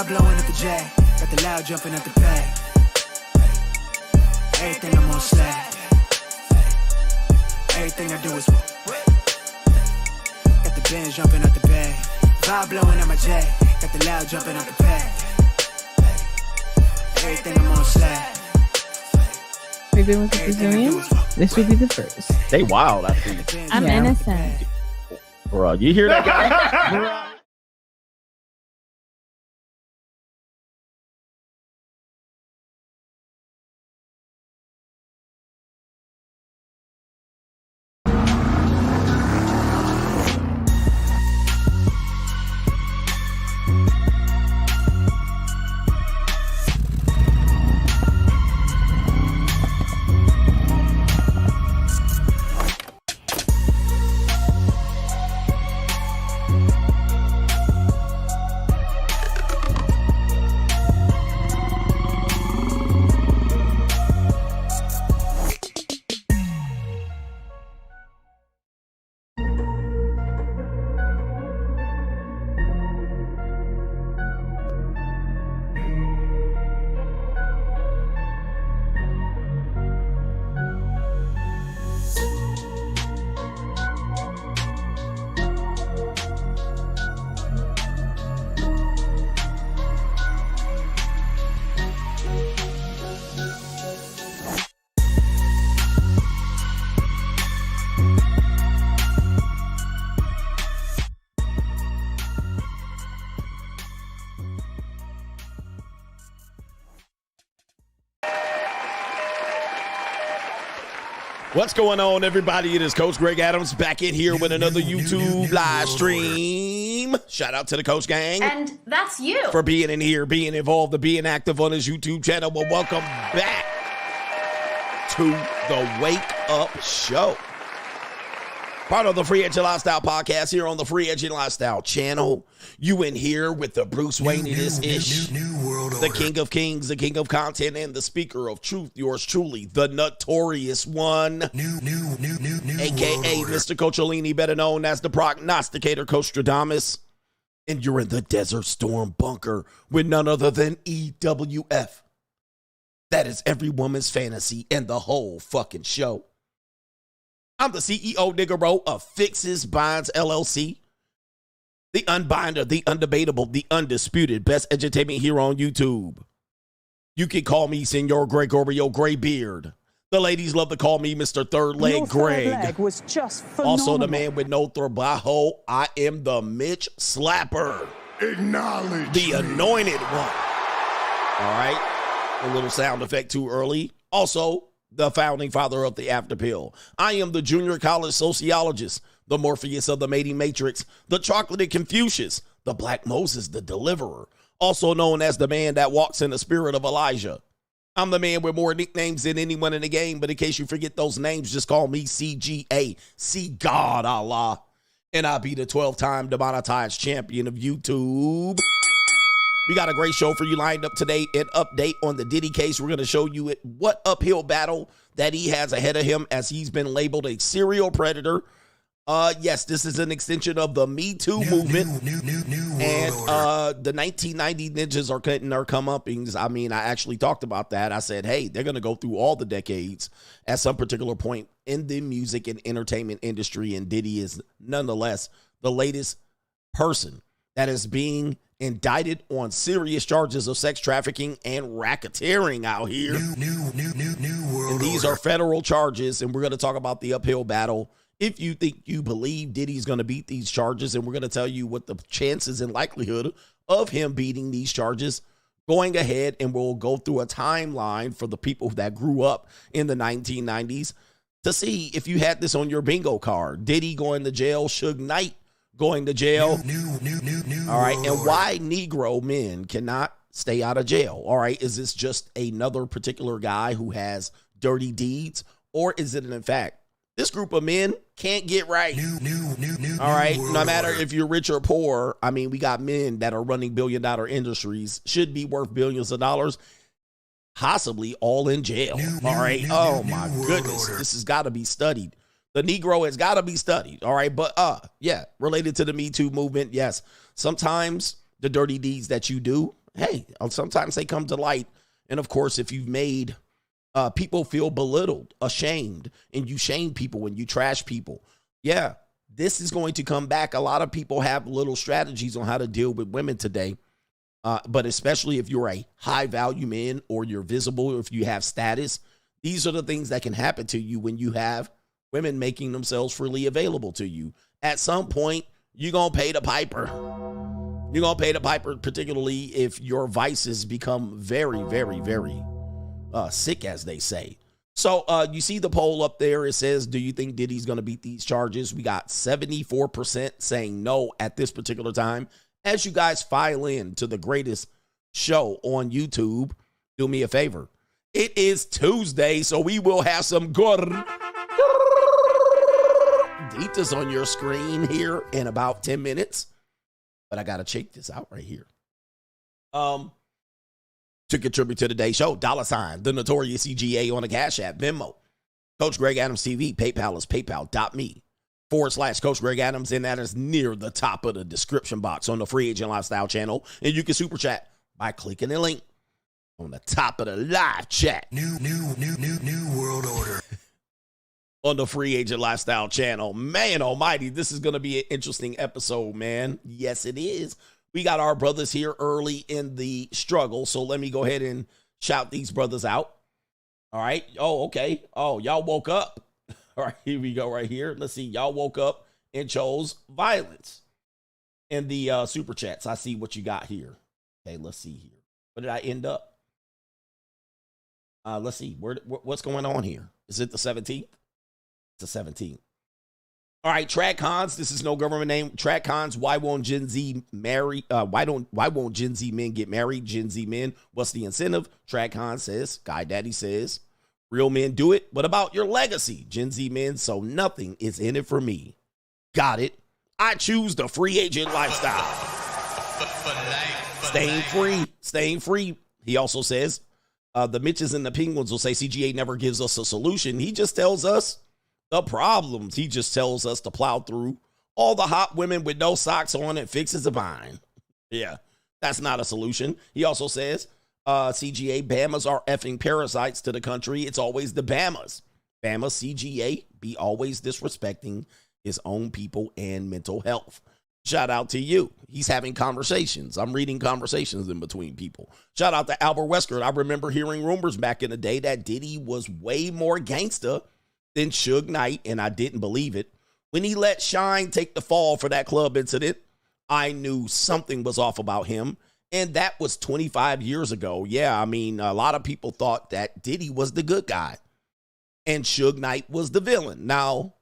Vibe blowing at the J. Got the loud jumping at the bag. Everything I'm on slack. Everything I do is got the Benz jumping at the bag. Vibe blowing at my J. Got the loud jumping at the bag. Everything I'm on slack. We've been with the Brazilians. This would be the first. They wild, I think. I'm innocent. Bro, you hear that guy? What's going on, everybody? It is Coach Greg Adams back in here with another YouTube live stream. Shout out to the Coach Gang. And that's you. For being in here, being involved, and being active on his YouTube channel. Well, welcome back to the Wake Up Show. Part of the Free Agent Lifestyle podcast here on the Free Agent Lifestyle channel. You in here with the Bruce Wayne of this ish, the King of Kings, the King of Content, and the Speaker of Truth, yours truly, the Notorious One, aka Mr. Coachellini, better known as the Prognosticator, Coach Stradamus. And you're in the Desert Storm bunker with none other than EWF. That is every woman's fantasy and the whole fucking show. I'm the CEO, nigga, bro, of Fixes Binds LLC. The unbinder, the undebatable, the undisputed best entertainment here on YouTube. You can call me Senor Gregorio Graybeard. The ladies love to call me Mr. Third Leg Greg. Third leg was just phenomenal. Also the man with no trabajo. I am the Mitch Slapper. Acknowledge the anointed one. All right. A little sound effect too early. Also, the founding father of the After Pill. I am the junior college sociologist, the Morpheus of the mating matrix, the chocolatey Confucius, the Black Moses, the deliverer, also known as the man that walks in the spirit of Elijah. I'm the man with more nicknames than anyone in the game, but in case you forget those names, just call me CGA, see God Allah, and I'll be the 12-time demonetized champion of YouTube. We got a great show for you lined up today. An update on the Diddy case. We're going to show you what uphill battle that he has ahead of him as he's been labeled a serial predator. Yes, this is an extension of the Me Too movement. And the 1990 ninjas are cutting their comeuppings. I mean, I actually talked about that. I said, hey, they're going to go through all the decades at some particular point in the music and entertainment industry. And Diddy is nonetheless the latest person that is being indicted on serious charges of sex trafficking and racketeering out here. And these are federal charges, and we're going to talk about the uphill battle. If you think you believe Diddy's going to beat these charges, and we're going to tell you what the chances and likelihood of him beating these charges, going ahead, and we'll go through a timeline for the people that grew up in the 1990s to see if you had this on your bingo card. Diddy going to jail, Suge Knight going to jail. All right. And why Negro men cannot stay out of jail. All right. Is this just another particular guy who has dirty deeds? Or is it, in fact, this group of men can't get right? All right. No matter if you're rich or poor. I mean, we got men that are running billion-dollar industries, should be worth billions of dollars, possibly all in jail. All right. Oh, my goodness. This has got to be studied. The Negro has got to be studied, all right? But, yeah, related to the Me Too movement, yes. Sometimes the dirty deeds that you do, hey, sometimes they come to light. And of course, if you've made people feel belittled, ashamed, and you shame people and you trash people, yeah, this is going to come back. A lot of people have little strategies on how to deal with women today. But especially if you're a high value man or you're visible, or if you have status, these are the things that can happen to you when you have women making themselves freely available to you. At some point, you're going to pay the piper. You're going to pay the piper, particularly if your vices become very, very, very sick, as they say. So you see the poll up there. It says, do you think Diddy's going to beat these charges? We got 74% saying no at this particular time. As you guys file in to the greatest show on YouTube, do me a favor. It is Tuesday, so we will have some Gorditas on your screen here in about 10 minutes. But I got to check this out right here. To contribute to today's show, $, the Notorious CGA on the Cash App, Venmo, Coach Greg Adams TV, PayPal is paypal.me/Coach Greg Adams, and that is near the top of the description box on the Free Agent Lifestyle channel. And you can super chat by clicking the link on the top of the live chat. New world order. On the Free Agent Lifestyle channel. Man almighty, this is going to be an interesting episode, man. Yes, it is. We got our brothers here early in the struggle, so let me go ahead and shout these brothers out. All right. Oh, okay. Oh, y'all woke up. All right, here we go right here. Let's see. Y'all woke up and chose violence in the super chats. I see what you got here. Okay, let's see here. Where did I end up? Let's see. What's going on here? Is it the 17th? It's the 17th. All right, Track Cons. This is no government name. Track Cons. Why won't Gen Z marry? Why won't Gen Z men get married? Gen Z men. What's the incentive? Track Cons says. Guy Daddy says. Real men do it. What about your legacy? Gen Z men. So nothing is in it for me. Got it. I choose the free agent lifestyle. Staying free. He also says. The Mitches and the Penguins will say CGA never gives us a solution. He just tells us the problems. He just tells us to plow through all the hot women with no socks on and fixes the vine. Yeah, that's not a solution. He also says, CGA, Bamas are effing parasites to the country. It's always the Bamas. Bama CGA be always disrespecting his own people and mental health. Shout out to you. He's having conversations. I'm reading conversations in between people. Shout out to Albert Wesker. I remember hearing rumors back in the day that Diddy was way more gangsta than Suge Knight, and I didn't believe it. When he let Shine take the fall for that club incident, I knew something was off about him, and that was 25 years ago. Yeah, I mean, a lot of people thought that Diddy was the good guy, and Suge Knight was the villain. Now,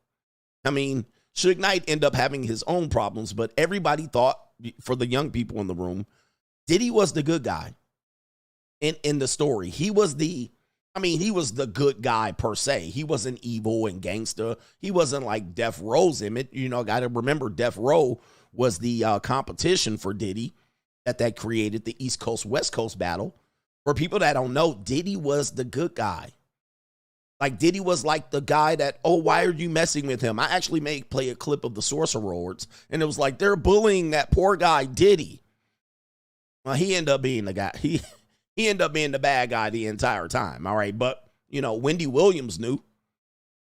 I mean, Suge Knight ended up having his own problems, but everybody thought, for the young people in the room, Diddy was the good guy in the story. He was the good guy per se. He wasn't evil and gangster. He wasn't like Death Row's image. You know, got to remember Death Row was the competition for Diddy that created the East Coast, West Coast battle. For people that don't know, Diddy was the good guy. Like, Diddy was like the guy that, oh, why are you messing with him? I actually may play a clip of the Sorcerer Awards, and it was like, they're bullying that poor guy, Diddy. Well, he ended up being the guy. He ended up being the bad guy the entire time, all right? But, you know, Wendy Williams knew.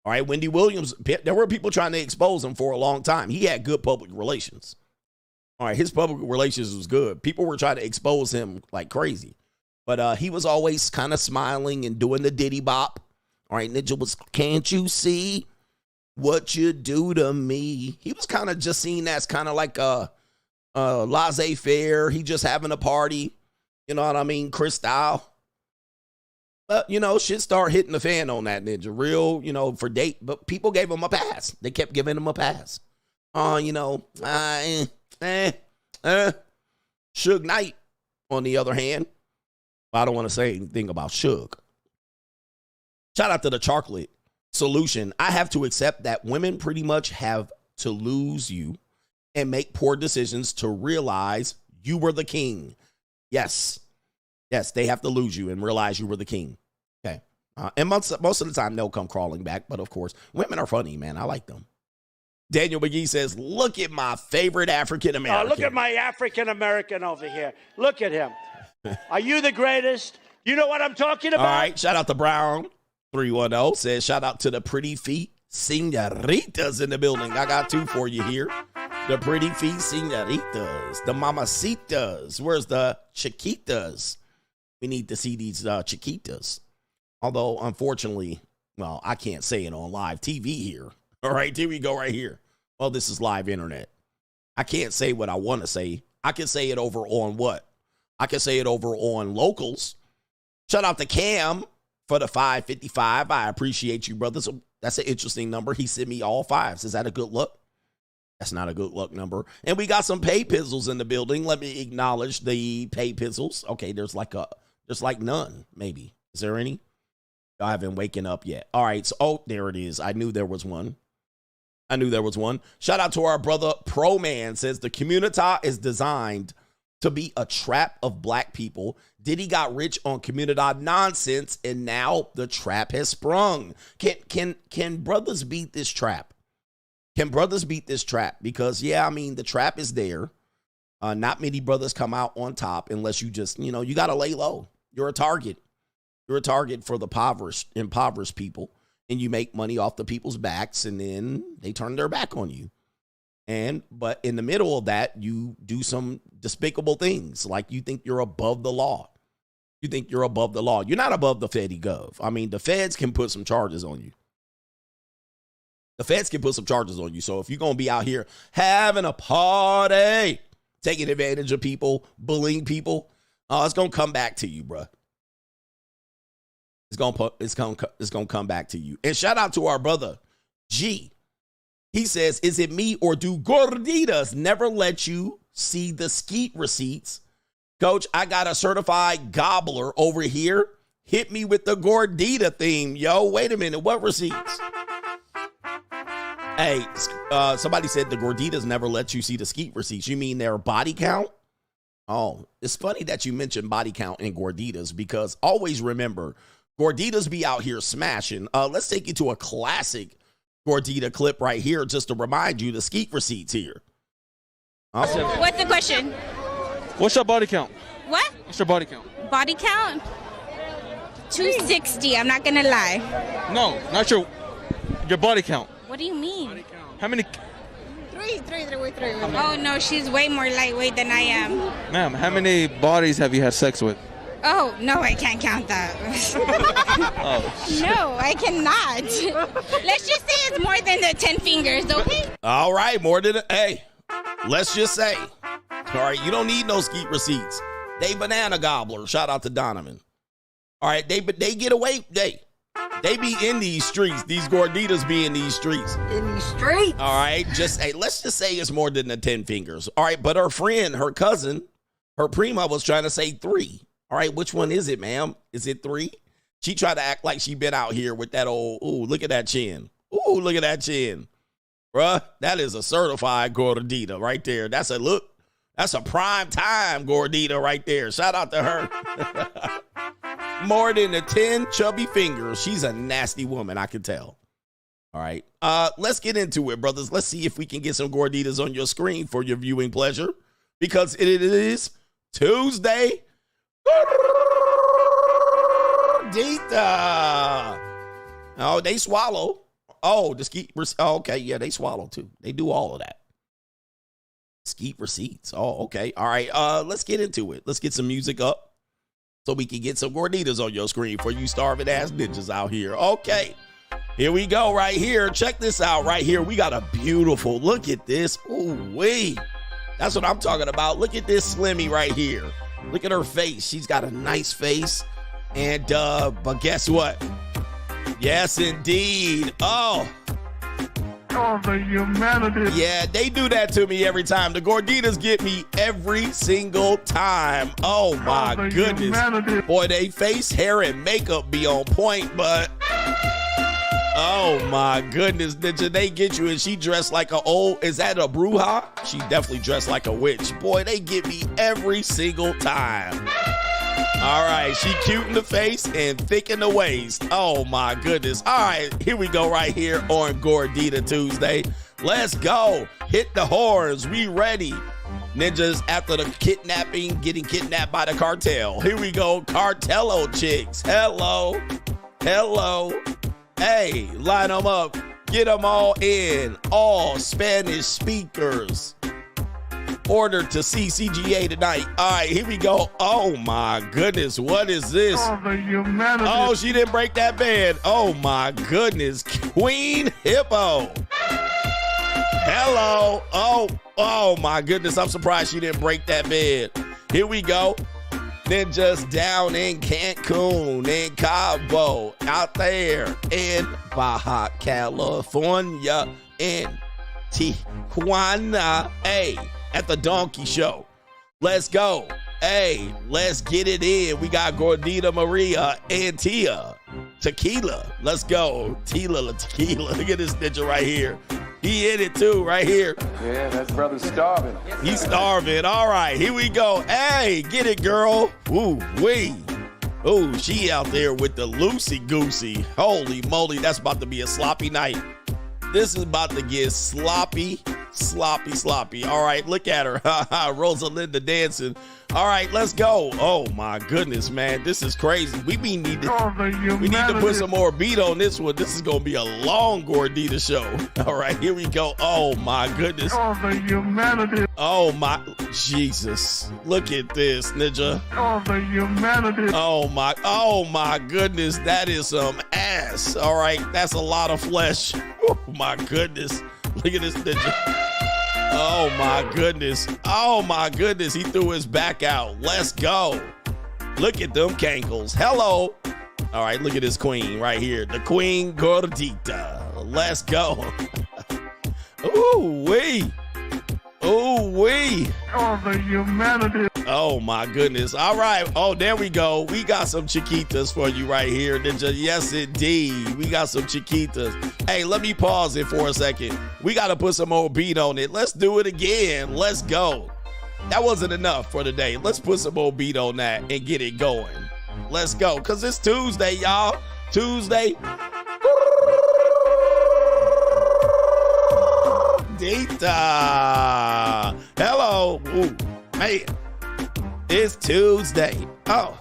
All right, Wendy Williams, there were people trying to expose him for a long time. He had good public relations. All right, his public relations was good. People were trying to expose him like crazy. But he was always kind of smiling and doing the Diddy bop. All right, Ninja was, can't you see what you do to me? He was kind of just seen as kind of like a laissez-faire. He just having a party. You know what I mean? Chris style. But, you know, shit started hitting the fan on that Ninja. Real, you know, for date. But people gave him a pass. They kept giving him a pass. You know, Suge Knight, on the other hand. I don't want to say anything about Suge. Shout out to the chocolate solution. I have to accept that women pretty much have to lose you and make poor decisions to realize you were the king. Yes, they have to lose you and realize you were the king. Okay. And most of the time, they'll come crawling back. But, of course, women are funny, man. I like them. Daniel McGee says, look at my favorite African-American. Look at my African-American over here. Look at him. Are you the greatest? You know what I'm talking about? All right, shout out to Brown 310 says shout out to the pretty feet senoritas in the building. I got two for you here. The pretty feet senoritas, the mamacitas. Where's the chiquitas? We need to see these chiquitas. Although, unfortunately, well, I can't say it on live TV here. All right, here we go right here. Well, this is live internet. I can't say what I want to say. I can say it over on what? I can say it over on locals. Shout out to Cam for the 555. I appreciate you, brother. So that's an interesting number. He sent me all fives. Is that a good look? That's not a good luck number. And we got some pay pizzles in the building. Let me acknowledge the pay pizzles. Okay, there's like none, maybe. Is there any? I haven't waken up yet. All right, so oh, there it is. I knew there was one. Shout out to our brother Pro Man says the community is designed to be a trap of black people. Diddy got rich on community nonsense, and now the trap has sprung. Can brothers beat this trap? Can brothers beat this trap? Because, yeah, I mean, the trap is there. Not many brothers come out on top unless you just, you got to lay low. You're a target. You're a target for the impoverished people, and you make money off the people's backs, and then they turn their back on you. But in the middle of that, you do some despicable things, like you think you're above the law. You think you're above the law. You're not above the Fedi Gov. I mean, the feds can put some charges on you. The feds can put some charges on you. So if you're going to be out here having a party, taking advantage of people, bullying people, it's going to come back to you, bruh. It's going to come back to you. And shout out to our brother, G. He says, is it me or do gorditas never let you see the skeet receipts? Coach, I got a certified gobbler over here. Hit me with the gordita theme. Yo, wait a minute. What receipts? Hey, somebody said the gorditas never let you see the skeet receipts. You mean their body count? Oh, it's funny that you mentioned body count in gorditas because always remember, gorditas be out here smashing. Let's take you to a classic Gordita clip right here just to remind you the skeet receipts here. What's the question? What's your body count? What? What's your body count? Body count? 260, I'm not gonna lie. No, not your body count. What do you mean? How many? Three. Oh no, she's way more lightweight than I am. Ma'am, how many bodies have you had sex with? Oh, no, I can't count that. No, I cannot. Let's just say it's more than the 10 fingers, okay? All right, hey, let's just say. All right, you don't need no skeet receipts. They banana gobbler. Shout out to Donovan. All right, they get away. They be in these streets. These gorditas be in these streets. In these streets? All right, let's just say it's more than the 10 fingers. All right, but her friend, her cousin, her prima was trying to say 3. All right, which one is it, ma'am? Is it 3? She tried to act like she been out here with that old, ooh, look at that chin. Ooh, look at that chin. Bruh, that is a certified gordita right there. That's a prime time gordita right there. Shout out to her. More than the 10 chubby fingers. She's a nasty woman, I can tell. All right, let's get into it, brothers. Let's see if we can get some gorditas on your screen for your viewing pleasure because it is Tuesday. Gordita. Oh, they swallow. Oh, the skeet. Oh, okay, yeah, they swallow too. They do all of that. Skeet receipts. Oh, okay. All right. Let's get into it. Let's get some music up so we can get some gorditas on your screen for you starving ass bitches out here. Okay. Here we go right here. Check this out right here. We got a beautiful, look at this. Ooh, wee. That's what I'm talking about. Look at this Slimmy right here. Look at her face. She's got a nice face. And, but guess what? Yes, indeed. Oh, the humanity. Yeah, they do that to me every time. The gorditas get me every single time. Oh, my goodness. Humanity. Boy, they face, hair, and makeup be on point, but oh, my goodness. Did they get you? And she dressed like is that a bruja? She definitely dressed like a witch. Boy, they get me every single time. All right, she cute in the face and thick in the waist. Oh, my goodness. All right, here we go right here on Gordita Tuesday. Let's go. Hit the horns. We ready. Ninjas after the kidnapping, getting kidnapped by the cartel. Here we go. Cartello chicks. Hello. Hello. Hey, line them up. Get them all in. All Spanish speakers. Ordered to see CGA tonight. All right, here we go. Oh my goodness, what is this? Oh, she didn't break that band. Oh my goodness, Queen Hippo. Hello. Oh my goodness, I'm surprised she didn't break that bed. Here we go. Ninjas down in Cancun, in Cabo, out there in Baja California, in Tijuana. Hey, at the Donkey Show. Let's go. Hey, let's get it in. We got Gordita, Maria, and Tia. Tequila. Let's go. Tila Tequila. Look at this ninja right here. He in it too, right here. Yeah, that brother's starving. He's starving. All right, here we go. Hey, get it, girl. Ooh, wee. Ooh, she out there with the loosey-goosey. Holy moly, that's about to be a sloppy night. This is about to get sloppy. All right, look at her. Rosalinda dancing. All right, let's go. Oh my goodness, man, this is crazy. We need to put some more beat on this one. This is gonna be a long Gordita show. All right, here we go. Oh my goodness. Oh my Jesus. Look at this, ninja. Oh my goodness. That is some ass. All right, that's a lot of flesh. Oh my goodness. Look at this ninja. Oh my goodness. Oh my goodness. He threw his back out. Let's go. Look at them cankles. Hello. All right, look at this queen right here. The Queen Gordita. Let's go. Ooh wee. Ooh wee. Oh my goodness. All right. Oh, there we go. We got some chiquitas for you right here, ninja. Yes, indeed. We got some chiquitas. Hey, let me pause it for a second. We got to put some more beat on it. Let's do it again. Let's go. That wasn't enough for today. Let's put some more beat on that and get it going. Let's go. Because it's Tuesday, y'all. Tuesday. Dita. Hello. Ooh, man. It's Tuesday. Oh.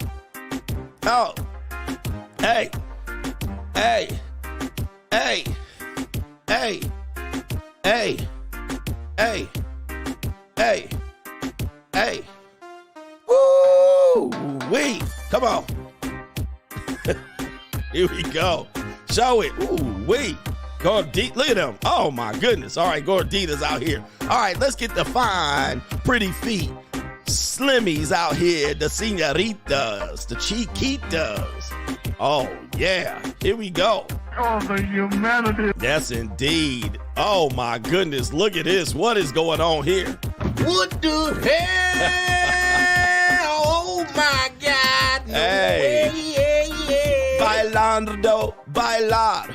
Hey. Hey. Hey. Hey. Hey. Hey. Hey. Hey. Woo! Wee. Come on. Here we go. Show it. Ooh, wee. Gordita, look at them. Oh my goodness. All right, Gordita's out here. All right, let's get the fine, pretty feet. Slimmies out here, the senoritas, the chiquitas. Oh yeah, here we go. Yes, indeed. Oh my goodness, look at this. What is going on here? What the hell? Oh my God. No hey. Way, yeah. Bailando, bailar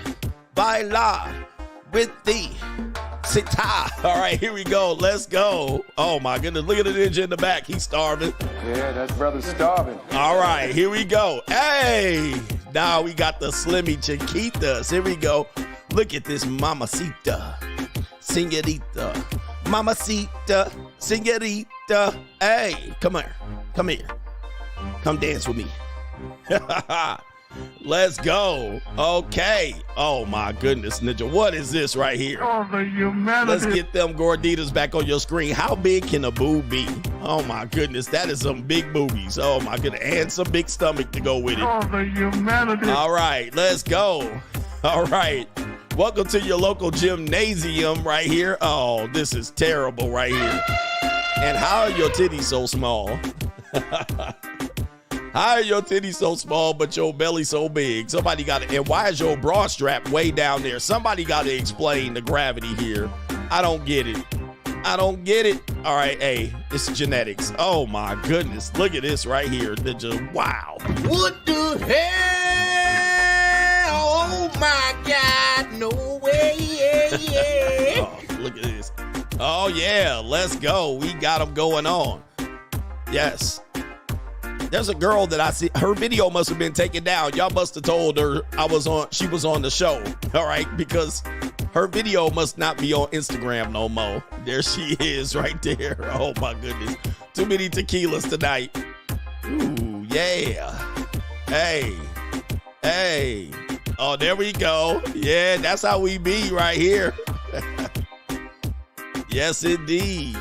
with the sitar. All right, here we go. Let's go. Oh my goodness, look at the ninja in the back. He's starving. Yeah, that brother's starving. All right, here we go. Hey, now we got the Slimmy Chiquitas. Here we go. Look at this mamacita, señorita, mamacita, señorita. Hey, come here. Come dance with me. Let's go. Okay. Oh my goodness, ninja. What is this right here? Let's get them Gorditas back on your screen. How big can a boob be? Oh my goodness, that is some big boobies. Oh my goodness, and some big stomach to go with it. All right, let's go. All right. Welcome to your local gymnasium right here. Oh, this is terrible right here. And how are your titties so small? How are your titties so small, but your belly so big? Somebody got to, and why is your bra strap way down there? Somebody got to explain the gravity here. I don't get it. All right, hey, it's genetics. Oh my goodness. Look at this right here. Ninja. Wow. What the hell? Oh my God. No way. Yeah. Oh, look at this. Oh yeah, let's go. We got them going on. Yes. There's a girl that I see, her video must have been taken down. Y'all must have told her she was on the show, all right? Because Her video must not be on Instagram no more. There she is right there. Oh my goodness. Too many tequilas tonight. Ooh, yeah. Hey. Hey. Oh, there we go. Yeah, that's how we be right here. Yes, indeed.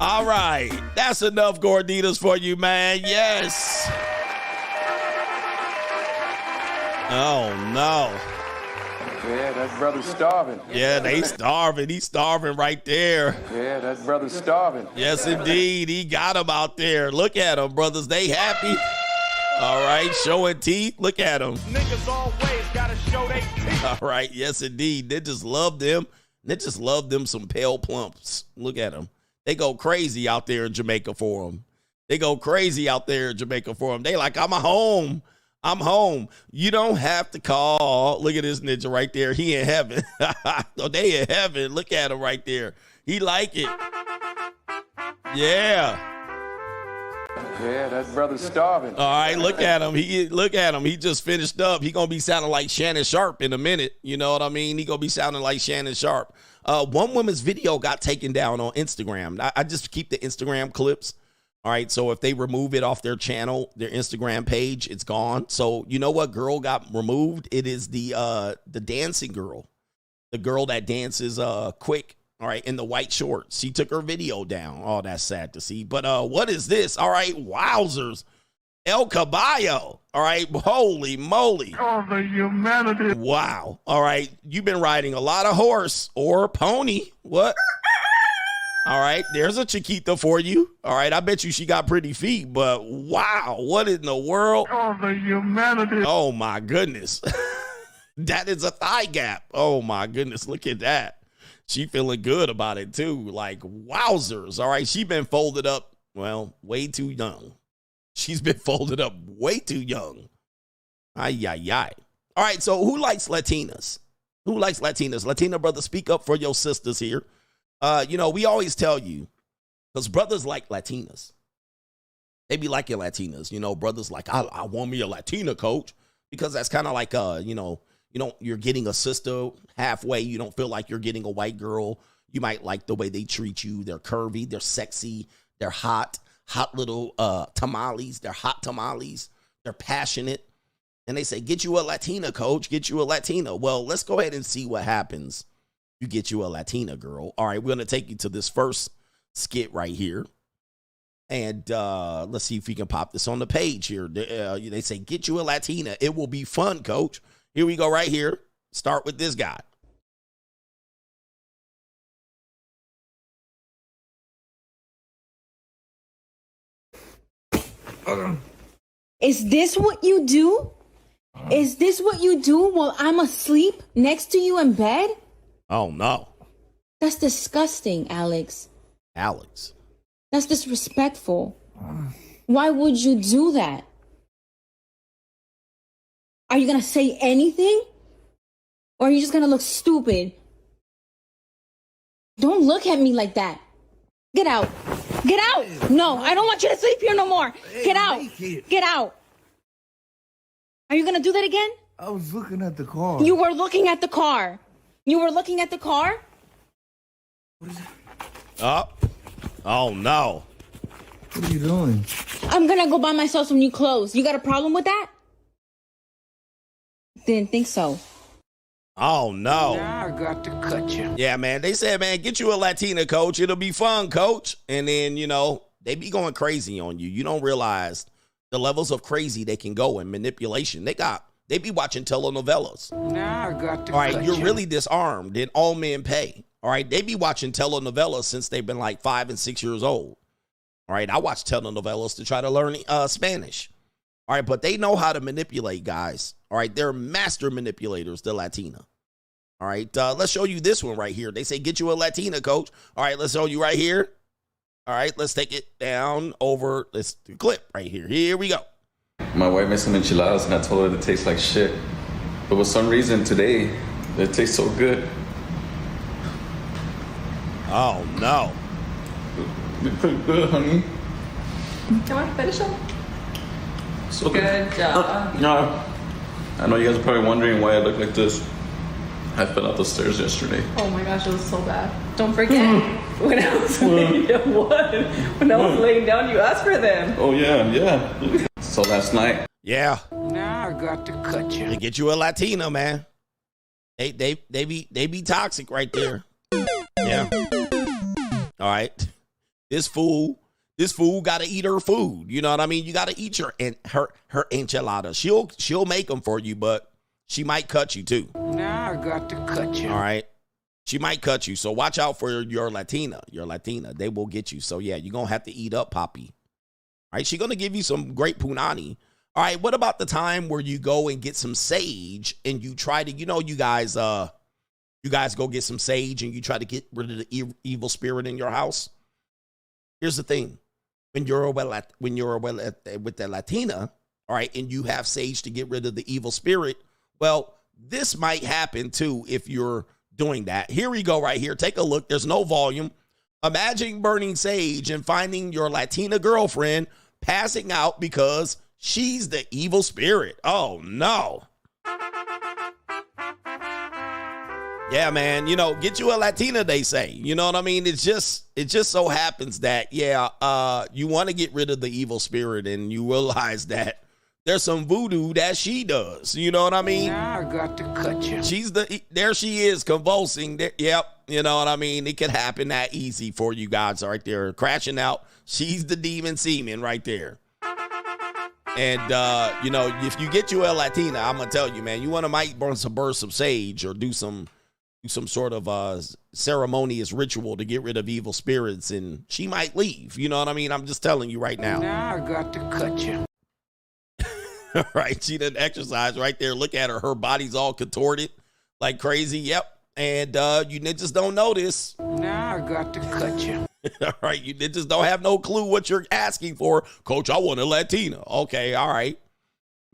All right. That's enough Gorditas for you, man. Yes. Oh, no. Yeah, that brother's starving. Yeah, they starving. He's starving right there. Yeah, that brother's starving. Yes, indeed. He got him out there. Look at them, brothers. They happy. All right, showing teeth. Look at them. Niggas always gotta show they teeth. All right, yes, indeed. They just love them. They just love them some pale plumps. Look at them. They go crazy out there in Jamaica for them. They go crazy out there in Jamaica for them. They like, I'm home. I'm home. You don't have to call. Look at this ninja right there. He in heaven. Oh, they in heaven. Look at him right there. He like it. Yeah. Yeah, that brother's starving. All right, look at him. He just finished up. He gonna be sounding like Shannon Sharp in a minute. You know what I mean? He gonna be sounding like Shannon Sharp. One woman's video got taken down on Instagram. I just keep the Instagram clips. All right, so if they remove it off their channel, their Instagram page, it's gone. So you know what girl got removed? It is the dancing girl, the girl that dances quick. All right, in the white shorts. She took her video down. Oh, that's sad to see. But what is this? All right, wowzers. El Caballo. All right, holy moly. Oh, the humanity. Wow. All right, you've been riding a lot of horse or pony. What? All right, there's a Chiquita for you. All right, I bet you she got pretty feet, but wow, what in the world? Oh, the humanity. Oh, my goodness. That is a thigh gap. Oh, my goodness, look at that. She feeling good about it, too. Like, wowzers. All right, she been folded up, well, way too young. She's been folded up way too young. Ay, ay, ay. All right, so who likes Latinas? Who likes Latinas? Latina brother, speak up for your sisters here. You know, we always tell you, because brothers like Latinas. They be liking Latinas. You know, brothers like, I want me a Latina, coach. Because that's kind of like, you know, you're getting a sister halfway. You don't feel like you're getting a white girl. You might like the way they treat you. They're curvy. They're sexy. They're hot little tamales. They're hot tamales. They're passionate. And they say, get you a Latina, coach. Get you a Latina. Well, let's go ahead and see what happens. You get you a Latina girl. All right, we're going to take you to this first skit right here. And let's see if we can pop this on the page here. They say, get you a Latina. It will be fun, coach. Here we go right here. Start with this guy. Is this what you do? Is this what you do while I'm asleep next to you in bed? Oh, no. That's disgusting, Alex. Alex. That's disrespectful. Why would you do that? Are you going to say anything? Or are you just going to look stupid? Don't look at me like that. Get out. Get out. No, I don't want you to sleep here no more. Get out. Get out. Are you going to do that again? I was looking at the car. You were looking at the car. You were looking at the car? What is that? Oh, no. What are you doing? I'm going to go buy myself some new clothes. You got a problem with that? Didn't think so. Oh, no. Now I got to cut you. Yeah, man. They said, man, get you a Latina, coach. It'll be fun, coach. And then, you know, they be going crazy on you. You don't realize the levels of crazy they can go in manipulation. They be watching telenovelas. Now I got to All right, cut you're you. really disarmed. Then all men pay. All right, they be watching telenovelas since they've been like 5 and 6 years old. All right, I watch telenovelas to try to learn Spanish. All right, but they know how to manipulate, guys. All right, they're master manipulators, the Latina. All right, let's show you this one right here. They say, get you a Latina, coach. All right, let's show you right here. All right, let's take it down over this clip right here. Here we go. My wife made some enchiladas and I told her they taste like shit. But for some reason today, they taste so good. Oh, no. They're pretty good, honey. Can I finish them? So Good job. No. I know you guys are probably wondering why I look like this. I fell out the stairs yesterday. Oh my gosh, it was so bad. Don't forget, when I was laying down, when I was laying down, you asked for them. Oh yeah. So last night. Yeah. Now I got to cut you. They get you a Latina, man. They be toxic right there. Yeah. All right. This fool got to eat her food. You know what I mean? You got to eat her enchilada. She'll make them for you, but she might cut you too. Now I got to cut you. All right. She might cut you. So watch out for your Latina. They will get you. So yeah, you're going to have to eat up, Poppy. All right. She's going to give you some great punani. All right. What about the time where you go and get some sage and you try to, you guys go get some sage and you try to get rid of the evil spirit in your house? Here's the thing. When you're with the Latina, all right, and you have sage to get rid of the evil spirit, well, this might happen too if you're doing that. Here we go right here. Take a look. There's no volume. Imagine burning sage and finding your Latina girlfriend passing out because she's the evil spirit. Oh, no. Yeah, man, get you a Latina, they say. You know what I mean? It just so happens that, you want to get rid of the evil spirit and you realize that there's some voodoo that she does. You know what I mean? Now I got to cut you. There she is convulsing. Yep, you know what I mean? It could happen that easy for you guys right there. Crashing out. She's the demon semen right there. And, if you get you a Latina, I'm going to tell you, man, you might burn some sage or do some sort of ceremonious ritual to get rid of evil spirits, and she might leave. You know what I mean? I'm just telling you right now. Now I got to cut you. All right, she did exercise right there. Look at her. Her body's all contorted like crazy. Yep. And you ninjas don't notice. Now I got to cut you. All right, you ninjas don't have no clue what you're asking for. Coach, I want a Latina. Okay, all right.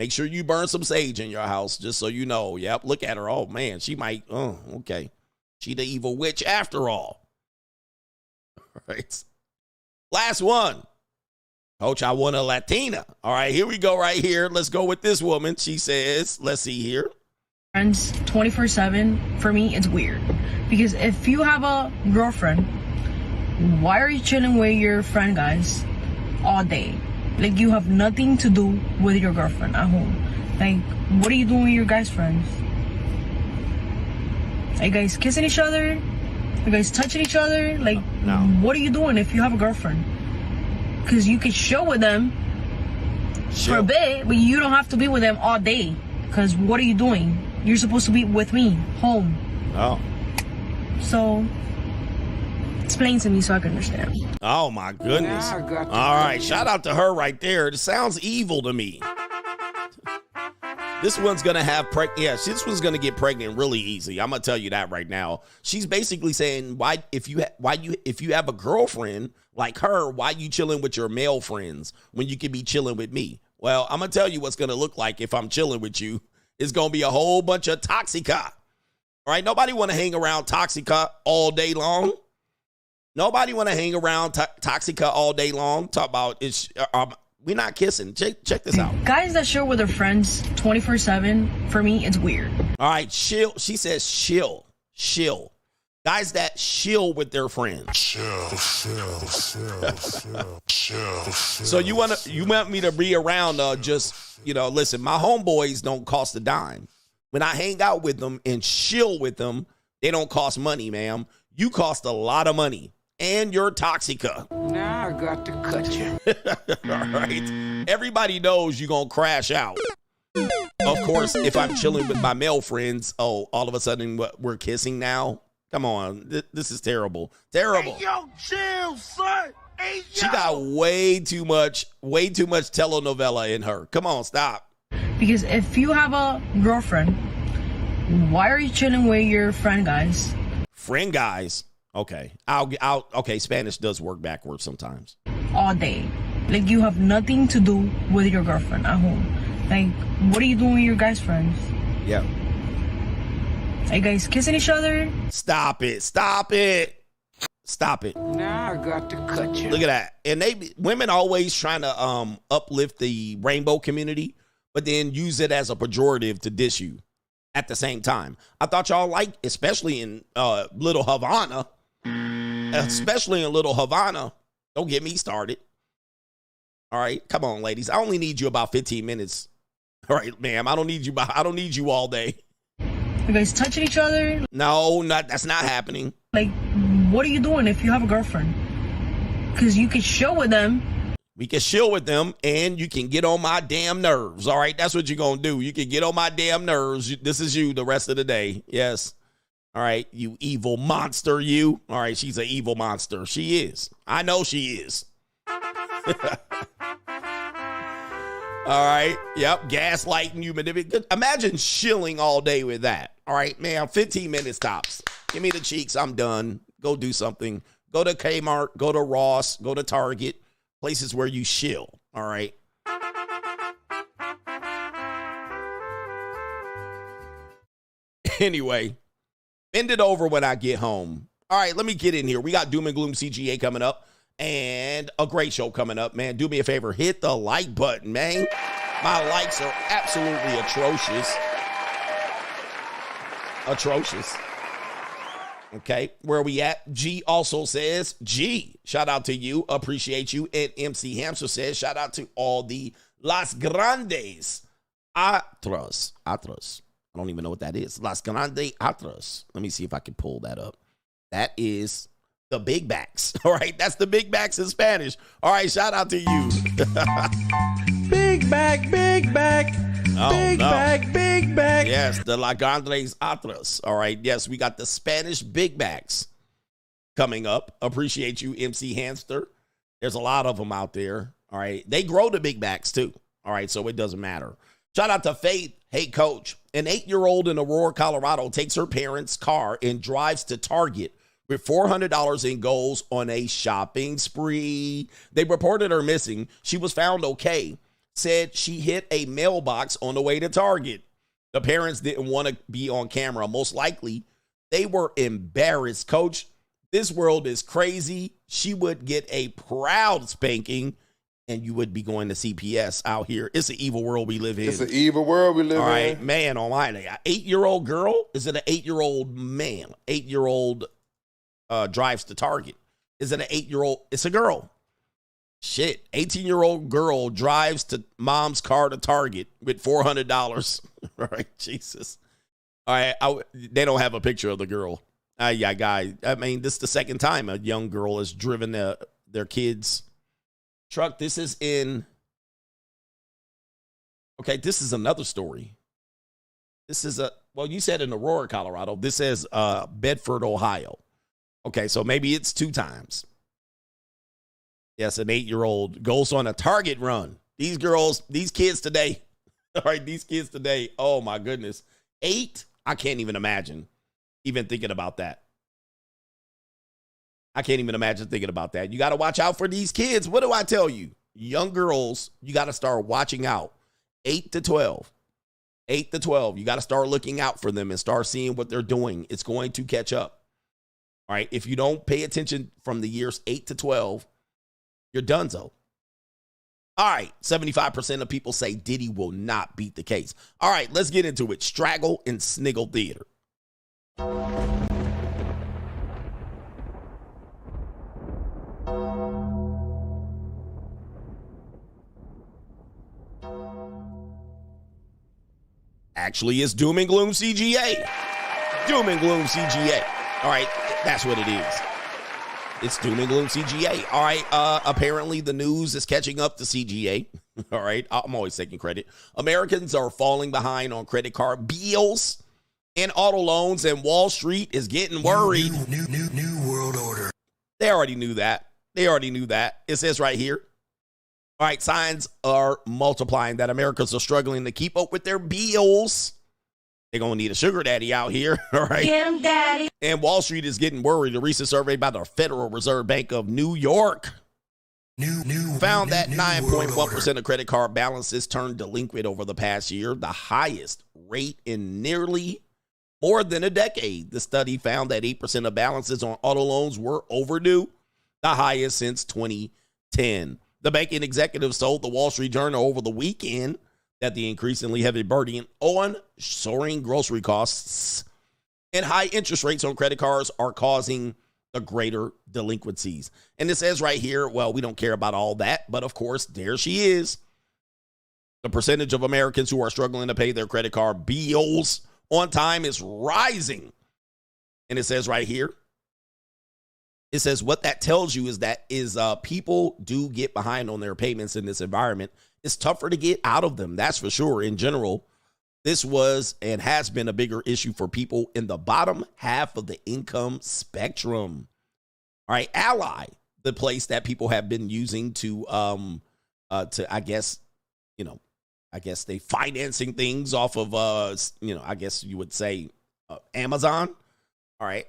Make sure you burn some sage in your house, just so you know. Yep, look at her. Oh, man, she might. Oh, okay. She the evil witch after all. All right. Last one. Coach, I want a Latina. All right, here we go right here. Let's go with this woman. She says, let's see here. Friends 24/7, for me, it's weird. Because if you have a girlfriend, why are you chilling with your friend guys all day? Like, you have nothing to do with your girlfriend at home. Like, what are you doing with your guys' friends? Are you guys kissing each other? Are you guys touching each other? Like, no. What are you doing if you have a girlfriend? Because you could chill with them for a bit, but you don't have to be with them all day. Because what are you doing? You're supposed to be with me, home. Oh. So, explain to me so I can understand. Oh, my goodness. All right, shout out to her right there. It sounds evil to me. This one's going to have this one's going to get pregnant really easy. I'm going to tell you that right now. She's basically saying, if you have a girlfriend like her, why you chilling with your male friends when you could be chilling with me? Well, I'm going to tell you what's going to look like if I'm chilling with you. It's going to be a whole bunch of toxica. All right, nobody want to hang around toxica all day long. Nobody want to hang around toxica all day long. Talk about it's we're not kissing. Check this out. Guys that chill with their friends 24/7, for me, it's weird. All right, chill. She says chill. Guys that chill with their friends. Chill. So you want me to be around listen, my homeboys don't cost a dime. When I hang out with them and chill with them, they don't cost money, ma'am. You cost a lot of money. And you're toxica. Now I got to cut you. All right. Everybody knows you're going to crash out. Of course, if I'm chilling with my male friends, all of a sudden we're kissing now. Come on. This is terrible. Terrible. Hey, yo, chill, son. Hey, yo. She got way too much telenovela in her. Come on, stop. Because if you have a girlfriend, why are you chilling with your friend guys? Friend guys. Okay. Okay, Spanish does work backwards sometimes. All day. Like, you have nothing to do with your girlfriend at home. Like, what are you doing with your guys' friends? Yeah. Are you guys kissing each other? Stop it. Now I got to cut you. Look at that. And women always trying to uplift the rainbow community, but then use it as a pejorative to diss you. at the same time. I thought y'all liked, especially in Little Havana. Especially in Little Havana. Don't get me started. All right, come on, ladies. I only need you about 15 minutes. All right, ma'am. I don't need you all day. You guys touching each other? No, that's not happening. Like, what are you doing if you have a girlfriend? Because you can chill with them. We can chill with them, and you can get on my damn nerves. All right, that's what you're gonna do. You can get on my damn nerves. This is you the rest of the day. Yes. All right, you evil monster, you. All right, she's an evil monster. She is. I know she is. All right. Yep. Gaslighting you. Imagine chilling all day with that. All right, man. 15 minutes tops. Give me the cheeks. I'm done. Go do something. Go to Kmart. Go to Ross. Go to Target. Places where you chill. All right. Anyway, bend it over when I get home. All right, let me get in here. We got Doom and Gloom CGA coming up. And a great show coming up, man. Do me a favor, hit the like button, man. My likes are absolutely atrocious. Atrocious. Okay, where we at? G also says, G, shout out to you, appreciate you. And MC Hamster says, shout out to all the Las Grandes Atras. I don't even know what that is. Las Grandes Atras. Let me see if I can pull that up. That is the big backs. All right, that's the big backs in Spanish. All right, shout out to you. Big back, big back. Oh, big no. back, big back. Yes, the La Grandes Atras. All right, yes, we got the Spanish big backs coming up. Appreciate you, MC Hamster. There's a lot of them out there. All right, they grow the big backs too. All right, so it doesn't matter. Shout out to Faith. Hey, coach. An 8-year-old in Aurora, Colorado takes her parents' car and drives to Target with $400 in goals on a shopping spree. They reported her missing. She was found okay. Said she hit a mailbox on the way to Target. The parents didn't want to be on camera. Most likely, they were embarrassed. Coach, this world is crazy. She would get a proud spanking, and you would be going to CPS out here. It's an evil world we live in. It's an evil world we live in. All right, man, almighty. An 8-year-old girl? Is it an 8-year-old man? 8-year-old drives to Target. Is it an 8-year-old? It's a girl. Shit. 18-year-old girl drives to mom's car to Target with $400. All right, Jesus. All right, they don't have a picture of the girl. Yeah, guy. I mean, this is the second time a young girl has driven their kids' truck. This is in. Okay, this is another story. This is well, you said in Aurora, Colorado. This says Bedford, Ohio. Okay, so maybe it's 2 times. Yes, an 8-year-old goes on a Target run. These kids today. All right, these kids today. Oh, my goodness. 8? I can't even imagine even thinking about that. I can't even imagine thinking about that. You got to watch out for these kids. What do I tell you? Young girls, you got to start watching out. 8 to 12. 8 to 12. You got to start looking out for them and start seeing what they're doing. It's going to catch up. All right, if you don't pay attention from the years 8 to 12, you're donezo. All right, 75% of people say Diddy will not beat the case. All right, let's get into it. Straggle and Sniggle Theater. Actually, it's Doom and Gloom CGA. Doom and Gloom CGA. All right, that's what it is. It's Doom and Gloom CGA. All right, apparently the news is catching up to CGA. All right, I'm always taking credit. Americans are falling behind on credit card bills and auto loans, and Wall Street is getting worried. New world order. They already knew that. It says right here. All right, signs are multiplying that Americans are struggling to keep up with their bills. They're going to need a sugar daddy out here, all right? Get him, daddy. And Wall Street is getting worried. A recent survey by the Federal Reserve Bank of New York found that 9.1% of credit card balances turned delinquent over the past year, the highest rate in nearly more than a decade. The study found that 8% of balances on auto loans were overdue, the highest since 2010. The banking executives told the Wall Street Journal over the weekend that the increasingly heavy burden on soaring grocery costs and high interest rates on credit cards are causing the greater delinquencies. And it says right here, well, we don't care about all that, but of course, there she is. The percentage of Americans who are struggling to pay their credit card bills on time is rising. And it says right here, it says what that tells you is that people do get behind on their payments in this environment. It's tougher to get out of them. That's for sure. In general, this was and has been a bigger issue for people in the bottom half of the income spectrum. All right, Ally, the place that people have been using to I guess they financing things off of I guess you would say Amazon. All right.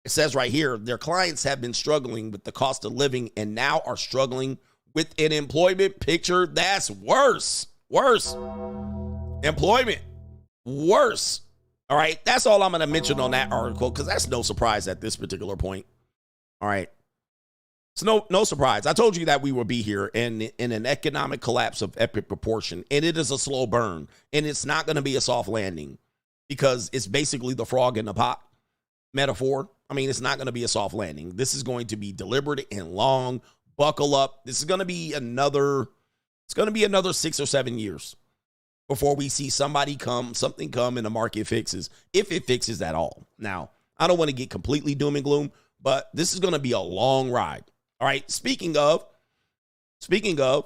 It says right here, their clients have been struggling with the cost of living and now are struggling with an employment picture that's worse. Employment. Worse. All right. That's all I'm going to mention on that article because that's no surprise at this particular point. All right. It's no surprise. I told you that we would be here in an economic collapse of epic proportion, and it is a slow burn, and it's not going to be a soft landing because it's basically the frog in the pot metaphor. I mean, it's not going to be a soft landing. This is going to be deliberate and long. Buckle up. This is going to be another 6 or 7 years before we see something come and the market fixes, if it fixes at all. Now, I don't want to get completely doom and gloom, but this is going to be a long ride. All right. Speaking of,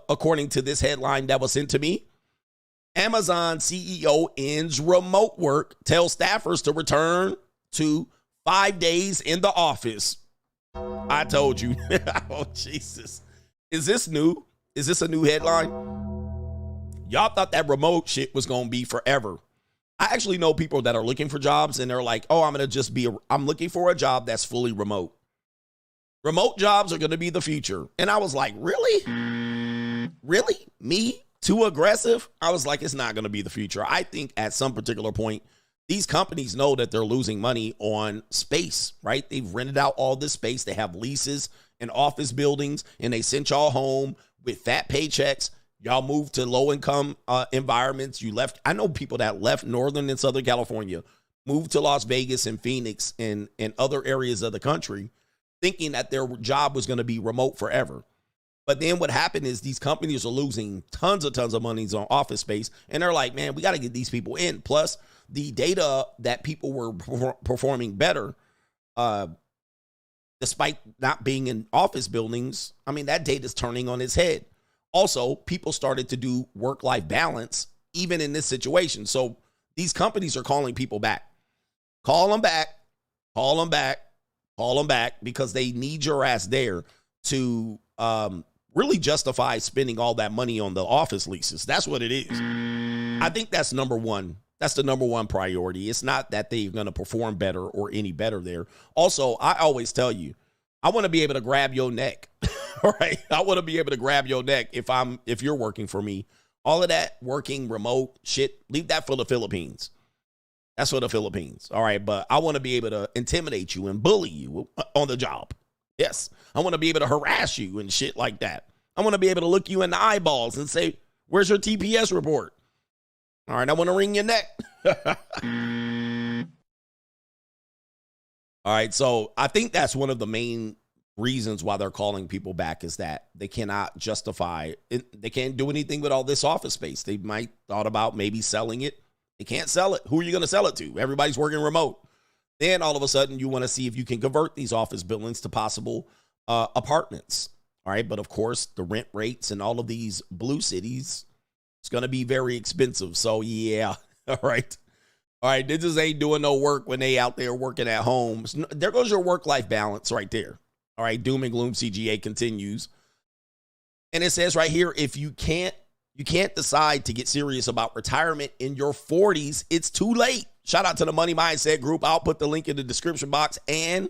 according to this headline that was sent to me, Amazon CEO ends remote work, tells staffers to return to 5 days in the office. I told you. Oh, Jesus. Is this new? Is this a new headline? Y'all thought that remote shit was going to be forever. I actually know people that are looking for jobs and they're like, oh, I'm looking for a job that's fully remote. Remote jobs are going to be the future. And I was like, really? Really? Me? Too aggressive? I was like, it's not going to be the future. I think at some particular point, these companies know that they're losing money on space, right? They've rented out all this space. They have leases and office buildings, and they sent y'all home with fat paychecks. Y'all moved to low-income environments. You left. I know people that left Northern and Southern California, moved to Las Vegas and Phoenix and other areas of the country, thinking that their job was going to be remote forever. But then what happened is these companies are losing tons of money on office space, and they're like, man, we got to get these people in. Plus, the data that people were performing better, despite not being in office buildings, I mean, that data is turning on its head. Also, people started to do work-life balance even in this situation. So these companies are calling people back. Call them back because they need your ass there to really justify spending all that money on the office leases. That's what it is. I think that's number one. That's the number one priority. It's not that they're going to perform better or any better there. Also, I always tell you, I want to be able to grab your neck. All right. I want to be able to grab your neck if you're working for me. All of that working remote shit, leave that for the Philippines. That's for the Philippines. All right. But I want to be able to intimidate you and bully you on the job. Yes. I want to be able to harass you and shit like that. I want to be able to look you in the eyeballs and say, where's your TPS report? All right. I want to wring your neck. All right. So I think that's one of the main reasons why they're calling people back is that they cannot justify it. They can't do anything with all this office space. They might thought about maybe selling it. They can't sell it. Who are you going to sell it to? Everybody's working remote. Then all of a sudden you want to see if you can convert these office buildings to possible apartments. All right. But of course, the rent rates in all of these blue cities, it's going to be very expensive. So yeah. All right. All right. They just ain't doing no work when they out there working at home. There goes your work-life balance right there. All right. Doom and Gloom CGA continues. And it says right here, if you can't decide to get serious about retirement in your 40s, it's too late. Shout out to the Money Mindset group. I'll put the link in the description box and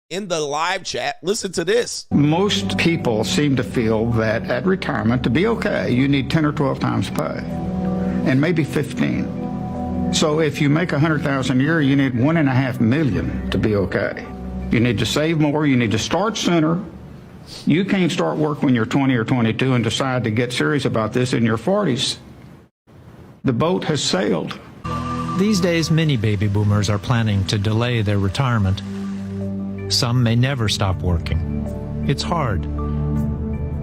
in the live chat. Listen to this. Most people seem to feel that at retirement, to be okay, you need 10 or 12 times pay, and maybe 15. So if you make $100,000 a year, you need $1.5 million to be okay. You need to save more. You need to start sooner. You can't start work when you're 20 or 22 and decide to get serious about this in your 40s. The boat has sailed. These days, many baby boomers are planning to delay their retirement. Some may never stop working. It's hard.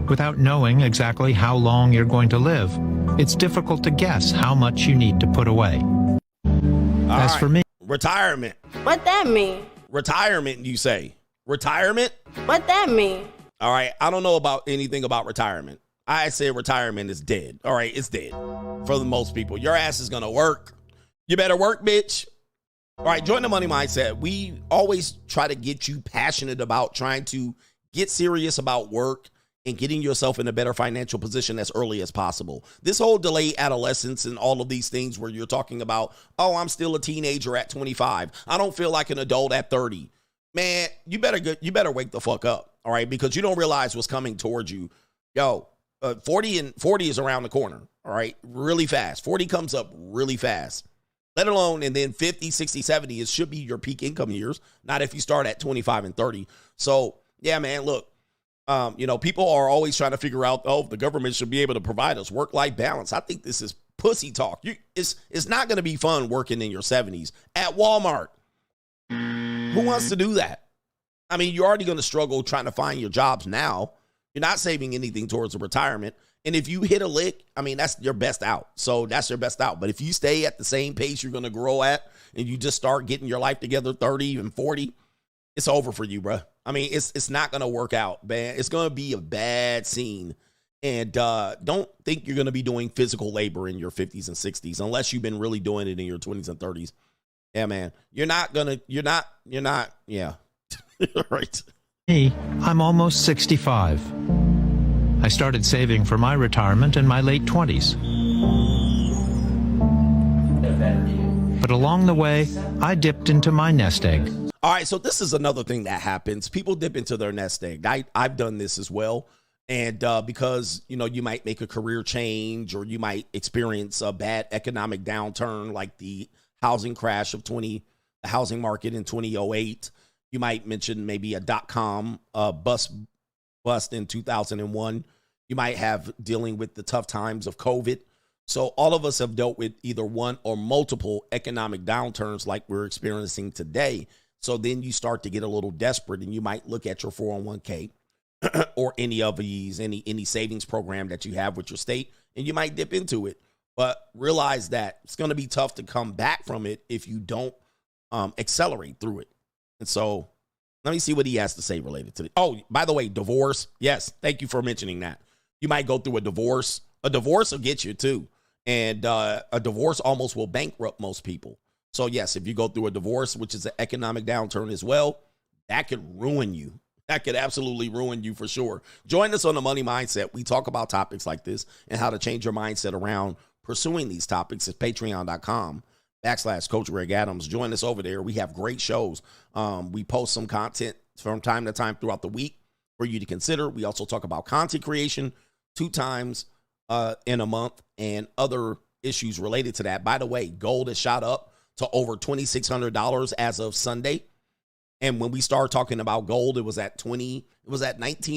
Without knowing exactly how long you're going to live, it's difficult to guess how much you need to put away. As for me, retirement. What that mean? Retirement, you say? Retirement? What that mean? All right, I don't know about anything about retirement. I say retirement is dead. All right, it's dead for the most people. Your ass is going to work. You better work, bitch. All right, join the money mindset. We always try to get you passionate about trying to get serious about work and getting yourself in a better financial position as early as possible. This whole delayed adolescence and all of these things where you're talking about, oh, I'm still a teenager at 25. I don't feel like an adult at 30. Man, you better wake the fuck up, all right? Because you don't realize what's coming towards you. Yo, 40 is around the corner, all right? Really fast. 40 comes up really fast. Let alone, and then 50, 60, 70, it should be your peak income years, not if you start at 25 and 30. So, yeah, man, look. People are always trying to figure out, oh, the government should be able to provide us work-life balance. I think this is pussy talk. It's not going to be fun working in your 70s at Walmart. Who wants to do that? I mean, you're already going to struggle trying to find your jobs now. You're not saving anything towards a retirement. And if you hit a lick, I mean, that's your best out. So that's your best out. But if you stay at the same pace you're going to grow at and you just start getting your life together 30 and 40, it's over for you, bro. I mean, it's not going to work out, man. It's going to be a bad scene. And don't think you're going to be doing physical labor in your 50s and 60s unless you've been really doing it in your 20s and 30s. Yeah, man. You're not. Yeah. Right. Me, I'm almost 65. I started saving for my retirement in my late 20s. But along the way, I dipped into my nest egg. All right, so this is another thing that happens. People dip into their nest egg. I've done this as well. And because, you might make a career change or you might experience a bad economic downturn like the housing crash of the housing market in 2008. You might mention maybe a .com bust in 2001. You might have dealing with the tough times of COVID. So all of us have dealt with either one or multiple economic downturns like we're experiencing today. So then you start to get a little desperate and you might look at your 401k or any of these, any savings program that you have with your state, and you might dip into it. But realize that it's going to be tough to come back from it if you don't accelerate through it. And so let me see what he has to say related to it. Oh, by the way, divorce. Yes, thank you for mentioning that. You might go through a divorce. A divorce will get you too. And a divorce almost will bankrupt most people. So, yes, if you go through a divorce, which is an economic downturn as well, that could ruin you. That could absolutely ruin you for sure. Join us on the Money Mindset. We talk about topics like this and how to change your mindset around pursuing these topics at patreon.com/Coach Greg Adams. Join us over there. We have great shows. We post some content from time to time throughout the week for you to consider. We also talk about content creation 2 times in a month and other issues related to that. By the way, gold has shot up to over $2,600 as of Sunday. And when we started talking about gold, it was at $19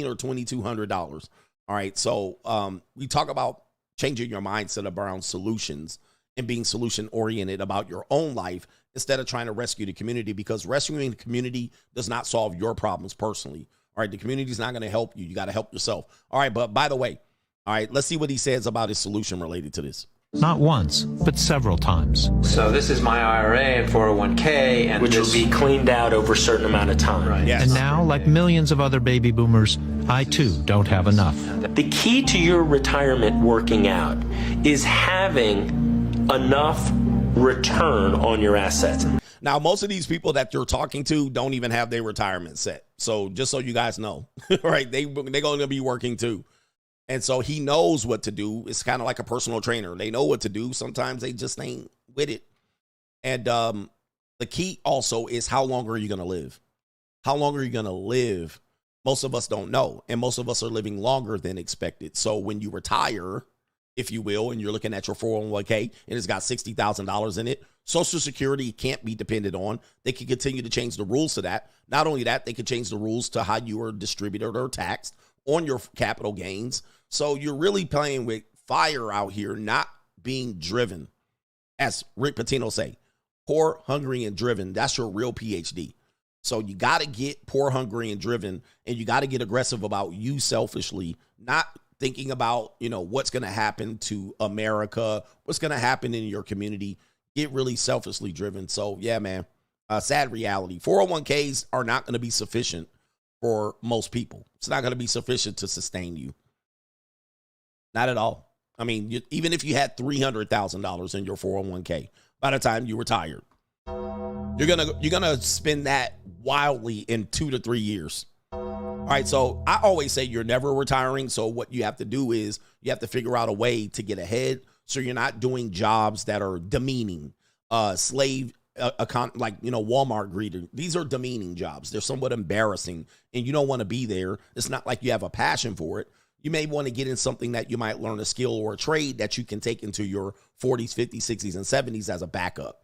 or $2,200. All right. So we talk about changing your mindset around solutions and being solution oriented about your own life instead of trying to rescue the community, because rescuing the community does not solve your problems personally. All right. The community is not going to help you. You got to help yourself. All right. But by the way, all right, let's see what he says about his solution related to this. Not once, but several times. So this is my IRA and 401k, and which will be cleaned out over a certain amount of time. Right. Yes. And now, like millions of other baby boomers, I too don't have enough. The key to your retirement working out is having enough return on your assets. Now, most of these people that you're talking to don't even have their retirement set. So just so you guys know, right? They're going to be working too. And so he knows what to do. It's kind of like a personal trainer. They know what to do. Sometimes they just ain't with it. And the key also is, how long are you going to live? How long are you going to live? Most of us don't know. And most of us are living longer than expected. So when you retire, if you will, and you're looking at your 401k and it's got $60,000 in it, Social Security can't be depended on. They can continue to change the rules to that. Not only that, they can change the rules to how you are distributed or taxed on your capital gains. So you're really playing with fire out here, not being driven. as Rick Pitino say, poor, hungry, and driven. That's your real PhD. So you got to get poor, hungry, and driven, and you got to get aggressive about you selfishly, not thinking about, you know, what's going to happen to America, what's going to happen in your community. Get really selfishly driven. So, yeah, man, sad reality. 401ks are not going to be sufficient for most people. It's not going to be sufficient to sustain you. Not at all. I mean, even if you had $300,000 in your 401k, by the time you retired, you're gonna spend that wildly in 2 to 3 years. All right, so I always say you're never retiring. So what you have to do is you have to figure out a way to get ahead, so you're not doing jobs that are demeaning, slave, like, you know, Walmart greeter. These are demeaning jobs. They're somewhat embarrassing, and you don't want to be there. It's not like you have a passion for it. You may want to get in something that you might learn a skill or a trade that you can take into your 40s, 50s, 60s, and 70s as a backup.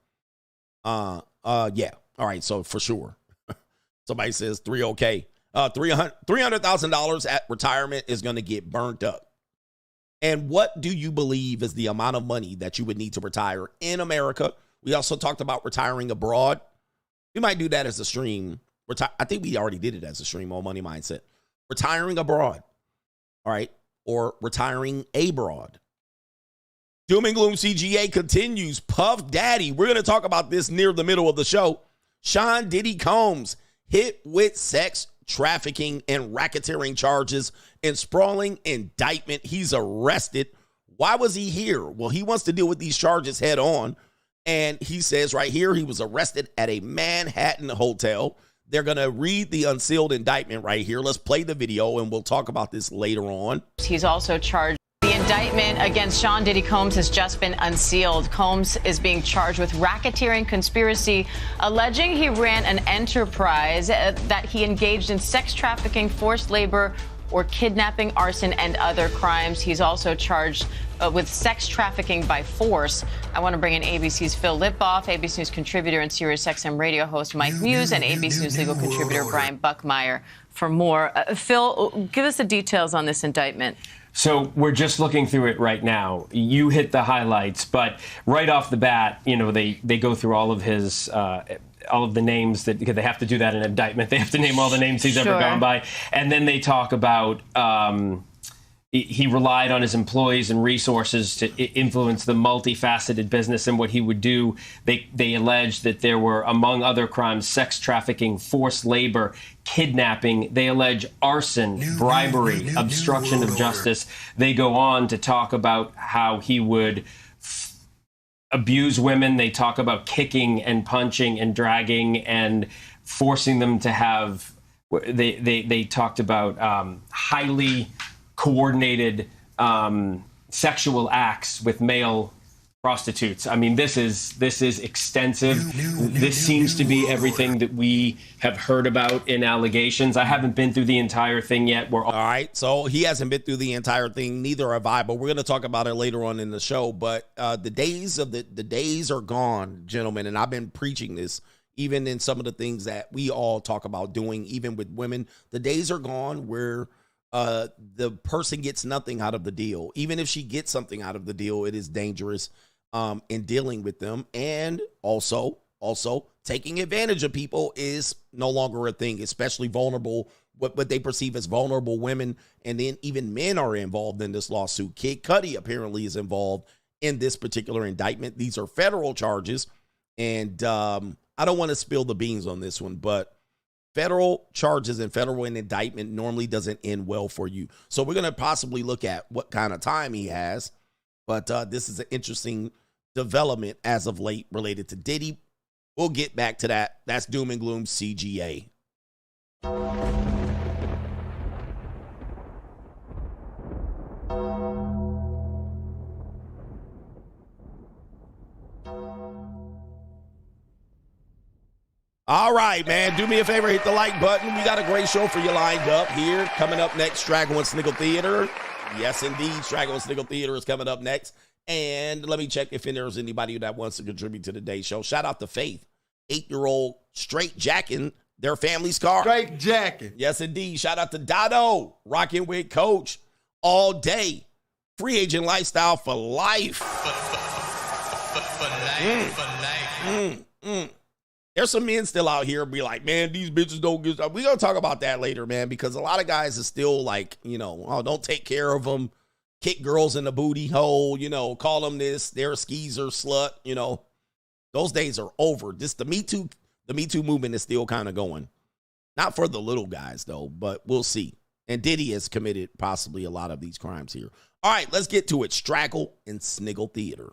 Yeah. All right. So for sure. Somebody says $300,000 at retirement is going to get burnt up. And what do you believe is the amount of money that you would need to retire in America? We also talked about retiring abroad. We might do that as a stream. I think we already did it as a stream on Money Mindset. Retiring abroad. All right. Or retiring abroad. Doom and Gloom CGA continues. Puff Daddy. We're going to talk about this near the middle of the show. Sean Diddy Combs hit with sex trafficking and racketeering charges and sprawling indictment. He's arrested. Why was he here? Well, he wants to deal with these charges head on. And he says right here, he was arrested at a Manhattan hotel. They're going to read the unsealed indictment right here. Let's play the video, and we'll talk about this later on. He's also charged. The indictment against Sean Diddy Combs has just been unsealed. Combs is being charged with racketeering conspiracy, alleging he ran an enterprise that he engaged in sex trafficking, forced labor, or kidnapping, arson, and other crimes. He's also charged with sex trafficking by force. I want to bring in ABC's Phil Lippoff, ABC News contributor and SiriusXM radio host Mike Muse, and ABC News legal contributor Brian Buckmeyer for more. Phil, give us the details on this indictment. So we're just looking through it right now. You hit the highlights, but right off the bat, you know, they go through all of his all of the names that, because they have to do that in an indictment. They have to name all the names he's ever gone by. And then they talk about he relied on his employees and resources to influence the multifaceted business and what he would do. They allege that there were, among other crimes, sex trafficking, forced labor, kidnapping. They allege arson, bribery, obstruction of justice. They go on to talk about how he would abuse women. They talk about kicking and punching and dragging and forcing them to have. They talked about highly coordinated sexual acts with male prostitutes. I mean, this is extensive. This seems to be everything that we have heard about in allegations. I haven't been through the entire thing yet. All right, so he hasn't been through the entire thing. Neither have I, but we're going to talk about it later on in the show. But the days are gone, gentlemen, and I've been preaching this even in some of the things that we all talk about doing, even with women. The days are gone where the person gets nothing out of the deal. Even if she gets something out of the deal, it is dangerous in dealing with them. And also taking advantage of people is no longer a thing, especially vulnerable, what they perceive as vulnerable women. And then even men are involved in this lawsuit. Kid Cudi apparently is involved in this particular indictment. These are federal charges. And I don't want to spill the beans on this one, but federal charges and federal indictment normally doesn't end well for you. So we're going to possibly look at what kind of time he has. But this is an interesting development as of late related to Diddy. We'll get back to that. That's Doom and Gloom CGA. All right, man. Do me a favor. Hit the like button. We got a great show for you lined up here. Coming up next, Straggle and Sniggle Theater. Yes, indeed. Straggle and Sniggle Theater is coming up next. And let me check if there's anybody that wants to contribute to today's show. Shout out to Faith, 8-year-old straight jacking their family's car. Straight jacking. Yes, indeed. Shout out to Dado, rocking with Coach all day. Free agent lifestyle for life. There's some men still out here be like, man, these bitches don't get. We're gonna talk about that later, man, because a lot of guys are still like, oh, don't take care of them, kick girls in the booty hole, call them this, they're a skeezer, slut, Those days are over. The Me Too movement is still kind of going. Not for the little guys though, but we'll see. And Diddy has committed possibly a lot of these crimes here. All right, let's get to it. Straggle and Sniggle Theater.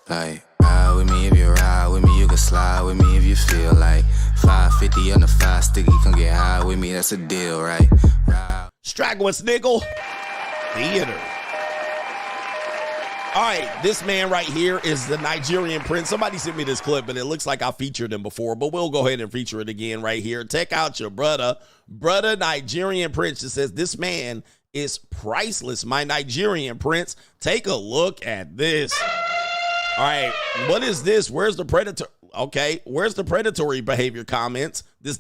Like, ride with me if you ride with me, you can slide with me if you feel like 550 on the 5 sticky, come get high with me, that's a deal, right? Straggle and Sniggle Theater. All right, this man right here is the Nigerian prince. Somebody sent me this clip, and it looks like I featured him before, but we'll go ahead and feature it again right here. Check out your brother Nigerian prince. It says, this man is priceless, my Nigerian prince. Take a look at this. All right, what is this? Where's the predator? Okay, where's the predatory behavior comments? This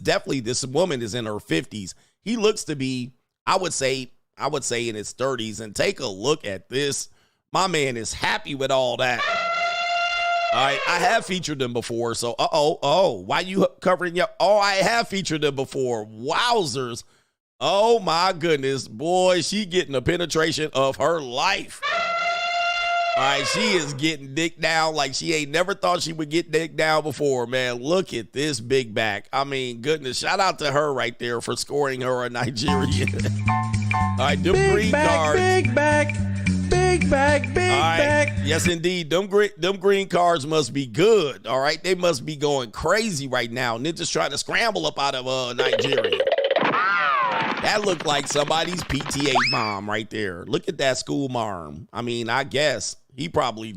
woman is in her 50s. He looks to be, I would say in his 30s. And take a look at this. My man is happy with all that. All right, I have featured them before. So, why you covering your? Oh, I have featured them before. Wowzers. Oh my goodness, boy, she getting the penetration of her life. All right, she is getting dick down like she ain't never thought she would get dick down before, man. Look at this big back. I mean, goodness, shout out to her right there for scoring her a Nigerian. All right, them big green back, cards. Big back. Big back. Yes, indeed. Them green cards must be good. All right, they must be going crazy right now. Ninja's trying to scramble up out of Nigeria. That looked like somebody's PTA mom right there. Look at that school marm. I mean, I guess he probably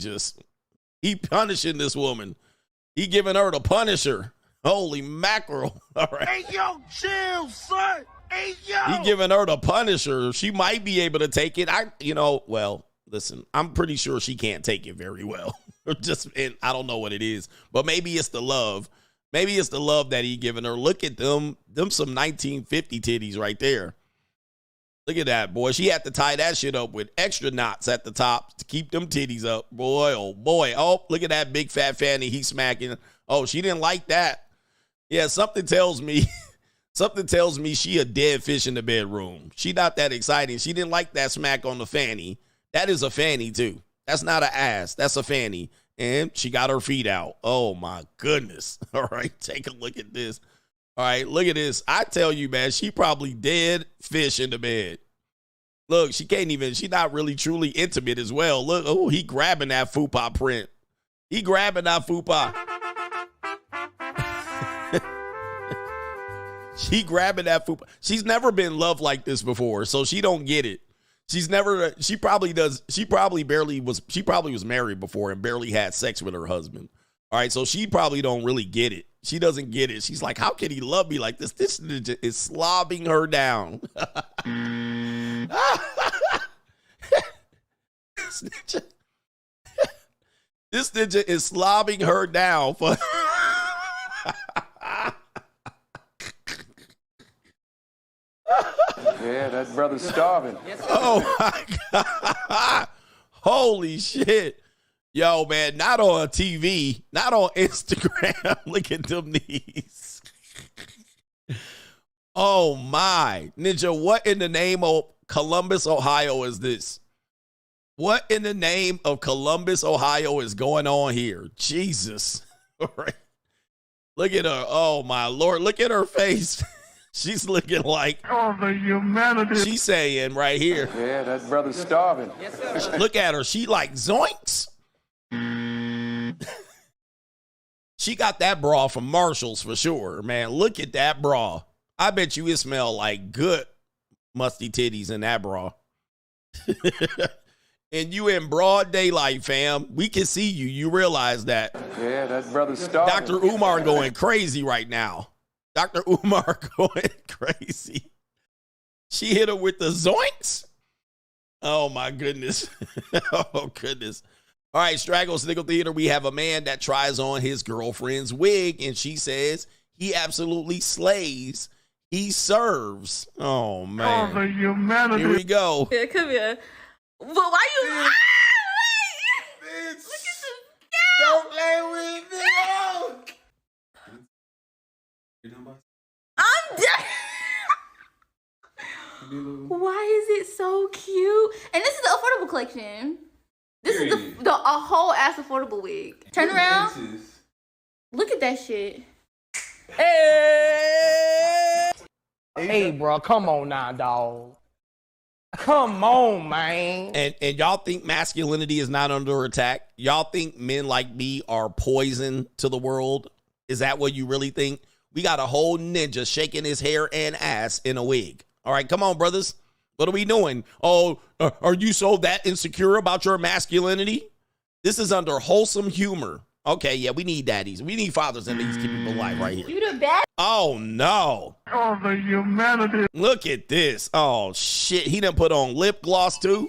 he punishing this woman. He giving her the Punisher. Holy mackerel. All right. Hey, yo, chill, son. Hey, yo. He giving her the Punisher. She might be able to take it. Well, listen, I'm pretty sure she can't take it very well. And I don't know what it is, but maybe it's the love. Maybe it's the love that he giving her. Look at them some 1950 titties right there. Look at that, boy. She had to tie that shit up with extra knots at the top to keep them titties up. Boy, oh boy. Oh, look at that big fat fanny he's smacking. Oh, she didn't like that. Yeah, something tells me she a dead fish in the bedroom. She not that exciting. She didn't like that smack on the fanny. That is a fanny too. That's not an ass. That's a fanny. And she got her feet out. Oh, my goodness. All right, take a look at this. All right, look at this. I tell you, man, she probably dead fish in the bed. Look, she not really truly intimate as well. Look, oh, he grabbing that fupa print. He grabbing that fupa. She grabbing that fupa. She's never been loved like this before, so she don't get it. She probably was married before and barely had sex with her husband. All right, so she probably don't really get it. She doesn't get it. She's like, how can he love me like this? This ninja is slobbing her down. This ninja is slobbing her down for Yeah, that brother's starving. Oh my God. Holy shit. Yo, man, not on TV, not on Instagram. Look at them knees. Oh my. Ninja, what in the name of Columbus, Ohio is this? What in the name of Columbus, Ohio is going on here? Jesus. All right. Look at her. Oh my Lord. Look at her face. She's looking like the humanity. She's saying right here. Yeah, that brother's starving. Yes, sir. Look at her. She like zoinks. She got that bra from Marshall's for sure, man. Look at that bra. I bet you it smell like good musty titties in that bra. And you in broad daylight, fam. We can see you. You realize that. Yeah, that brother's starving. Dr. Umar going crazy right now. Dr. Umar going crazy. She hit her with the zoinks. Oh, my goodness. Oh, goodness. All right, Straggle Sniggle Theater. We have a man that tries on his girlfriend's wig, and she says he absolutely slays. He serves. Oh, man. The humanity. Here we go. Yeah, come here. But why you... Don't play with me. I'm dead. Why is it so cute? And this is the affordable collection. This is a whole ass affordable wig. Turn around. Look at that shit. Hey, bro, come on now, dog. Come on, man. And y'all think masculinity is not under attack? Y'all think men like me are poison to the world? Is that what you really think? We got a whole ninja shaking his hair and ass in a wig. All right, come on, brothers. What are we doing? Oh, are you so that insecure about your masculinity? This is under wholesome humor. Okay, yeah, we need daddies. We need fathers in these people alive right here. You the best. Oh, no. Oh, the humanity. Look at this. Oh, shit. He done put on lip gloss, too.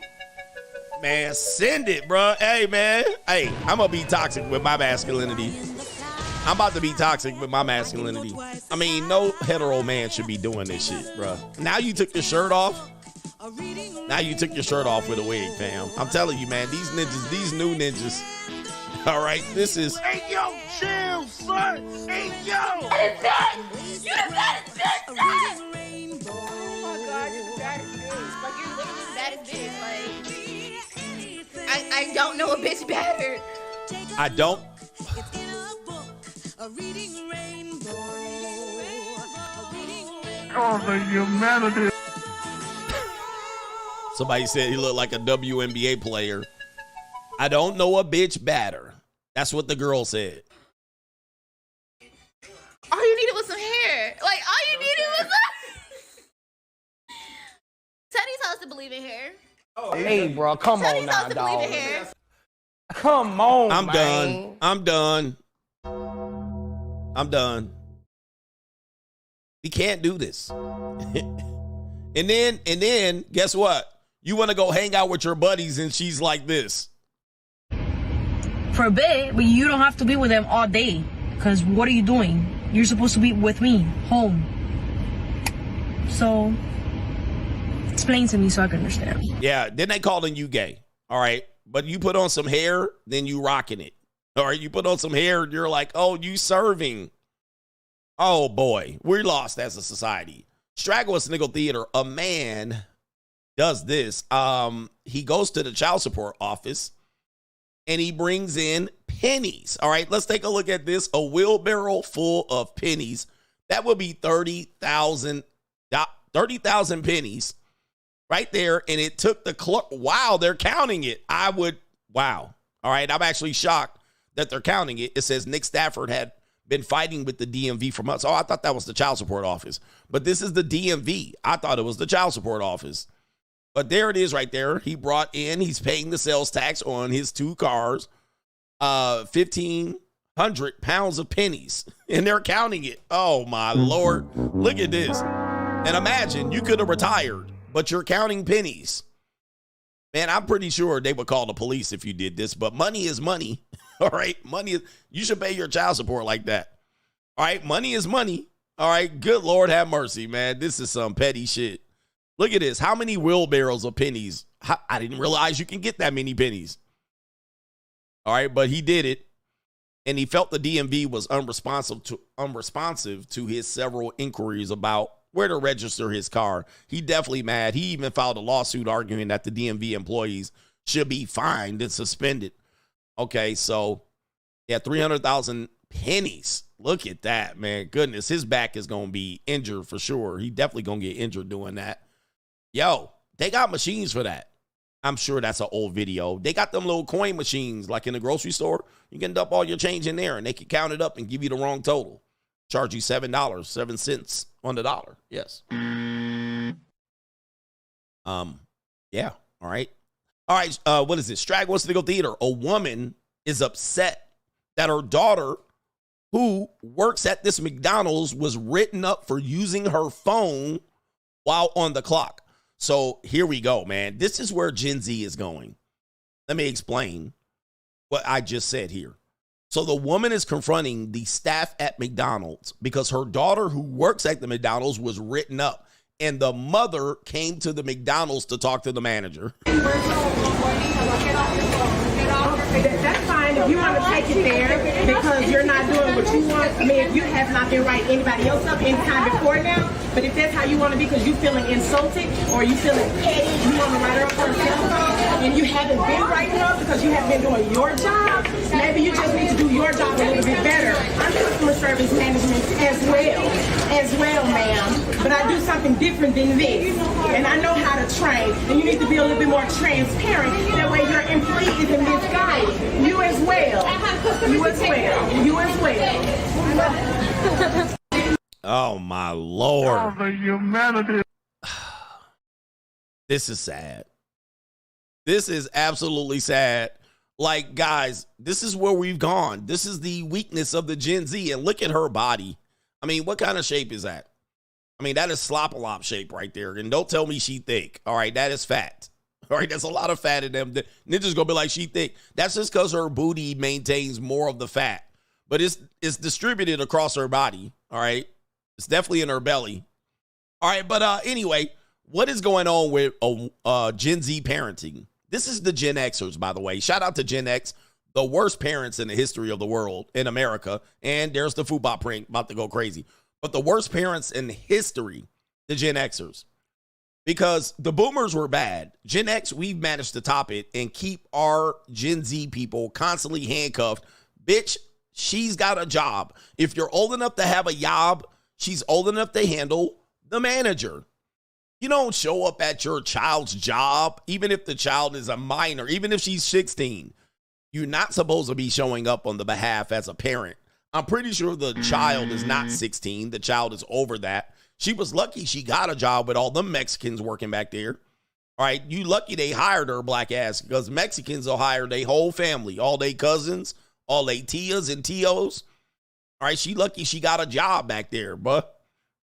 Man, send it, bro. Hey, man. Hey, I'm going to be toxic with my masculinity. I'm about to be toxic with my masculinity. I mean, no hetero man should be doing this shit, bro. Now you took your shirt off. Now you took your shirt off with a wig, fam. I'm telling you, man, these ninjas, these new ninjas. All right, this is. Hey, yo, chill, son. Hey, yo. You the baddest bitch. Oh my God, you're the baddest bitch. Like, you're literally the baddest bitch. Like, I don't know a bitch better. I don't. Oh, the humanity. Somebody said he looked like a WNBA player. I don't know a bitch batter. That's what the girl said. All you needed was some hair. Like, all you needed was some... Teddy told us to believe in hair. Hey, bro, come Teddy on told us now, to believe in dog. hair. Come on, I'm man. done. I'm done. I'm done. We can't do this. and then, guess what? You want to go hang out with your buddies and she's like this. For a bit, but you don't have to be with them all day. Because what are you doing? You're supposed to be with me, home. So, explain to me so I can understand. Yeah, then they calling you gay. All right. But you put on some hair, then you rocking it. All right. You put on some hair, and you're like, oh, you serving. Oh, boy. We're lost as a society. Straggle and Sniggle Theater. A man does this. He goes to the child support office. And he brings in pennies. All right, let's take a look at this. A wheelbarrow full of pennies. That would be 30,000 pennies right there. And it took the clerk. Wow, they're counting it. Wow. All right, I'm actually shocked that they're counting it. It says Nick Stafford had been fighting with the DMV for months. Oh, I thought that was the child support office. But this is the DMV. I thought it was the child support office. But there it is right there. He's paying the sales tax on his 2 cars, 1,500 pounds of pennies, and they're counting it. Oh, my Lord. Look at this. And imagine you could have retired, but you're counting pennies. Man, I'm pretty sure they would call the police if you did this, but money is money. All right. You should pay your child support like that. All right. Money is money. All right. Good Lord have mercy, man. This is some petty shit. Look at this. How many wheelbarrows of pennies? I didn't realize you can get that many pennies. All right, but he did it. And he felt the DMV was unresponsive to his several inquiries about where to register his car. He definitely mad. He even filed a lawsuit arguing that the DMV employees should be fined and suspended. Okay, so yeah, 300,000 pennies. Look at that, man. Goodness, his back is going to be injured for sure. He definitely going to get injured doing that. Yo, they got machines for that. I'm sure that's an old video. They got them little coin machines like in the grocery store. You can dump all your change in there and they can count it up and give you the wrong total. Charge you $7.07 on the dollar. Yes. Yeah. All right. All right. What is this? Straggle wants to go theater. A woman is upset that her daughter, who works at this McDonald's, was written up for using her phone while on the clock. So here we go, man. This is where Gen Z is going. Let me explain what I just said here. So the woman is confronting the staff at McDonald's because her daughter, who works at the McDonald's, was written up. and the mother came to the McDonald's to talk to the manager. That's fine if you want to take it there because you're not doing what you want. I mean, if you have not been writing anybody else up anytime before now, but if that's how you want to be because you're feeling insulted or you feeling petty, you want to write her up for herself, and you haven't been writing up because you haven't been doing your job, maybe you just need to do your job a little bit better. I'm customer service management as well, ma'am. But I do something different than this, and I know how to train, and you need to be a little bit more transparent. That way your employee isn't misguided. You as well. You as well. You as well. Oh, my Lord. Oh, the humanity. This is sad. This is absolutely sad. Like, guys, this is where we've gone. This is the weakness of the Gen Z. And look at her body. I mean, what kind of shape is that? I mean, that is slop-a-lop shape right there. And don't tell me she thick. All right, that is fat. All right, that's a lot of fat in them. Ninja's going to be like, she thick. That's just because her booty maintains more of the fat. But it's distributed across her body. All right. It's definitely in her belly. All right, but anyway, what is going on with Gen Z parenting? This is the Gen Xers, by the way. Shout out to Gen X, the worst parents in the history of the world in America. And there's the Fupa prank about to go crazy. But the worst parents in history, the Gen Xers. Because the boomers were bad. Gen X, we've managed to top it and keep our Gen Z people constantly handcuffed. Bitch, she's got a job. If you're old enough to have a job, she's old enough to handle the manager. You don't show up at your child's job, even if the child is a minor, even if she's 16. You're not supposed to be showing up on the behalf as a parent. I'm pretty sure the child is not 16. The child is over that. She was lucky she got a job with all the Mexicans working back there. All right, you lucky they hired her black ass because Mexicans will hire their whole family, all their cousins, all their tias and tios. All right, she lucky she got a job back there, but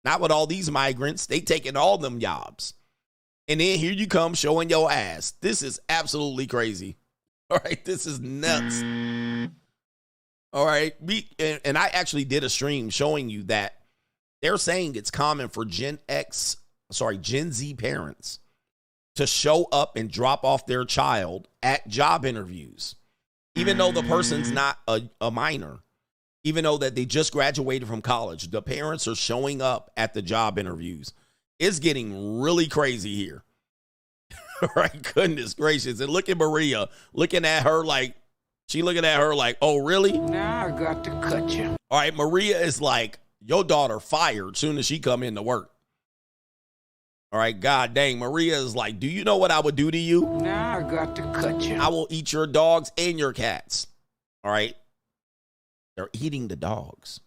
not with all these migrants. They taking all them jobs. And then here you come showing your ass. This is absolutely crazy. All right, this is nuts. All right, and I actually did a stream showing you that they're saying it's common for Gen Z parents to show up and drop off their child at job interviews, even though the person's not a minor. Even though that they just graduated from college, the parents are showing up at the job interviews. It's getting really crazy here. All right, goodness gracious. And look at Maria looking at her like, oh, really? Now I got to cut you. All right, Maria is like, your daughter fired soon as she come into work. All right, god dang, Maria is like, do you know what I would do to you? Now I got to cut you. I will eat your dogs and your cats. All right. They're eating the dogs.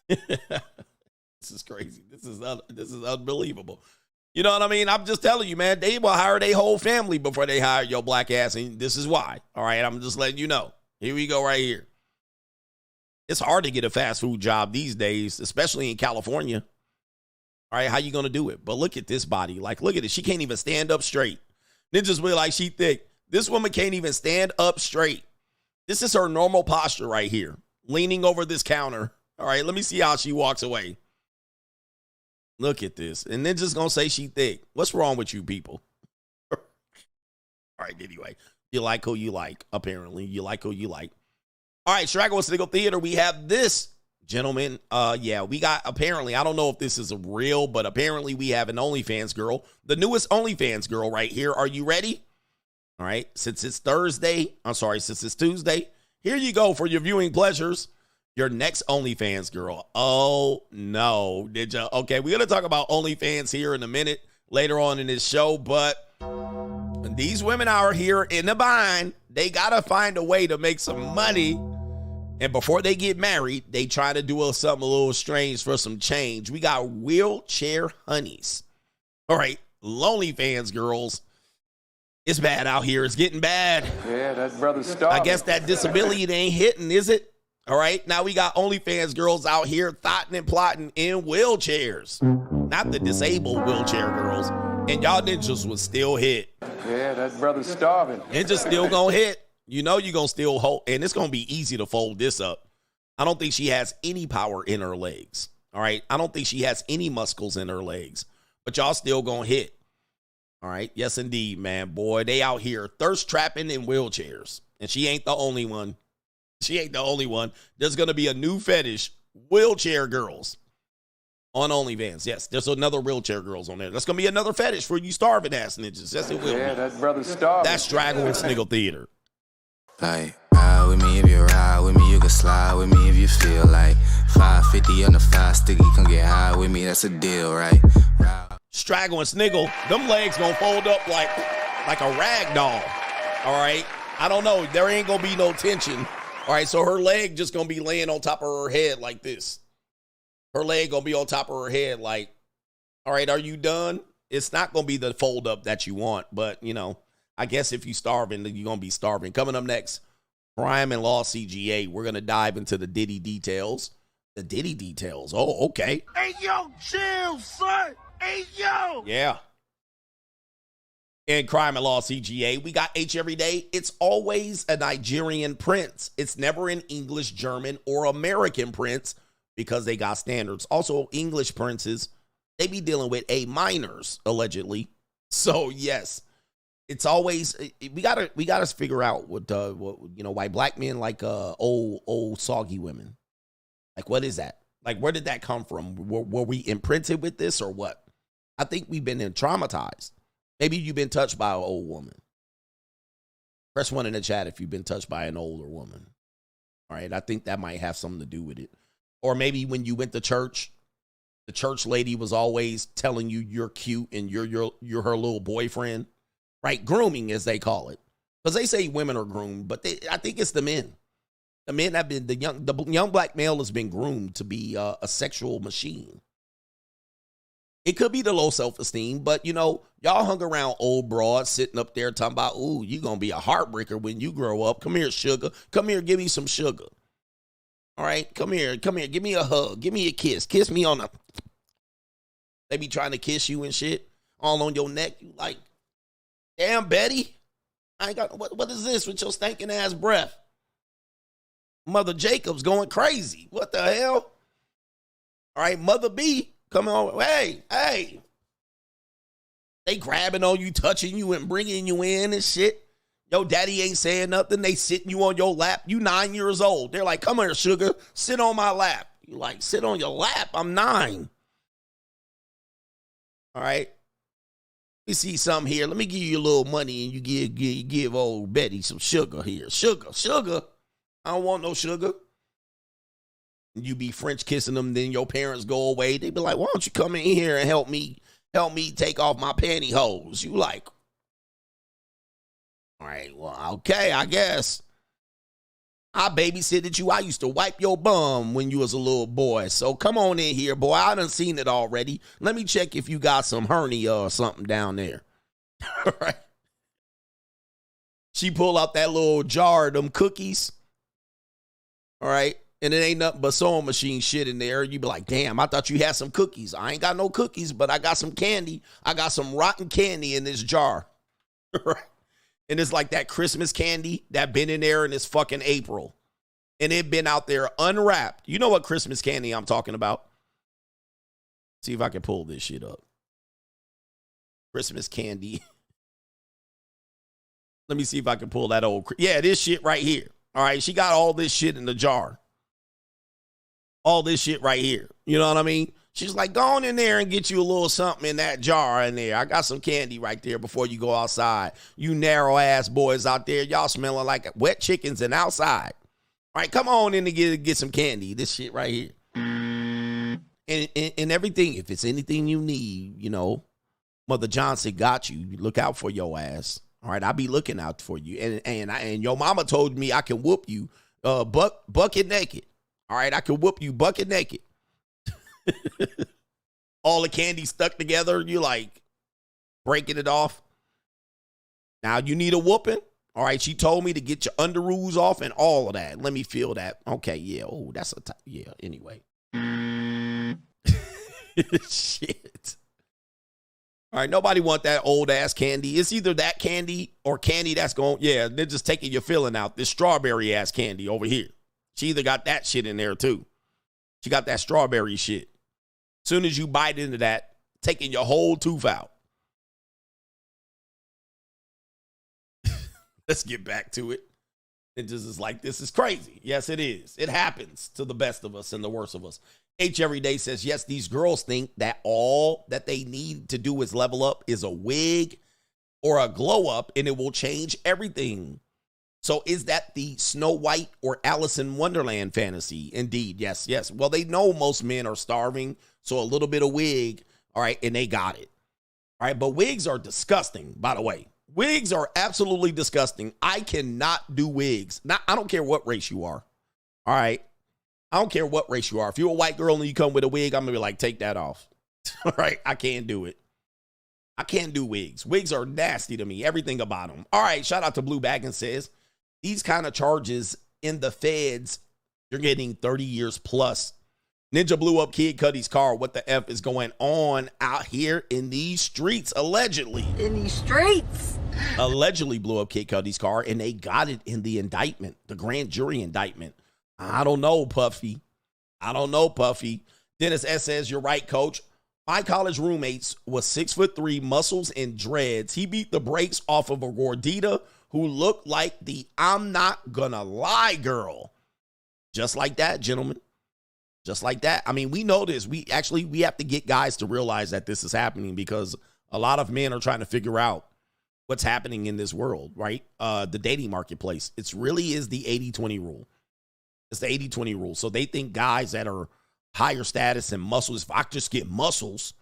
This is crazy. This is unbelievable. You know what I mean? I'm just telling you, man, they will hire their whole family before they hire your black ass. And this is why. All right, I'm just letting you know. Here we go right here. It's hard to get a fast food job these days, especially in California. All right, how you going to do it? But look at this body. Like, look at it. She can't even stand up straight. Ninjas be like, she thick. This woman can't even stand up straight. This is her normal posture right here, leaning over this counter. All right, let me see how she walks away. Look at this. And then just going to say she thick. What's wrong with you people? All right, anyway. You like who you like, apparently. You like who you like. All right, Straggle with Sniggle Theater. We have this gentleman. We got, apparently, I don't know if this is real, but apparently we have an OnlyFans girl. The newest OnlyFans girl right here. Are you ready? All right, since it's Tuesday, here you go for your viewing pleasures. Your next OnlyFans girl. Oh, no. Did you? Okay, we're going to talk about OnlyFans here in a minute later on in this show, but these women are here in the bind. They got to find a way to make some money, and before they get married, they try to do something a little strange for some change. We got wheelchair honeys. All right, OnlyFans girls. It's bad out here. It's getting bad. Yeah, that brother's starving. I guess that disability ain't hitting, is it? All right. Now we got OnlyFans girls out here thotting and plotting in wheelchairs. Not the disabled wheelchair girls. And y'all ninjas was still hit. Yeah, that brother's starving. Ninjas still gonna hit. You know you're gonna still hold. And it's gonna be easy to fold this up. I don't think she has any power in her legs. All right. I don't think she has any muscles in her legs, but y'all still gonna hit. All right. Yes, indeed, man. Boy, they out here thirst trapping in wheelchairs. And she ain't the only one. She ain't the only one. There's gonna be a new fetish, wheelchair girls. On OnlyFans, yes. There's another wheelchair girls on there. That's going to be another fetish for you starving ass ninjas. Yes, it will. Yeah, that brother starving. That's Straggle and Sniggle Theater. Like, ride with me if you ride with me, you can slide with me if you feel like 550 on the 5 sticky, come get high with me, that's a deal, right? Straggle and Sniggle, them legs going to fold up like a rag doll. All right? I don't know. There ain't going to be no tension. All right, so her leg just going to be laying on top of her head like this. Her leg going to be on top of her head like, all right, are you done? It's not going to be the fold up that you want, but, you know, I guess if you starving, then you're going to be starving. Coming up next, Crime and Law CGA. We're going to dive into the Diddy details. The Diddy details. Oh, okay. Hey, yo, chill, son. Hey, yo. Yeah. In Crime and Law CGA, we got H every day. It's always a Nigerian prince. It's never an English, German, or American prince, because they got standards. Also, English princes, they be dealing with A minors, allegedly. So, yes, it's always, we gotta figure out what you know, why black men like old soggy women. Like, what is that? Like, where did that come from? Were we imprinted with this or what? I think we've been traumatized. Maybe you've been touched by an old woman. Press 1 in the chat if you've been touched by an older woman. All right, I think that might have something to do with it. Or maybe when you went to church, the church lady was always telling you you're cute and you're her little boyfriend, right? Grooming, as they call it, because they say women are groomed, but I think it's the men. The men have been the young black male has been groomed to be a sexual machine. It could be the low self-esteem, but you know, y'all hung around old broads sitting up there talking about, ooh, you're gonna be a heartbreaker when you grow up. Come here, sugar. Come here, give me some sugar. All right, come here, give me a hug, give me a kiss me on the. They be trying to kiss you and shit, all on your neck. You like, damn, Betty, I ain't got, what is this with your stinking ass breath? Mother Jacob's going crazy. What the hell? All right, Mother B, come on, hey. They grabbing on you, touching you, and bringing you in and shit. Yo, daddy ain't saying nothing. They sitting you on your lap. You 9 years old. They're like, come here, sugar. Sit on my lap. You like, sit on your lap? I'm 9. All right. Let me see something here. Let me give you a little money and you give old Betty some sugar here. Sugar. I don't want no sugar. You be French kissing them, then your parents go away. They be like, why don't you come in here and help me take off my pantyhose? You like, all right, well, okay, I guess. I babysitted you. I used to wipe your bum when you was a little boy. So come on in here, boy. I done seen it already. Let me check if you got some hernia or something down there. All right. She pull out that little jar of them cookies. All right. And it ain't nothing but sewing machine shit in there. You be like, damn, I thought you had some cookies. I ain't got no cookies, but I got some candy. I got some rotten candy in this jar. Right. And it's like that Christmas candy that been in there in this fucking April. And it been out there unwrapped. You know what Christmas candy I'm talking about? See if I can pull this shit up. Christmas candy. Let me see if I can pull that old. Yeah, this shit right here. All right, she got all this shit in the jar. All this shit right here. You know what I mean? She's like, go on in there and get you a little something in that jar in there. I got some candy right there before you go outside. You narrow ass boys out there, y'all smelling like wet chickens and outside. All right, come on in and get some candy. This shit right here. And everything, if it's anything you need, you know, Mother Johnson got you. Look out for your ass. All right, I be looking out for you. And your mama told me I can whoop you bucket naked. All right, I can whoop you bucket naked. All the candy stuck together. You like breaking it off. Now you need a whooping. All right, she told me to get your underoos off and all of that. Let me feel that. Okay, yeah. Oh, that's yeah. Anyway. Shit. All right, nobody want that old ass candy. It's either that candy or candy that's going, yeah, they're just taking your filling out. This strawberry ass candy over here. She either got that shit in there too. She got that strawberry shit. Soon as you bite into that, taking your whole tooth out. Let's get back to it. It just is like, this is crazy. Yes, it is. It happens to the best of us and the worst of us. H Everyday says, yes, these girls think that all that they need to do is level up is a wig or a glow up, and it will change everything. So is that the Snow White or Alice in Wonderland fantasy? Indeed, yes, yes. Well, they know most men are starving, so a little bit of wig, all right, and they got it. All right, but wigs are disgusting, by the way. Wigs are absolutely disgusting. I cannot do wigs. Now, I don't care what race you are. All right. I don't care what race you are. If you're a white girl and you come with a wig, I'm going to be like, take that off. All right. I can't do it. I can't do wigs. Wigs are nasty to me. Everything about them. All right. Shout out to Blue Bag and says, these kind of charges in the feds, you're getting 30 years plus. Ninja blew up Kid Cudi's car. What the F is going on out here in these streets, allegedly? In these streets. Allegedly blew up Kid Cudi's car, and they got it in the indictment, the grand jury indictment. I don't know, Puffy. I don't know, Puffy. Dennis S. says, you're right, coach. My college roommates was 6'3", muscles and dreads. He beat the brakes off of a Gordita who looked like the I'm not gonna lie girl. Just like that, gentlemen. Just like that. I mean, we know this. We have to get guys to realize that this is happening because a lot of men are trying to figure out what's happening in this world, right? The dating marketplace. It really is the 80-20 rule. It's the 80-20 rule. So they think guys that are higher status and muscles, if I could just get muscles,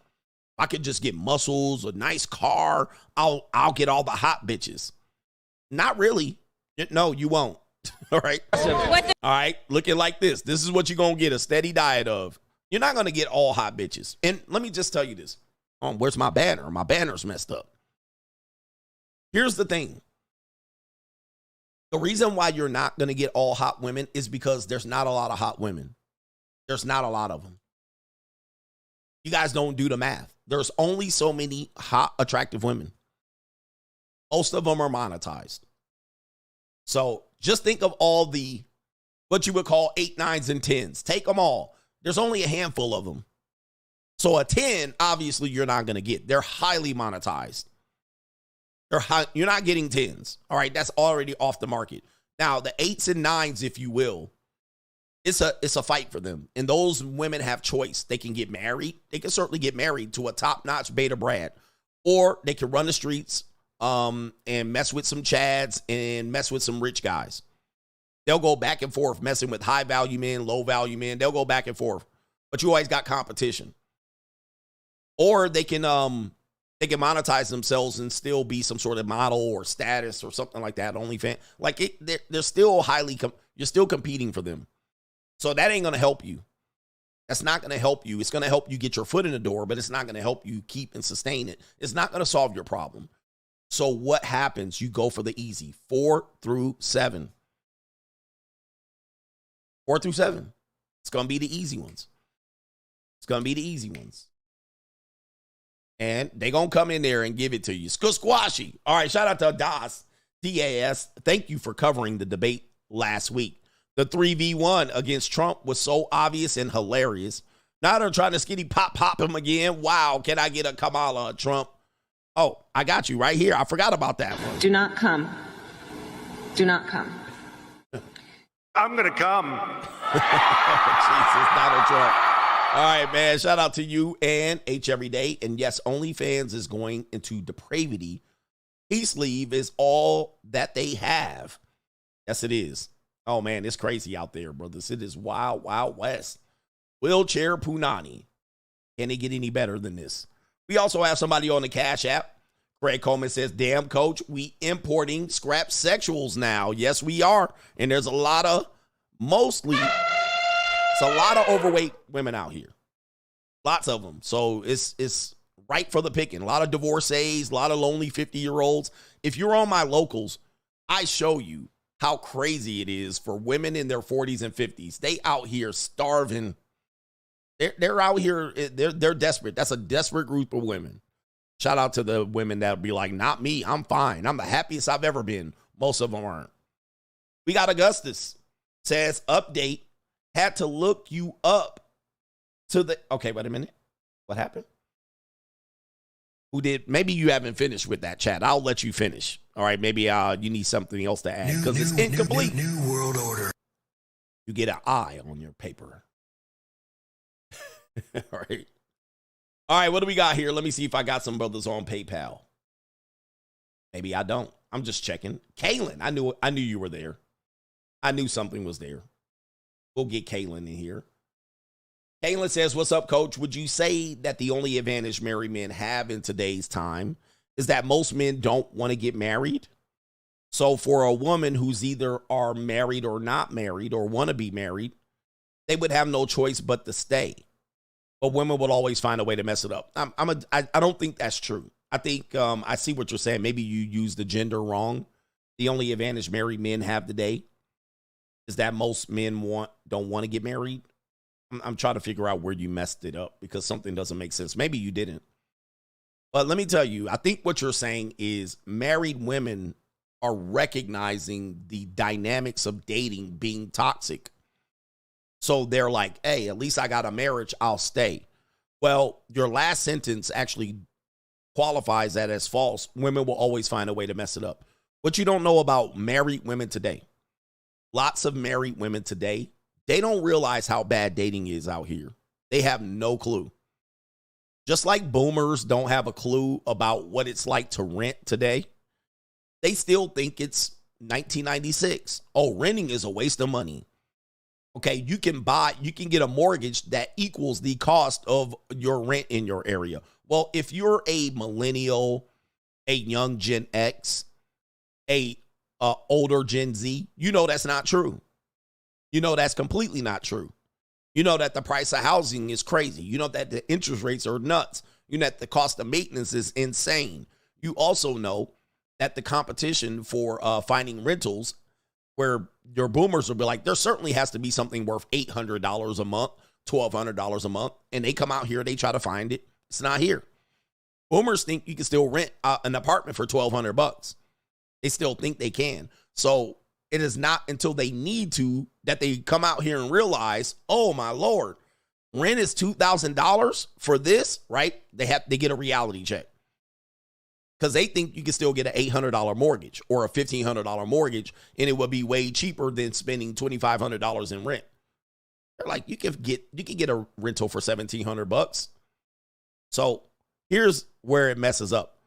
a nice car, I'll get all the hot bitches. Not really. No, you won't. All right. All right. Looking like this. This is what you're going to get a steady diet of. You're not going to get all hot bitches. And let me just tell you this. Where's my banner? My banner's messed up. Here's the thing. The reason why you're not going to get all hot women is because there's not a lot of hot women. There's not a lot of them. You guys don't do the math. There's only so many hot, attractive women. Most of them are monetized. So just think of all the, what you would call 8, 9s, and 10s. Take them all. There's only a handful of them. So a 10, obviously, you're not going to get. They're highly monetized. You're not getting 10s. All right, that's already off the market. Now, the 8s and 9s, if you will, it's a fight for them. And those women have choice. They can get married. They can certainly get married to a top-notch beta Brad. Or they can run the streets and mess with some chads and mess with some rich guys. They'll go back and forth messing with high-value men, low-value men. They'll go back and forth. But you always got competition. Or they can monetize themselves and still be some sort of model or status or something like that. OnlyFans. Like they're still you're still competing for them. So that ain't going to help you. That's not going to help you. It's going to help you get your foot in the door, but it's not going to help you keep and sustain it. It's not going to solve your problem. So what happens? You go for the easy. 4 through 7. 4 through 7. It's going to be the easy ones. It's going to be the easy ones. And they're going to come in there and give it to you. Squashy. All right, shout out to Das. DAS. Thank you for covering the debate last week. The 3v1 against Trump was so obvious and hilarious. Now they're trying to skinny pop him again. Wow, can I get a Kamala Trump? Oh, I got you right here. I forgot about that one. Do not come. Do not come. I'm going to come. Jesus, Donald Trump. All right, man. Shout out to you and H Everyday. And yes, OnlyFans is going into depravity. Peace Leave is all that they have. Yes, it is. Oh, man, it's crazy out there, brothers. It is wild, wild west. Wheelchair Punani. Can it get any better than this? We also have somebody on the Cash App. Craig Coleman says, damn, coach, we importing scrap sexuals now. Yes, we are. And there's a lot of overweight women out here. Lots of them. So it's right for the picking. A lot of divorcees, a lot of lonely 50-year-olds. If you're on my locals, I show you how crazy it is for women in their 40s and 50s. They out here starving. They're out here. They're desperate. That's a desperate group of women. Shout out to the women that would be like, not me. I'm fine. I'm the happiest I've ever been. Most of them aren't. We got Augustus. Says, update. Had to look you up to the. Okay, wait a minute. What happened? Who did? Maybe you haven't finished with that, chat. I'll let you finish. All right, maybe you need something else to add because it's incomplete. New world order. You get an I on your paper. All right. All right, what do we got here? Let me see if I got some brothers on PayPal. Maybe I don't. I'm just checking. Kaylin, I knew you were there. I knew something was there. We'll get Kaylin in here. Kaylin says, what's up, coach? Would you say that the only advantage married men have in today's time is that most men don't want to get married? So for a woman who's either are married or not married or want to be married, they would have no choice but to stay. But women will always find a way to mess it up. I don't think that's true. I think I see what you're saying. Maybe you use the gender wrong. The only advantage married men have today is that most men don't want to get married. I'm trying to figure out where you messed it up because something doesn't make sense. Maybe you didn't. But let me tell you, I think what you're saying is married women are recognizing the dynamics of dating being toxic. So they're like, hey, at least I got a marriage, I'll stay. Well, your last sentence actually qualifies that as false. Women will always find a way to mess it up. What you don't know about married women today, lots of married women today, they don't realize how bad dating is out here. They have no clue. Just like boomers don't have a clue about what it's like to rent today, they still think it's 1996. Oh, renting is a waste of money. Okay, you can get a mortgage that equals the cost of your rent in your area. Well, if you're a millennial, a young Gen X, a older Gen Z, you know that's not true. You know that's completely not true. You know that the price of housing is crazy. You know that the interest rates are nuts. You know that the cost of maintenance is insane. You also know that the competition for finding rentals, where your boomers will be like, there certainly has to be something worth $800 a month, $1,200 a month. And they come out here, they try to find it. It's not here. Boomers think you can still rent an apartment for $1,200. They still think they can. So it is not until they need to that they come out here and realize, oh my Lord, rent is $2,000 for this, right? They get a reality check. Because they think you can still get an $800 mortgage or a $1,500 mortgage, and it would be way cheaper than spending $2,500 in rent. They're like, you can get a rental for $1,700. So here's where it messes up.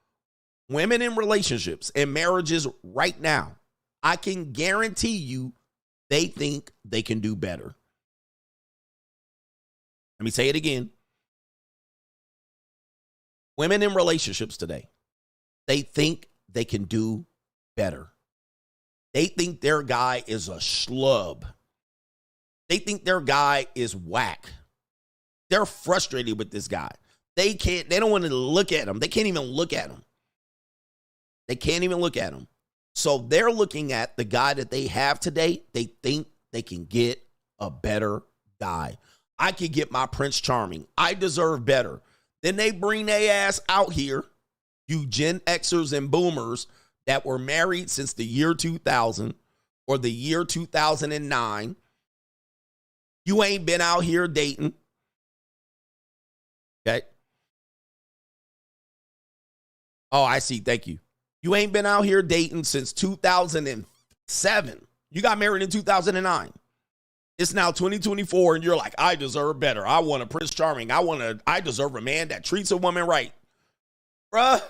Women in relationships and marriages right now, I can guarantee you they think they can do better. Let me say it again. Women in relationships today, they think they can do better. They think their guy is a schlub. They think their guy is whack. They're frustrated with this guy. They don't want to look at him. They can't even look at him. They can't even look at him. So they're looking at the guy that they have today. They think they can get a better guy. I could get my Prince Charming. I deserve better. Then they bring their ass out here, you Gen Xers and boomers that were married since the year 2000 or the year 2009. You ain't been out here dating. Okay. Oh, I see. Thank you. You ain't been out here dating since 2007. You got married in 2009. It's now 2024 and you're like, I deserve better. I want a Prince Charming. I deserve a man that treats a woman right. Bruh,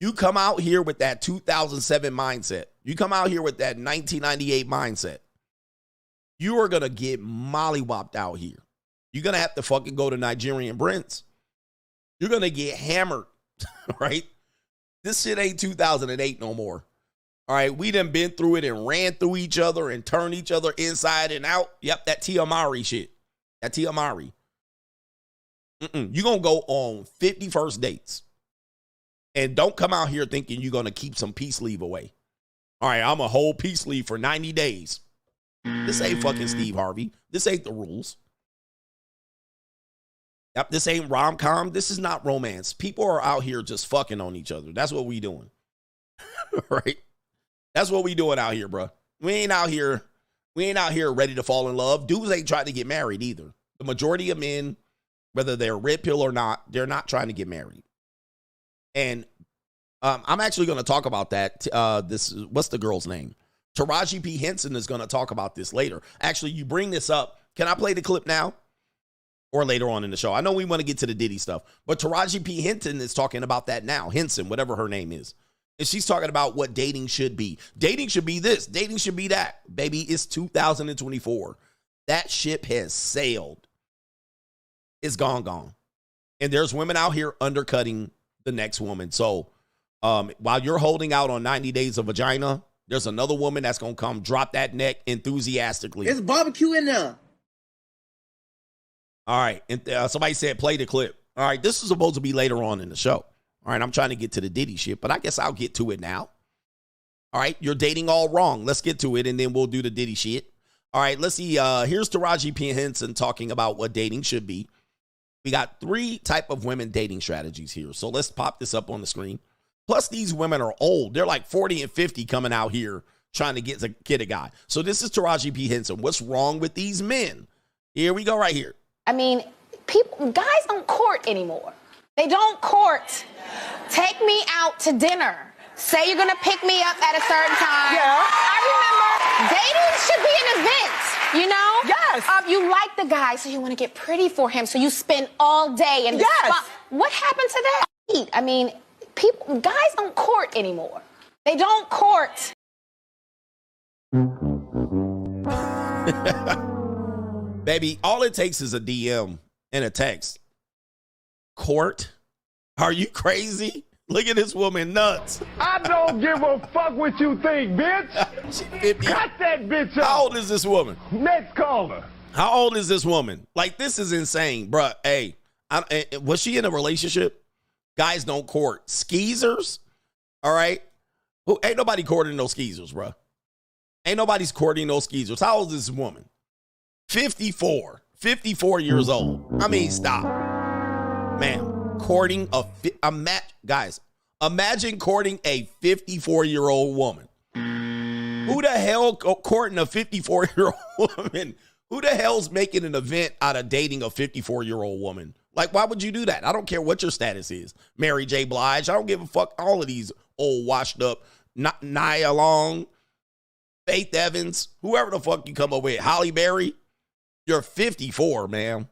you come out here with that 2007 mindset. You come out here with that 1998 mindset. You are going to get mollywopped out here. You're going to have to fucking go to Nigerian Brents. You're going to get hammered, right? This shit ain't 2008 no more. All right, we done been through it and ran through each other and turned each other inside and out. Yep, that Tiamari shit. That Tiamari. You're going to go on 50 first dates. And don't come out here thinking you're going to keep some peace leave away. All right, I'm a whole peace leave for 90 days. This ain't fucking Steve Harvey. This ain't the rules. Yep, this ain't rom-com. This is not romance. People are out here just fucking on each other. That's what we doing. Right? That's what we doing out here, bro. We ain't out here ready to fall in love. Dudes ain't trying to get married either. The majority of men whether they're red pill or not, they're not trying to get married. And I'm actually going to talk about that. What's the girl's name? Taraji P. Henson is going to talk about this later. Actually, you bring this up. Can I play the clip now? Or later on in the show? I know we want to get to the Diddy stuff, but Taraji P. Henson is talking about that now. Henson, whatever her name is. And she's talking about what dating should be. Dating should be this. Dating should be that. Baby, it's 2024. That ship has sailed. It's gone. And there's women out here undercutting the next woman. So while you're holding out on 90 Days of Vagina, there's another woman that's going to come drop that neck enthusiastically. There's barbecue in there. All right. And somebody said play the clip. All right. This is supposed to be later on in the show. All right. I'm trying to get to the Diddy shit, but I guess I'll get to it now. All right. You're dating all wrong. Let's get to it, and then we'll do the Diddy shit. All right. Let's see. Here's Taraji P. Henson talking about what dating should be. We got 3 type of women dating strategies here. So let's pop this up on the screen. Plus, these women are old. They're like 40 and 50 coming out here trying to get a guy. So this is Taraji P. Henson. What's wrong with these men? Here we go right here. I mean, guys don't court anymore. They don't court. Take me out to dinner. Say you're going to pick me up at a certain time. Yeah. I remember dating should be an event, you know? Yes. You like the guy, so you want to get pretty for him, so you spend all day in the spa. What happened to that? I mean, guys don't court anymore. They don't court. Baby, all it takes is a DM and a text. Court? Are you crazy? Look at this woman nuts. I don't give a fuck what you think, bitch. Cut that bitch off. How old is this woman? Next caller. How old is this woman? Like, this is insane, bruh. Hey, was she in a relationship? Guys don't court. Skeezers? All right? Ain't nobody courting no skeezers, bruh. Ain't nobody's courting no skeezers. How old is this woman? 54. 54 years old. I mean, stop. Man, courting guys, imagine courting a 54-year-old woman. Who the hell courting a 54-year-old woman? Who the hell's making an event out of dating a 54-year-old woman? Like, why would you do that? I don't care what your status is. Mary J. Blige. I don't give a fuck. All of these old washed up, Nia Long, Faith Evans, whoever the fuck you come up with, Holly Berry. You're 54, man.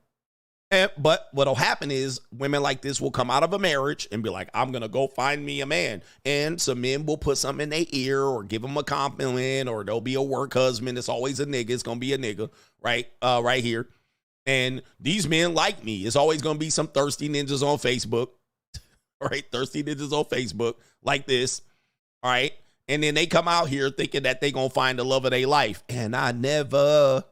But what'll happen is women like this will come out of a marriage and be like, I'm going to go find me a man. And some men will put something in their ear or give them a compliment, or there'll be a work husband. It's always a nigga. It's going to be a nigga, right? Right here. And these men like me. It's always going to be some thirsty ninjas on Facebook, all right? Thirsty ninjas on Facebook like this, all right? And then they come out here thinking that they going to find the love of their life. And I never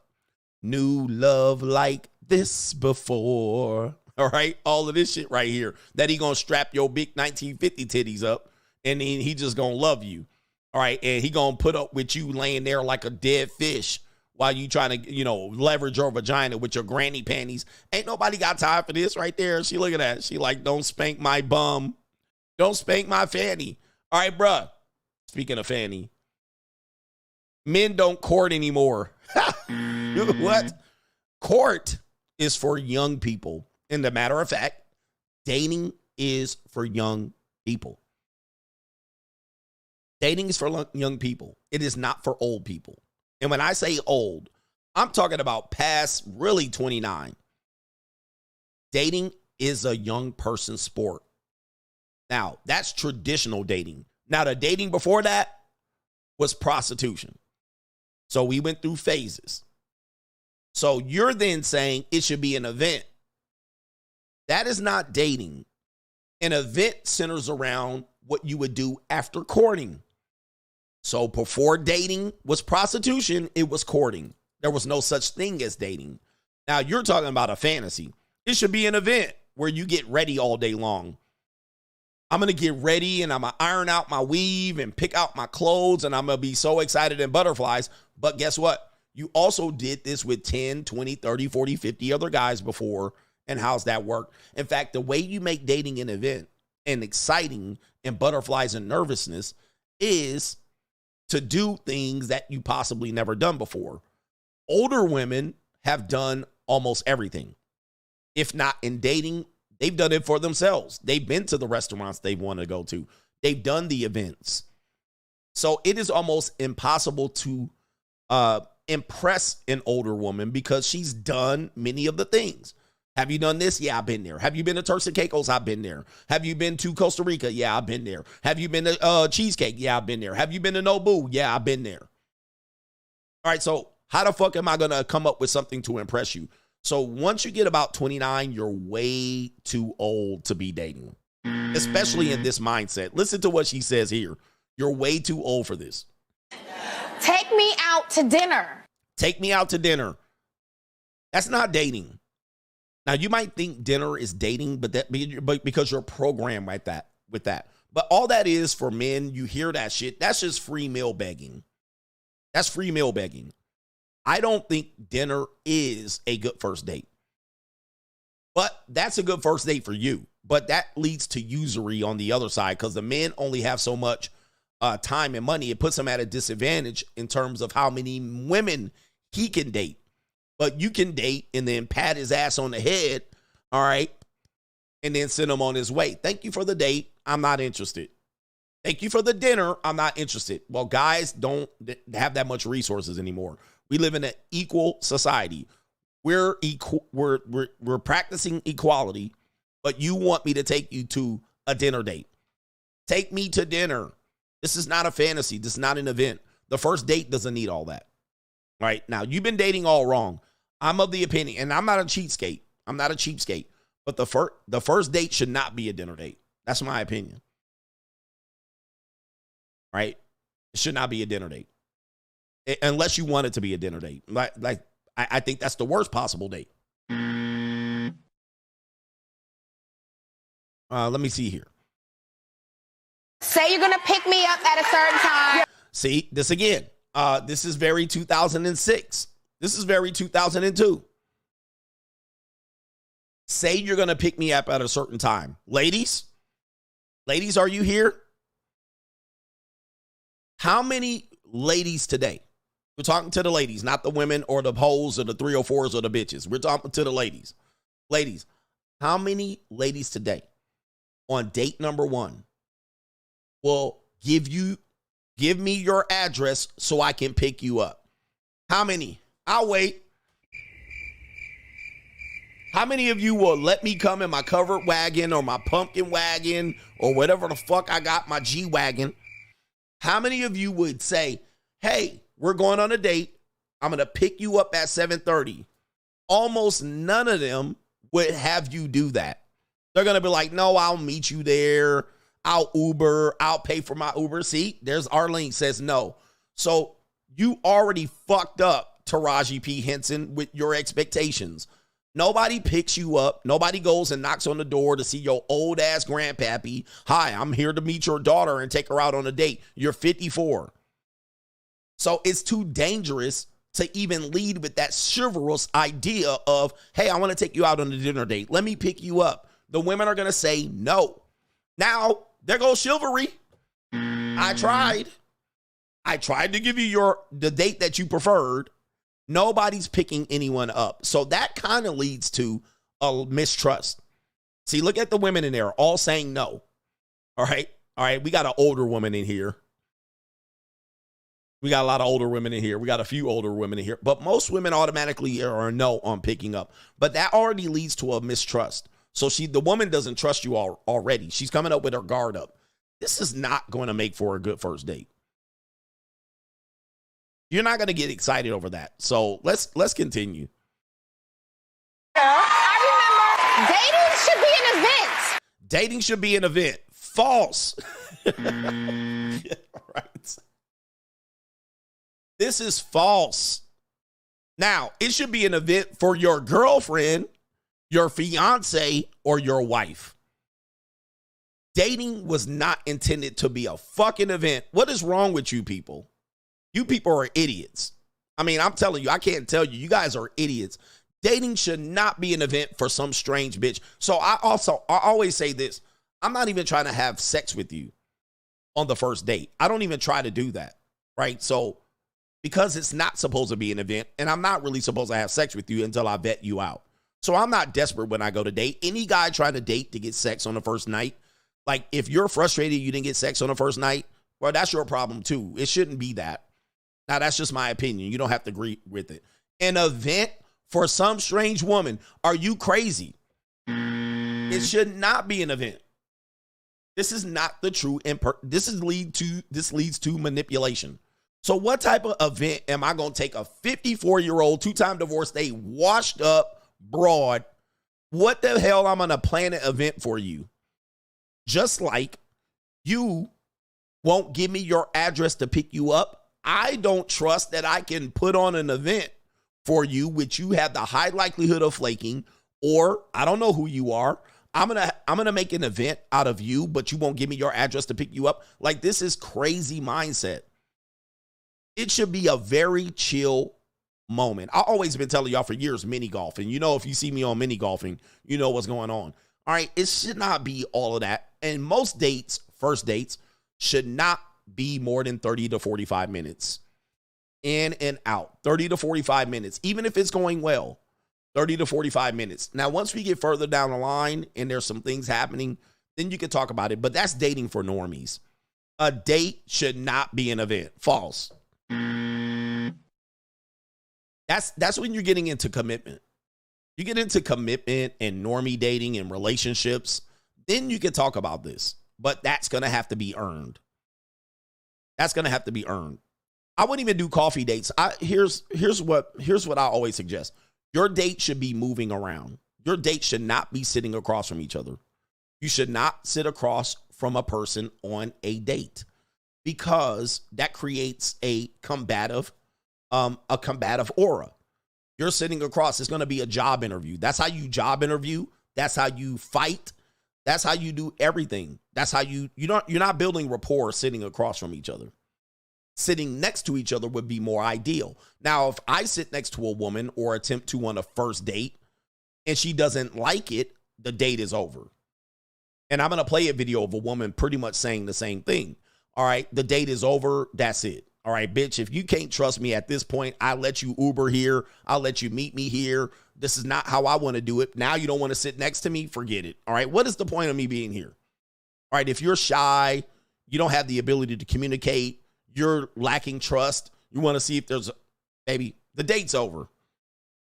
knew love like this before. All right. All of this shit right here that he gonna strap your big 1950 titties up and then he just gonna love you. All right. And he gonna put up with you laying there like a dead fish while you trying to, leverage your vagina with your granny panties. Ain't nobody got time for this right there. She look at that. She like, don't spank my bum. Don't spank my fanny. All right, bruh. Speaking of fanny, men don't court anymore. What? Court is for young people. And the matter of fact, dating is for young people. Dating is for young people. It is not for old people. And when I say old, I'm talking about past really 29. Dating is a young person sport. Now, that's traditional dating. Now, the dating before that was prostitution. So we went through phases. So you're then saying it should be an event. That is not dating. An event centers around what you would do after courting. So before dating was prostitution, it was courting. There was no such thing as dating. Now you're talking about a fantasy. It should be an event where you get ready all day long. I'm going to get ready and I'm going to iron out my weave and pick out my clothes and I'm going to be so excited in butterflies. But guess what? You also did this with 10, 20, 30, 40, 50 other guys before. And how's that work? In fact, the way you make dating an event and exciting and butterflies and nervousness is to do things that you possibly never done before. Older women have done almost everything. If not in dating, they've done it for themselves. They've been to the restaurants they want to go to. They've done the events. So it is almost impossible to impress an older woman because she's done many of the things. Have you done this? Yeah, I've been there. Have you been to Turks and Caicos? I've been there. Have you been to Costa Rica? Yeah, I've been there. Have you been to Cheesecake? Yeah, I've been there. Have you been to Nobu? Yeah, I've been there. All right, so how the fuck am I going to come up with something to impress you? So once you get about 29, you're way too old to be dating, especially in this mindset. Listen to what she says here. You're way too old for this. Take me out to dinner. Take me out to dinner. That's not dating. Now, you might think dinner is dating, but because you're programmed like that with that. But all that is for men, you hear that shit, that's just free meal begging. That's free meal begging. I don't think dinner is a good first date. But that's a good first date for you. But that leads to usury on the other side because the men only have so much time and money. It puts them at a disadvantage in terms of how many women he can date. But you can date and then pat his ass on the head, all right, and then send him on his way. Thank you for the date. I'm not interested. Thank you for the dinner. I'm not interested. Well, guys don't have that much resources anymore. We live in an equal society. We're practicing equality, but you want me to take you to a dinner date. Take me to dinner. This is not a fantasy. This is not an event. The first date doesn't need all that. All right, now, you've been dating all wrong. I'm of the opinion, and I'm not a cheapskate. I'm not a cheapskate. But the first date should not be a dinner date. That's my opinion. Right? It should not be a dinner date. Unless you want it to be a dinner date. I think that's the worst possible date. Let me see here. Say you're going to pick me up at a certain time. See, this again. This is very 2006. This is very 2002. Say you're going to pick me up at a certain time. Ladies, are you here? How many ladies today? We're talking to the ladies, not the women or the hoes or the 304s or the bitches. We're talking to the ladies. Ladies, how many ladies today on date number 1 will give me your address so I can pick you up? How many? I'll wait. How many of you will let me come in my covered wagon or my pumpkin wagon or whatever the fuck I got, my G-Wagon? How many of you would say, hey, we're going on a date. I'm going to pick you up at 7:30. Almost none of them would have you do that. They're going to be like, no, I'll meet you there. I'll Uber. I'll pay for my Uber. See, there's Arlene says no. So you already fucked up, Taraji P. Henson, with your expectations. Nobody picks you up. Nobody goes and knocks on the door to see your old ass grandpappy. Hi, I'm here to meet your daughter and take her out on a date. You're 54. So it's too dangerous to even lead with that chivalrous idea of, hey, I want to take you out on a dinner date. Let me pick you up. The women are going to say no. Now, there goes chivalry. I tried to give you the date that you preferred. Nobody's picking anyone up. So that kind of leads to a mistrust. See, look at the women in there all saying no. All right. We got an older woman in here. We got a lot of older women in here. We got a few older women in here. But most women automatically are no on picking up. But that already leads to a mistrust. So the woman doesn't trust you already. She's coming up with her guard up. This is not going to make for a good first date. You're not going to get excited over that. So let's continue. I remember dating should be an event. Dating should be an event. False. Right. This is false. Now, it should be an event for your girlfriend, your fiance, or your wife. Dating was not intended to be a fucking event. What is wrong with you people? You people are idiots. I mean, I'm telling you, I can't tell you. You guys are idiots. Dating should not be an event for some strange bitch. So I always say this. I'm not even trying to have sex with you on the first date. I don't even try to do that, right? So because it's not supposed to be an event, and I'm not really supposed to have sex with you until I vet you out. So I'm not desperate when I go to date. Any guy trying to date to get sex on the first night, like if you're frustrated you didn't get sex on the first night, well, that's your problem too. It shouldn't be that. Now, that's just my opinion. You don't have to agree with it. An event for some strange woman. Are you crazy? It should not be an event. This is not the true this leads to manipulation. So what type of event am I going to take a 54-year-old, two-time divorced, a washed up broad? What the hell I'm going to plan an event for you? Just like you won't give me your address to pick you up, I don't trust that I can put on an event for you, which you have the high likelihood of flaking, or I don't know who you are. I'm gonna make an event out of you, but you won't give me your address to pick you up. Like, this is crazy mindset. It should be a very chill moment. I've always been telling y'all for years, mini golfing. You know, if you see me on mini golfing, you know what's going on. All right, it should not be all of that. And most dates, first dates, should not be more than 30 to 45 minutes. In and out, 30 to 45 minutes, even if it's going well. 30 to 45 minutes. Now, once we get further down the line and there's some things happening, then you can talk about it. But that's dating for normies. A date should not be an event. False. That's when you're getting into commitment. You get into commitment and normie dating and relationships, then you can talk about this. But that's going to have to be earned. That's going to have to be earned. I wouldn't even do coffee dates. Here's what I always suggest. Your date should be moving around. Your date should not be sitting across from each other. You should not sit across from a person on a date, because that creates a combative aura. You're sitting across. It's going to be a job interview. That's how you job interview. That's how you fight. That's how you do everything. That's how you're not building rapport sitting across from each other. Sitting next to each other would be more ideal. Now, if I sit next to a woman or attempt to on a first date and she doesn't like it, the date is over. And I'm going to play a video of a woman pretty much saying the same thing. All right, the date is over. That's it. All right, bitch, if you can't trust me at this point, I'll let you Uber here. I'll let you meet me here. This is not how I want to do it. Now you don't want to sit next to me? Forget it. All right, what is the point of me being here? All right, if you're shy, you don't have the ability to communicate, you're lacking trust, you want to see if there's, baby, the date's over.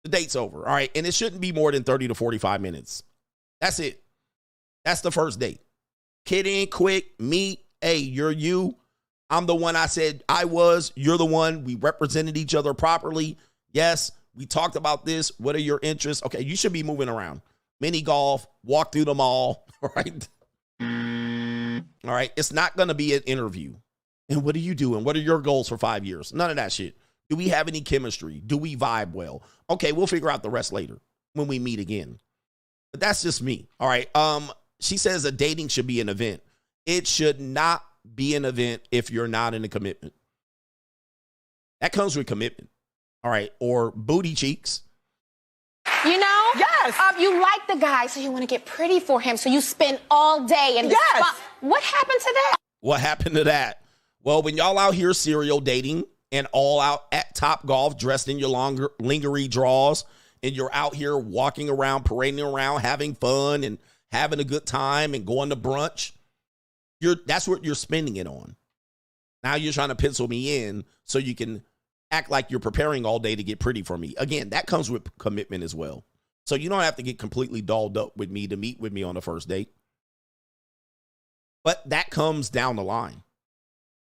The date's over, all right? And it shouldn't be more than 30 to 45 minutes. That's it. That's the first date. Kid in quick, meet, hey, you're you. I'm the one I said I was. You're the one. We represented each other properly. Yes, we talked about this. What are your interests? Okay, you should be moving around. Mini golf, walk through the mall, all right? All right, it's not going to be an interview. And what are you doing? What are your goals for 5 years? None of that shit. Do we have any chemistry? Do we vibe well? Okay, we'll figure out the rest later when we meet again. But that's just me. All right. She says a dating should be an event. It should not be an event if you're not in a commitment. That comes with commitment. All right. Or booty cheeks. You know? Yes. You like the guy, so you want to get pretty for him, so you spend all day in the spa. What happened to that? What happened to that? Well, when y'all out here serial dating and all out at Top Golf dressed in your lingerie draws, and you're out here walking around, parading around, having fun and having a good time and going to brunch, that's what you're spending it on. Now you're trying to pencil me in so you can act like you're preparing all day to get pretty for me. Again, that comes with commitment as well. So you don't have to get completely dolled up with me to meet with me on the first date. But that comes down the line.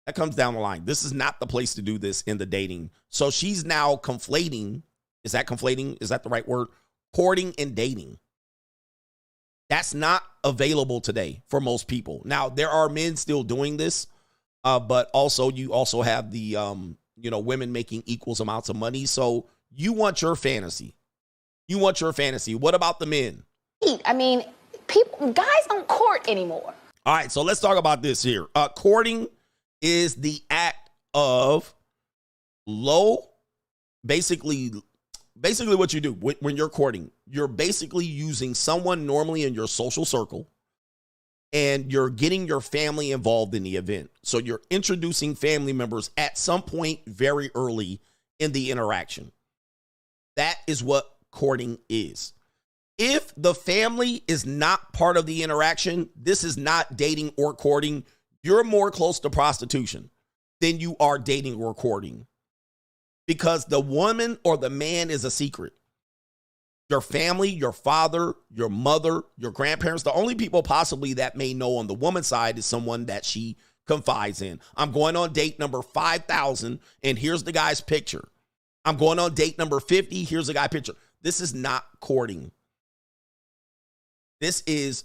That comes down the line. This is not the place to do this in the dating. So she's now conflating. Is that conflating? Is that the right word? Courting and dating. That's not available today for most people. Now, there are men still doing this, but also you also have the, women making equal amounts of money. So you want your fantasy. You want your fantasy. What about the men? I mean, guys don't court anymore. All right, so let's talk about this here. Courting is the act of basically what you do when you're courting. You're basically using someone normally in your social circle, and you're getting your family involved in the event. So you're introducing family members at some point very early in the interaction. That is what courting is. If the family is not part of the interaction, this is not dating or courting. You're more close to prostitution than you are dating or courting, because the woman or the man is a secret. Your family, your father, your mother, your grandparents, the only people possibly that may know on the woman's side is someone that she confides in. I'm going on date number 5,000, and here's the guy's picture. I'm going on date number 50, here's the guy's picture. This is not courting. This is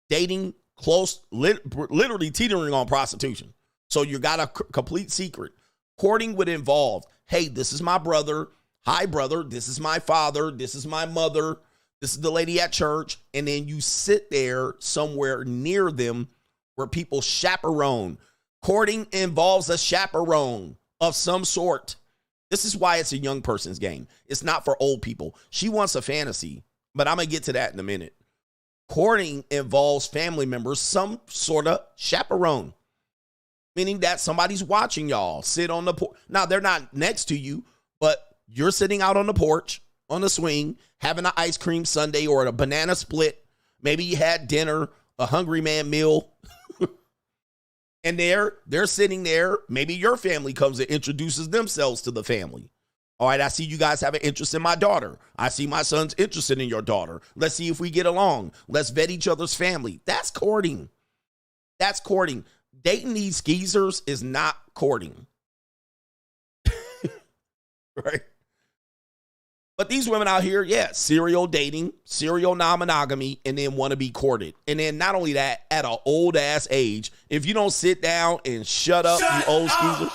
dating close, literally teetering on prostitution. So you got a complete secret. Courting would involve, hey, this is my brother. Hi, brother. This is my father. This is my mother. This is the lady at church. And then you sit there somewhere near them where people chaperone. Courting involves a chaperone of some sort. This is why it's a young person's game. It's not for old people. She wants a fantasy, but I'm going to get to that in a minute. Courting involves family members, some sort of chaperone, meaning that somebody's watching y'all sit on the porch. Now, they're not next to you, but you're sitting out on the porch, on the swing, having an ice cream sundae or a banana split. Maybe you had dinner, a hungry man meal. And they're sitting there. Maybe your family comes and introduces themselves to the family. All right, I see you guys have an interest in my daughter. I see my son's interested in your daughter. Let's see if we get along. Let's vet each other's family. That's courting. That's courting. Dating these skeezers is not courting. Right? But these women out here, yeah, serial dating, serial non-monogamy, and then want to be courted. And then not only that, at an old-ass age, if you don't sit down and shut up, you old skeezers,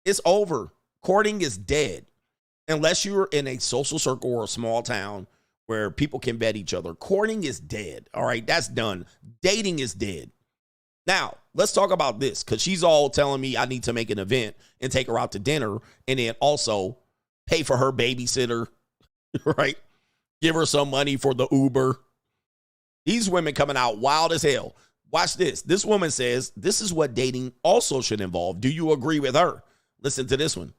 it's over. Courting is dead. Unless you're in a social circle or a small town where people can vet each other. Courting is dead. All right, that's done. Dating is dead. Now, let's talk about this, because she's all telling me I need to make an event and take her out to dinner and then also pay for her babysitter, right? Give her some money for the Uber. These women coming out wild as hell. Watch this. This woman says this is what dating also should involve. Do you agree with her? Listen to this one.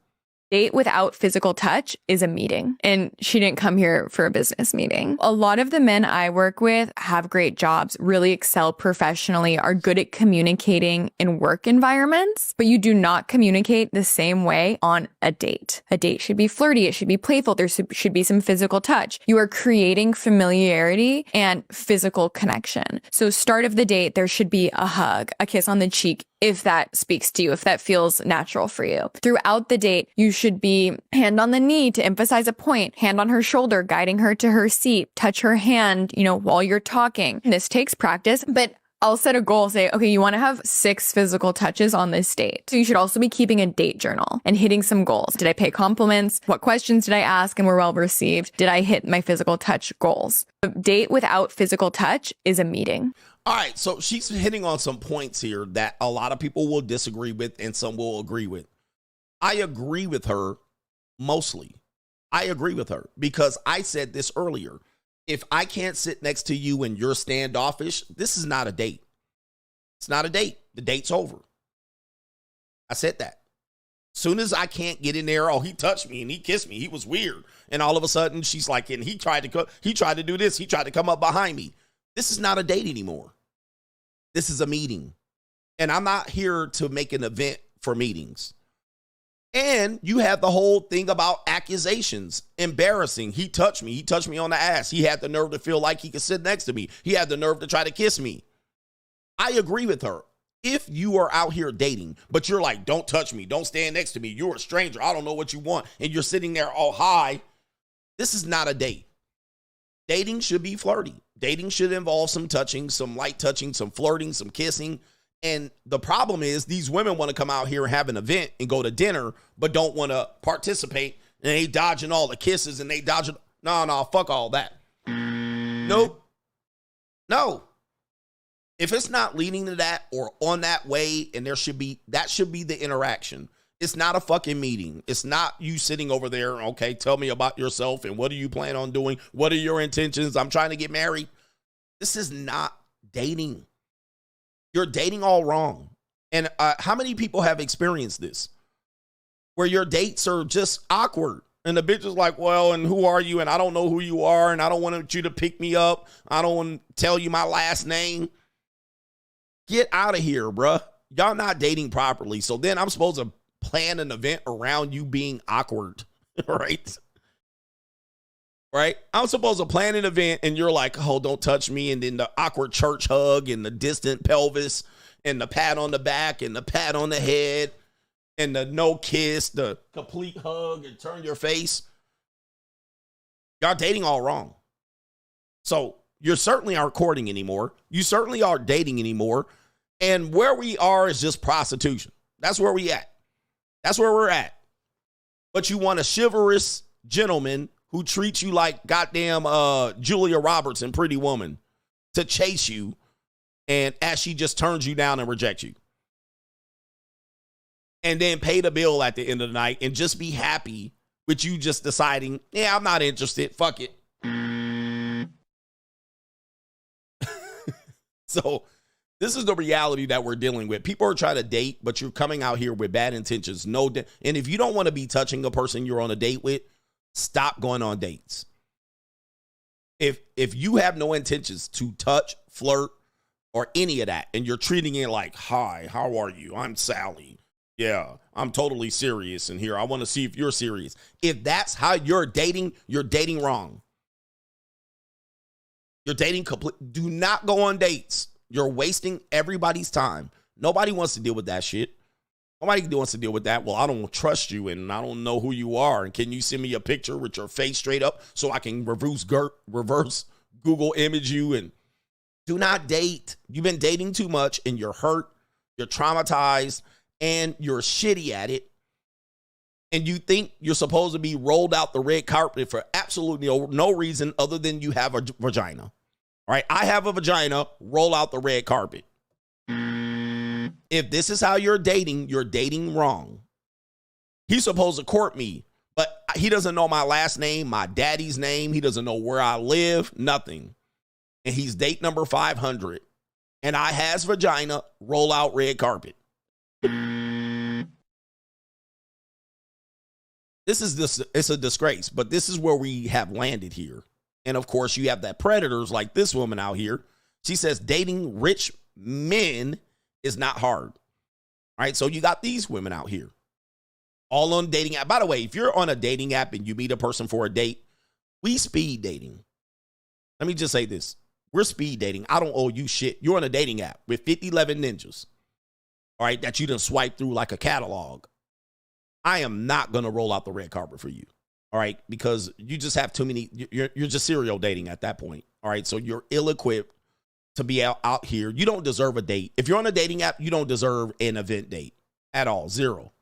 Date without physical touch is a meeting, and she didn't come here for a business meeting. A lot of the men I work with have great jobs, really excel professionally, are good at communicating in work environments, but you do not communicate the same way on a date. A date should be flirty, it should be playful, there should be some physical touch. You are creating familiarity and physical connection. So start of the date, there should be a hug, a kiss on the cheek, if that speaks to you, if that feels natural for you. Throughout the date, you should be hand on the knee to emphasize a point, hand on her shoulder, guiding her to her seat, touch her hand, while you're talking. This takes practice, but I'll set a goal, say, okay, you want to have 6 physical touches on this date. So you should also be keeping a date journal and hitting some goals. Did I pay compliments? What questions did I ask and were well received? Did I hit my physical touch goals? A date without physical touch is a meeting. All right, so she's hitting on some points here that a lot of people will disagree with and some will agree with. I agree with her mostly. I agree with her because I said this earlier. If I can't sit next to you and you're standoffish, this is not a date. It's not a date. The date's over. I said that. Soon as I can't get in there, oh, he touched me and he kissed me. He was weird. And all of a sudden she's like, and he tried to do this. He tried to come up behind me. This is not a date anymore. This is a meeting. And I'm not here to make an event for meetings. And you have the whole thing about accusations. Embarrassing. He touched me. He touched me on the ass. He had the nerve to feel like he could sit next to me. He had the nerve to try to kiss me. I agree with her. If you are out here dating, but you're like, don't touch me. Don't stand next to me. You're a stranger. I don't know what you want. And you're sitting there all high. This is not a date. Dating should be flirty. Dating should involve some touching, some light touching, some flirting, some kissing. And the problem is these women want to come out here and have an event and go to dinner, but don't want to participate. And they dodging all the kisses and they dodging. No, fuck all that. Nope. No. If it's not leading to that or on that way, and that should be the interaction. It's not a fucking meeting. It's not you sitting over there. Okay, tell me about yourself and what do you plan on doing? What are your intentions? I'm trying to get married. This is not dating. You're dating all wrong. And how many people have experienced this? Where your dates are just awkward. And the bitch is like, well, and who are you? And I don't know who you are. And I don't want you to pick me up. I don't want to tell you my last name. Get out of here, bruh. Y'all not dating properly. So then I'm supposed to plan an event around you being awkward, right? Right? I'm supposed to plan an event and you're like, oh, don't touch me. And then the awkward church hug and the distant pelvis and the pat on the back and the pat on the head and the no kiss, the complete hug and turn your face. Y'all dating all wrong. So you certainly aren't courting anymore. You certainly aren't dating anymore. And where we are is just prostitution. That's where we at. That's where we're at. But you want a chivalrous gentleman who treats you like goddamn Julia Roberts in Pretty Woman to chase you, and as she just turns you down and rejects you. And then pay the bill at the end of the night and just be happy with you just deciding, yeah, I'm not interested. Fuck it. So this is the reality that we're dealing with. People are trying to date, but you're coming out here with bad intentions. And if you don't want to be touching a person you're on a date with, stop going on dates. If you have no intentions to touch, flirt, or any of that, and you're treating it like, hi, how are you? I'm Sally. Yeah, I'm totally serious in here. I want to see if you're serious. If that's how you're dating wrong. You're dating complete. Do not go on dates. You're wasting everybody's time. Nobody wants to deal with that shit. Nobody wants to deal with that. Well, I don't trust you and I don't know who you are. And can you send me a picture with your face straight up so I can reverse Google image you? And do not date. You've been dating too much and you're hurt, you're traumatized, and you're shitty at it. And you think you're supposed to be rolled out the red carpet for absolutely no reason other than you have a vagina. All right, I have a vagina, roll out the red carpet. If this is how you're dating wrong. He's supposed to court me, but he doesn't know my last name, my daddy's name. He doesn't know where I live, nothing. And he's date number 500. And I has vagina, roll out red carpet. It's a disgrace, but this is where we have landed here. And of course, you have that predators like this woman out here. She says dating rich men is not hard. All right, so you got these women out here all on dating app. By the way, if you're on a dating app and you meet a person for a date, we speed dating. Let me just say this. We're speed dating. I don't owe you shit. You're on a dating app with 5011 ninjas, all right, that you done swipe through like a catalog. I am not going to roll out the red carpet for you. All right, because you just have too many. You're just serial dating at that point. All right, so you're ill-equipped to be out here. You don't deserve a date. If you're on a dating app, you don't deserve an event date at all. Zero.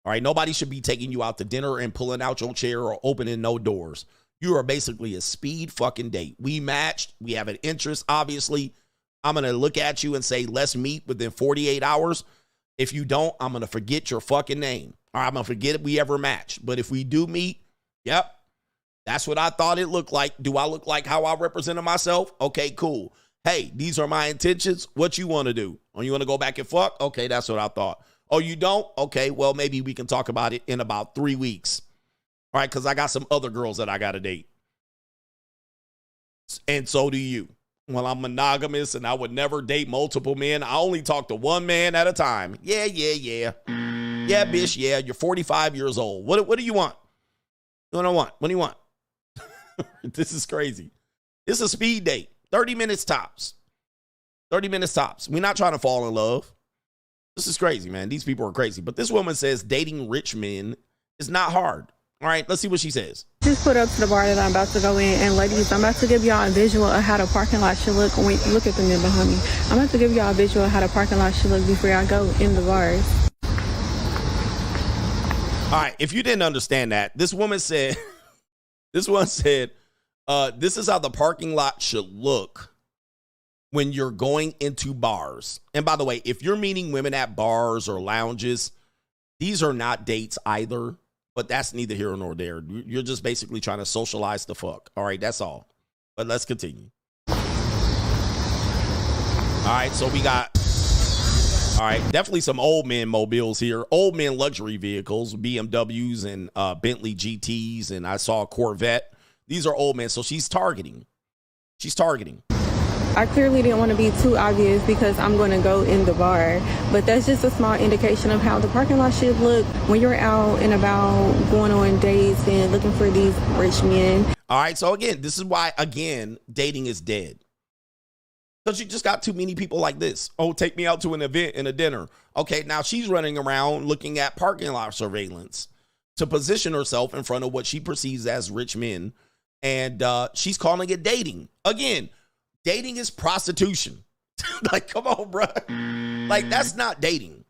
All right, nobody should be taking you out to dinner and pulling out your chair or opening no doors. You are basically a speed fucking date. We matched. We have an interest, obviously. I'm going to look at you and say, let's meet within 48 hours. If you don't, I'm going to forget your fucking name. Or I'm going to forget if we ever matched. But if we do meet, yep, that's what I thought it looked like. Do I look like how I represented myself? Okay, cool. Hey, these are my intentions. What you want to do? Oh, you want to go back and fuck? Okay, that's what I thought. Oh, you don't? Okay, well, maybe we can talk about it in about 3 weeks. All right, because I got some other girls that I got to date. And so do you. Well, I'm monogamous and I would never date multiple men. I only talk to one man at a time. Yeah. Yeah, bitch, yeah, you're 45 years old. What do you want? What do you want? This is crazy. It's a speed date. 30 minutes tops. 30 minutes tops. We're not trying to fall in love. This is crazy, man. These people are crazy. But this woman says dating rich men is not hard. All right, let's see what she says. Just put up to the bar that I'm about to go in. And ladies, I'm about to give y'all a visual of how the parking lot should look. When you look at the men behind me. I'm about to give y'all a visual of how the parking lot should look before y'all go in the bars. All right, if you didn't understand that, this woman said, this is how the parking lot should look when you're going into bars. And by the way, if you're meeting women at bars or lounges, these are not dates either, but that's neither here nor there. You're just basically trying to socialize the fuck. All right, that's all. But let's continue. All right, so we got All right, definitely some old men mobiles here. Old men luxury vehicles, BMWs and Bentley GTs, and I saw a Corvette. These are old men, so she's targeting. She's targeting. I clearly didn't want to be too obvious because I'm going to go in the bar, but that's just a small indication of how the parking lot should look when you're out and about going on dates and looking for these rich men. All right, so again, this is why, again, dating is dead. Because you just got too many people like this. Oh, take me out to an event and a dinner. Okay, now she's running around looking at parking lot surveillance to position herself in front of what she perceives as rich men, and she's calling it dating. Again, dating is prostitution. Like, come on, bro. Like, that's not dating.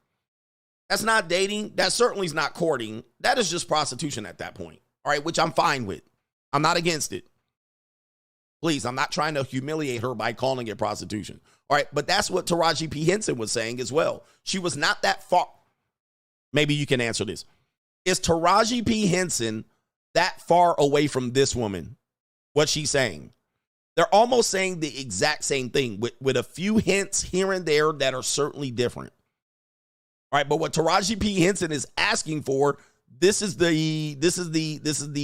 That's not dating. That certainly is not courting. That is just prostitution at that point. All right, which I'm fine with. I'm not against it. Please, I'm not trying to humiliate her by calling it prostitution. All right, but that's what Taraji P. Henson was saying as well. She was not that far. Maybe you can answer this. Is Taraji P. Henson that far away from this woman? What she's saying? They're almost saying the exact same thing with a few hints here and there that are certainly different. All right, but what Taraji P. Henson is asking for, this is the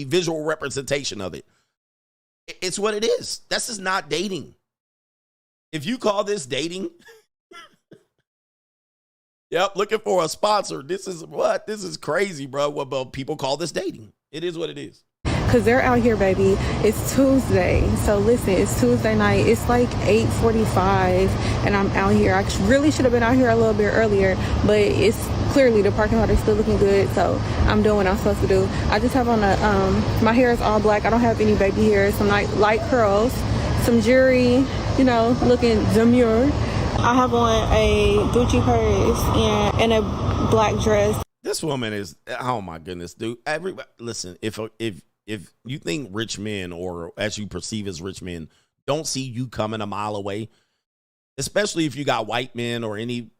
visual representation of it. It's what it is. This is not dating. If you call this dating, yep, looking for a sponsor. This is what? This is crazy, bro. Well, people call this dating. It is what it is. Because they're out here, baby. It's Tuesday. So listen, it's Tuesday night. It's like 8:45 and I'm out here. I really should have been out here a little bit earlier, but it's clearly the parking lot is still looking good. So I'm doing what I'm supposed to do. I just have on my hair is all black. I don't have any baby hair. Some light curls, some jewelry, you know, looking demure. I have on a Gucci purse and a black dress. This woman is, oh my goodness, dude. Everybody, listen, if you think rich men, or as you perceive as rich men, don't see you coming a mile away, especially if you got white men or any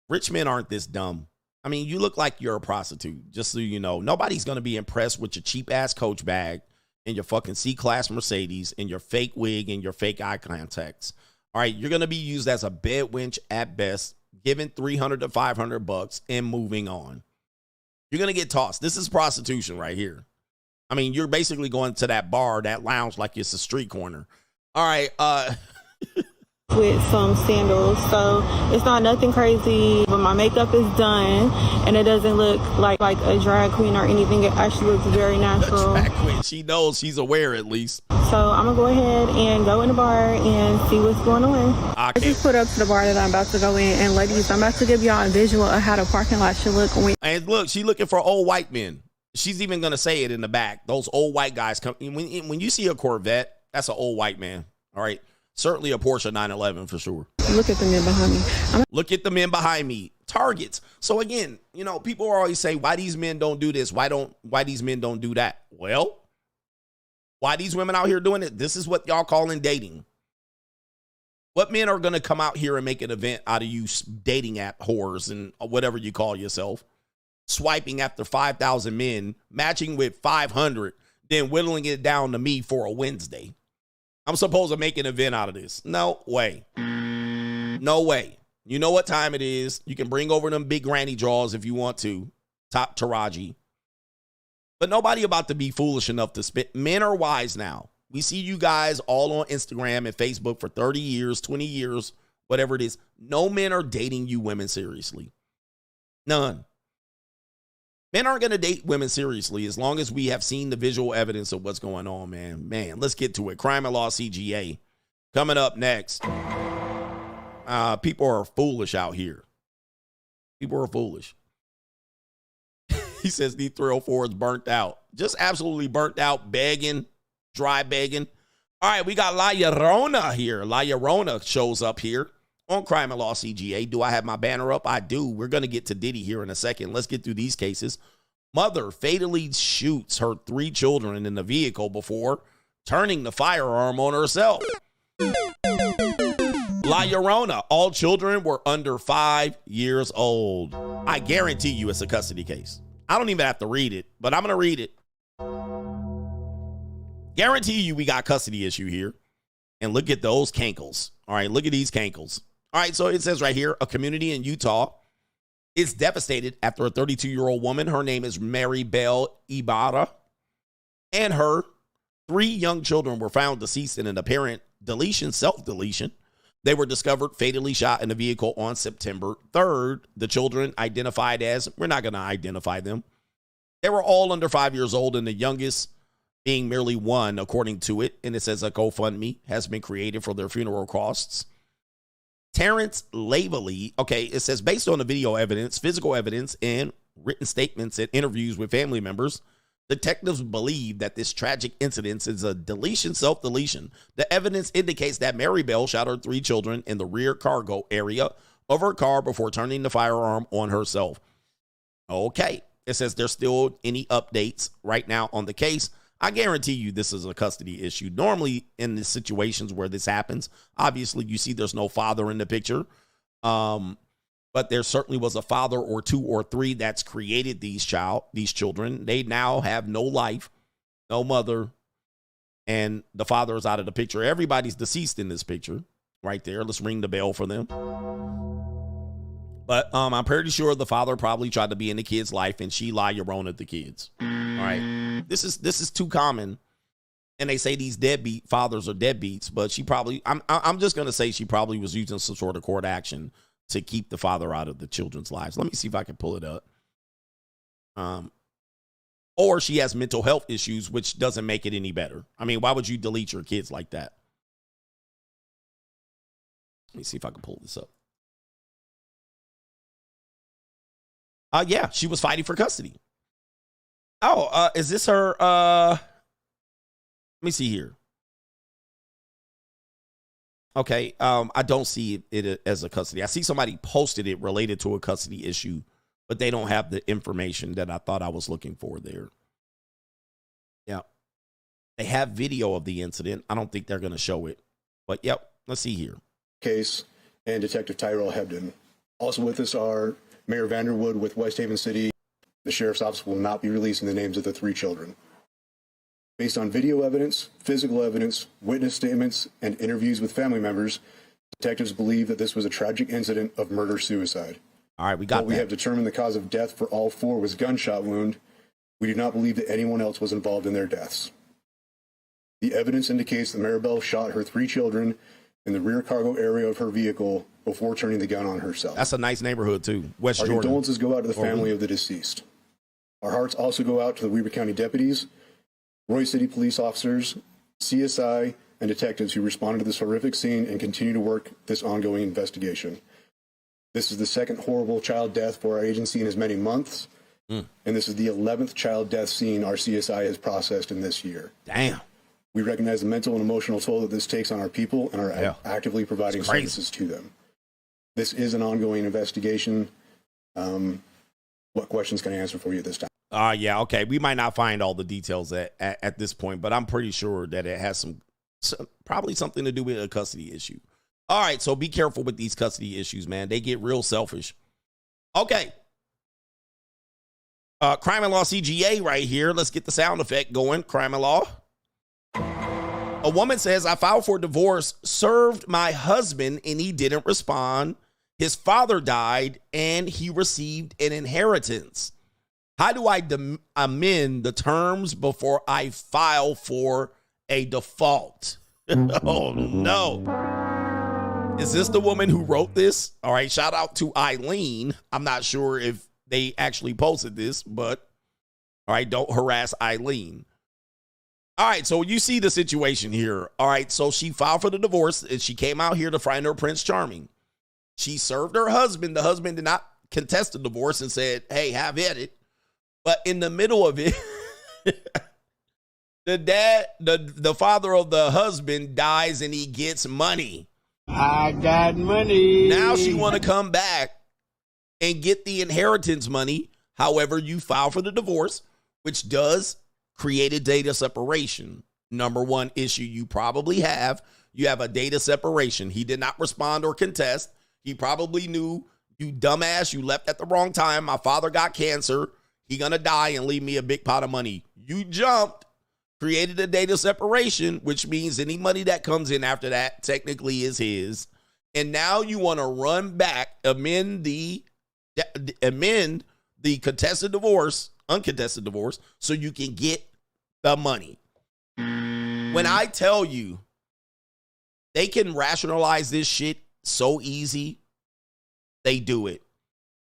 rich men aren't this dumb. I mean, you look like you're a prostitute, just so you know. Nobody's going to be impressed with your cheap ass Coach bag and your fucking C-Class Mercedes and your fake wig and your fake eye contacts. All right, you're going to be used as a bed wench at best, given $300 to $500 and moving on. You're going to get tossed. This is prostitution right here. I mean, you're basically going to that bar, that lounge, like it's a street corner. All right. With some sandals, so it's not nothing crazy, but my makeup is done and it doesn't look like a drag queen or anything. It actually looks very natural. Drag queen. She knows, she's aware at least. So I'm gonna go ahead and go in the bar and see what's going on. I just put up to the bar that I'm about to go in, and ladies, I'm about to give y'all a visual of how the parking lot should look. And look, she's looking for old white men. She's even gonna say it in the back. Those old white guys come when you see a Corvette, that's an old white man. All right. Certainly a Porsche 911 for sure. Look at the men behind me. Look at the men behind me. Targets. So again, you know, people always say, why these men don't do this? Why these men don't do that? Well, why these women out here doing it? This is what y'all calling dating. What men are going to come out here and make an event out of you dating app whores and whatever you call yourself, swiping after 5,000 men, matching with 500, then whittling it down to me for a Wednesday? I'm supposed to make an event out of this. No way. No way. You know what time it is. You can bring over them big granny draws if you want to. Top Taraji. But nobody about to be foolish enough to spend. Men are wise now. We see you guys all on Instagram and Facebook for 30 years, 20 years, whatever it is. No men are dating you women seriously. None. Men aren't going to date women seriously as long as we have seen the visual evidence of what's going on, man. Man, let's get to it. Crime and Law CGA. Coming up next. People are foolish out here. People are foolish. He says these 304s burnt out. Just absolutely burnt out, begging, dry begging. All right, we got La Llorona here. La Llorona shows up here on Crime and Law CGA. Do I have my banner up? I do. We're going to get to Diddy here in a second. Let's get through these cases. Mother fatally shoots her 3 children in the vehicle before turning the firearm on herself. La Llorona, all children were under 5 years old. I guarantee you it's a custody case. I don't even have to read it, but I'm going to read it. Guarantee you we got custody issue here. And look at those cankles. All right, look at these cankles. All right, so it says right here, a community in Utah is devastated after a 32-year-old woman, her name is Mary Bell Ibarra, and her 3 young children were found deceased in an apparent self-deletion. They were discovered fatally shot in a vehicle on September 3rd. The children identified as, we're not going to identify them. They were all under 5 years old, and the youngest being merely 1, according to it. And it says a GoFundMe has been created for their funeral costs. Terrence Laveley, okay, it says based on the video evidence, physical evidence, and written statements and interviews with family members, detectives believe that this tragic incident is a self-deletion. The evidence indicates that Mary Bell shot her 3 children in the rear cargo area of her car before turning the firearm on herself. Okay, it says there's still any updates right now on the case. I guarantee you this is a custody issue. Normally in the situations where this happens, obviously you see there's no father in the picture. But there certainly was a father or 2 or 3 that's created these children. They now have no life, no mother, and the father is out of the picture. Everybody's deceased in this picture right there. Let's ring the bell for them. But I'm pretty sure the father probably tried to be in the kid's life and she lied the kids. All right. This is too common. And they say these deadbeat fathers are deadbeats, but she probably, I'm just going to say she probably was using some sort of court action to keep the father out of the children's lives. Let me see if I can pull it up. Or she has mental health issues, which doesn't make it any better. I mean, why would you delete your kids like that? Let me see if I can pull this up. Yeah, she was fighting for custody. Oh, is this her? Let me see here. Okay, I don't see it as a custody. I see somebody posted it related to a custody issue, but they don't have the information that I thought I was looking for there. Yeah. They have video of the incident. I don't think they're going to show it. But, yep, let's see here. Case and Detective Tyrell Hebden. Also with us are Mayor Vanderwood with West Haven City. The Sheriff's Office will not be releasing the names of the 3 children. Based on video evidence, physical evidence, witness statements, and interviews with family members, detectives believe that this was a tragic incident of murder-suicide. All right, we got that. We have determined the cause of death for all 4 was gunshot wound. We do not believe that anyone else was involved in their deaths. The evidence indicates that Maribel shot her 3 children in the rear cargo area of her vehicle before turning the gun on herself. That's a nice neighborhood, too. West Our Jordan. condolences go out to the family of the deceased. Our hearts also go out to the Weber County deputies, Roy City police officers, CSI, and detectives who responded to this horrific scene and continue to work this ongoing investigation. This is the 2nd horrible child death for our agency in as many months, and this is the 11th child death scene our CSI has processed in this year. Damn. We recognize the mental and emotional toll that this takes on our people and are actively providing services to them. This is an ongoing investigation. What questions can I answer for you at this time? Yeah, okay. We might not find all the details at this point, but I'm pretty sure that it has probably something to do with a custody issue. All right, so be careful with these custody issues, man. They get real selfish. Okay. Crime and Law CGA right here. Let's get the sound effect going. Crime and Law. A woman says, I filed for divorce, served my husband, and he didn't respond. His father died, and he received an inheritance. How do I amend the terms before I file for a default? Oh, no. Is this the woman who wrote this? All right, shout out to Eileen. I'm not sure if they actually posted this, but all right, don't harass Eileen. All right, so you see the situation here. All right, so she filed for the divorce, and she came out here to find her Prince Charming. She served her husband. The husband did not contest the divorce and said, hey, have at it. But in the middle of it, the father of the husband dies and he gets money. I got money. Now she want to come back and get the inheritance money. However, you file for the divorce, which does create a data separation. Number one issue you probably have. You have a data separation. He did not respond or contest. He probably knew, you dumbass, you left at the wrong time. My father got cancer. He gonna die and leave me a big pot of money. You jumped, created a data separation, which means any money that comes in after that technically is his. And now you want to run back, amend the contested divorce, uncontested divorce, so you can get the money. When I tell you they can rationalize this shit so easy, they do it.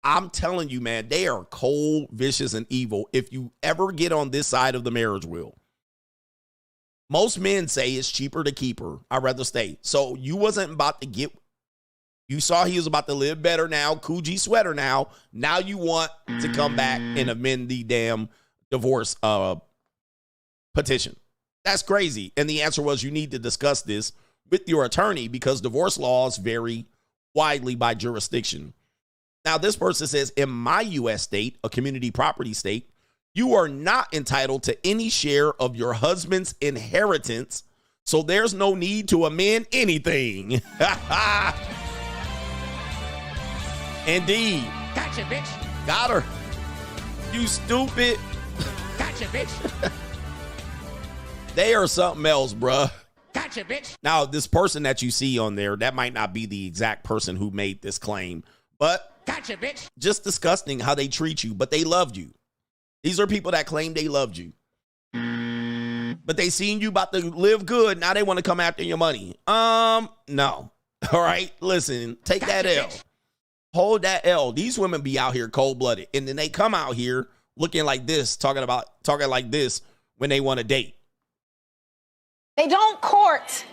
I'm telling you, man, they are cold, vicious, and evil. If you ever get on this side of the marriage wheel, most men say it's cheaper to keep her. I'd rather stay. So you wasn't about to get, you saw he was about to live better now, Coogee sweater now. Now you want to come back and amend the damn divorce petition. That's crazy. And the answer was you need to discuss this with your attorney because divorce laws vary widely by jurisdiction. Now, this person says, in my U.S. state, a community property state, you are not entitled to any share of your husband's inheritance, so there's no need to amend anything. Indeed. Gotcha, bitch. Got her. You stupid. Gotcha, bitch. They are something else, bruh. Gotcha, bitch. Now, this person that you see on there, that might not be the exact person who made this claim, but gotcha, bitch. Just disgusting how they treat you, but they loved you. These are people that claim they loved you. But they seen you about to live good. Now they want to come after your money. No. All right. Listen, take that L. Hold that L. These women be out here cold-blooded. And then they come out here looking like this, talking like this when they want to date. They don't court.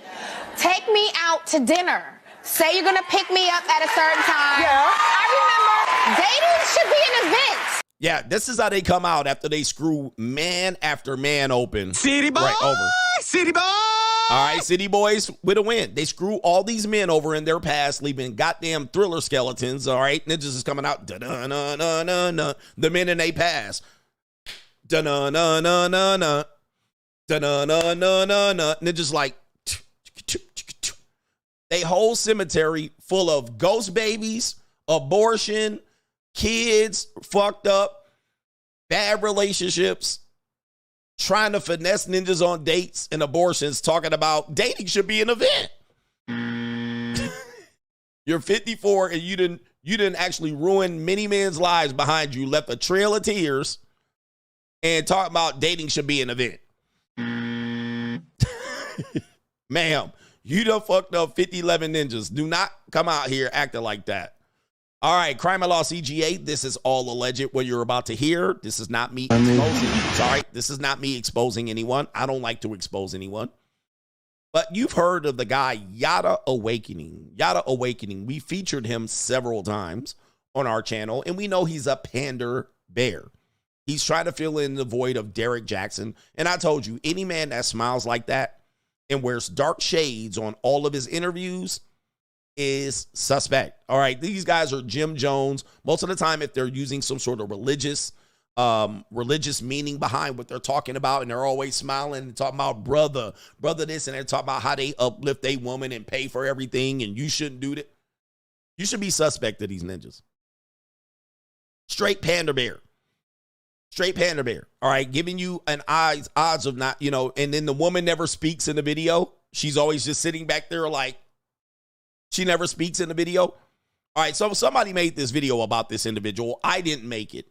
Take me out to dinner. Say you're going to pick me up at a certain time. Yeah. I remember dating should be an event. Yeah, this is how they come out after they screw man after man open. City boy. Right over. City boy. All right, city boys with a win. They screw all these men over in their past, leaving goddamn Thriller skeletons. All right, ninjas is coming out. Da-na-na-na-na-na. The men in they past. Da-na-na-na-na-na. Da-na-na-na-na-na. Ninjas like, they whole cemetery full of ghost babies, abortion, kids fucked up, bad relationships, trying to finesse ninjas on dates and abortions, talking about dating should be an event. You're 54 and you didn't actually ruin many men's lives behind you, left a trail of tears, and talk about dating should be an event. Ma'am, you done fucked up 50-11 ninjas. Do not come out here acting like that. All right, Crime and Law CGA, this is all alleged what you're about to hear. This is not me exposing. Sorry, this is not me exposing anyone. I don't like to expose anyone. But you've heard of the guy Yoda Awakening. Yoda Awakening, we featured him several times on our channel, and we know he's a pander bear. He's trying to fill in the void of Derek Jackson. And I told you, any man that smiles like that and wears dark shades on all of his interviews is suspect. All right, these guys are Jim Jones. Most of the time, if they're using some sort of religious meaning behind what they're talking about, and they're always smiling and talking about brother this, and they're talking about how they uplift a woman and pay for everything, and you shouldn't do that. You should be suspect of these ninjas. Straight pander bear. Straight pander bear. All right, giving you an odds of not, and then the woman never speaks in the video. She's always just sitting back there like, she never speaks in the video. All right, so somebody made this video about this individual. I didn't make it.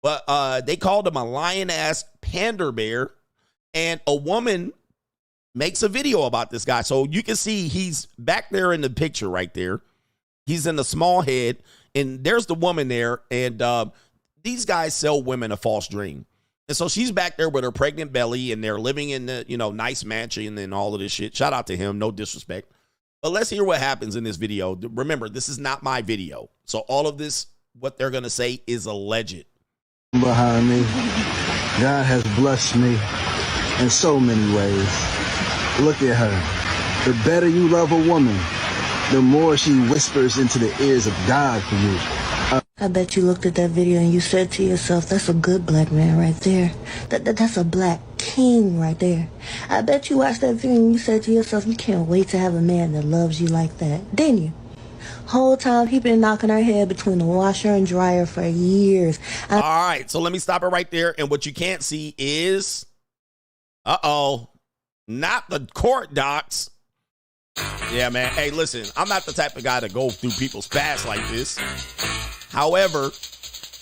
But they called him a lion-ass pander bear. And a woman makes a video about this guy. So you can see he's back there in the picture right there. He's in the small head. And there's the woman there. And these guys sell women a false dream. And so she's back there with her pregnant belly. And they're living in the, nice mansion and all of this shit. Shout out to him. No disrespect. But let's hear what happens in this video. Remember, this is not my video. So all of this, what they're going to say is alleged. Behind me, God has blessed me in so many ways. Look at her. The better you love a woman, the more she whispers into the ears of God for you. I bet you looked at that video and you said to yourself, that's a good black man right there. That's a black king right there. I bet you watched that video and you said to yourself, you can't wait to have a man that loves you like that. Didn't you? Whole time he been knocking her head between the washer and dryer for years. All right, so let me stop it right there. And what you can't see is, not the court docs. Yeah, man. Hey, listen, I'm not the type of guy to go through people's past like this. However,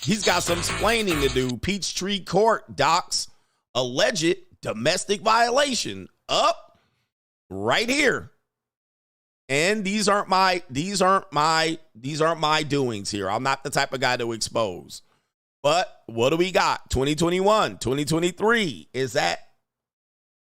he's got some explaining to do. Peachtree Court docs alleged domestic violation up right here. And these aren't my doings here. I'm not the type of guy to expose. But what do we got? 2021, 2023. Is that,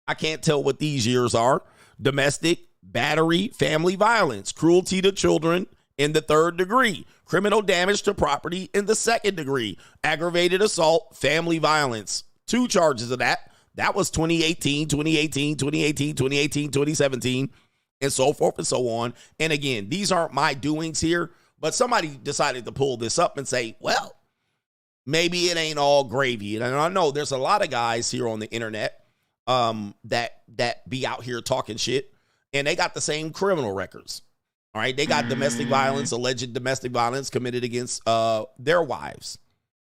I can't tell what these years are. Domestic, battery, family violence, cruelty to children in the 3rd degree, criminal damage to property in the 2nd degree, aggravated assault, family violence. 2 charges of that. That was 2018, 2018, 2018, 2018, 2017, and so forth and so on. And again, these aren't my doings here, but somebody decided to pull this up and say, well, maybe it ain't all gravy. And I know there's a lot of guys here on the internet that be out here talking shit, and they got the same criminal records. All right, they got domestic violence, alleged domestic violence committed against their wives.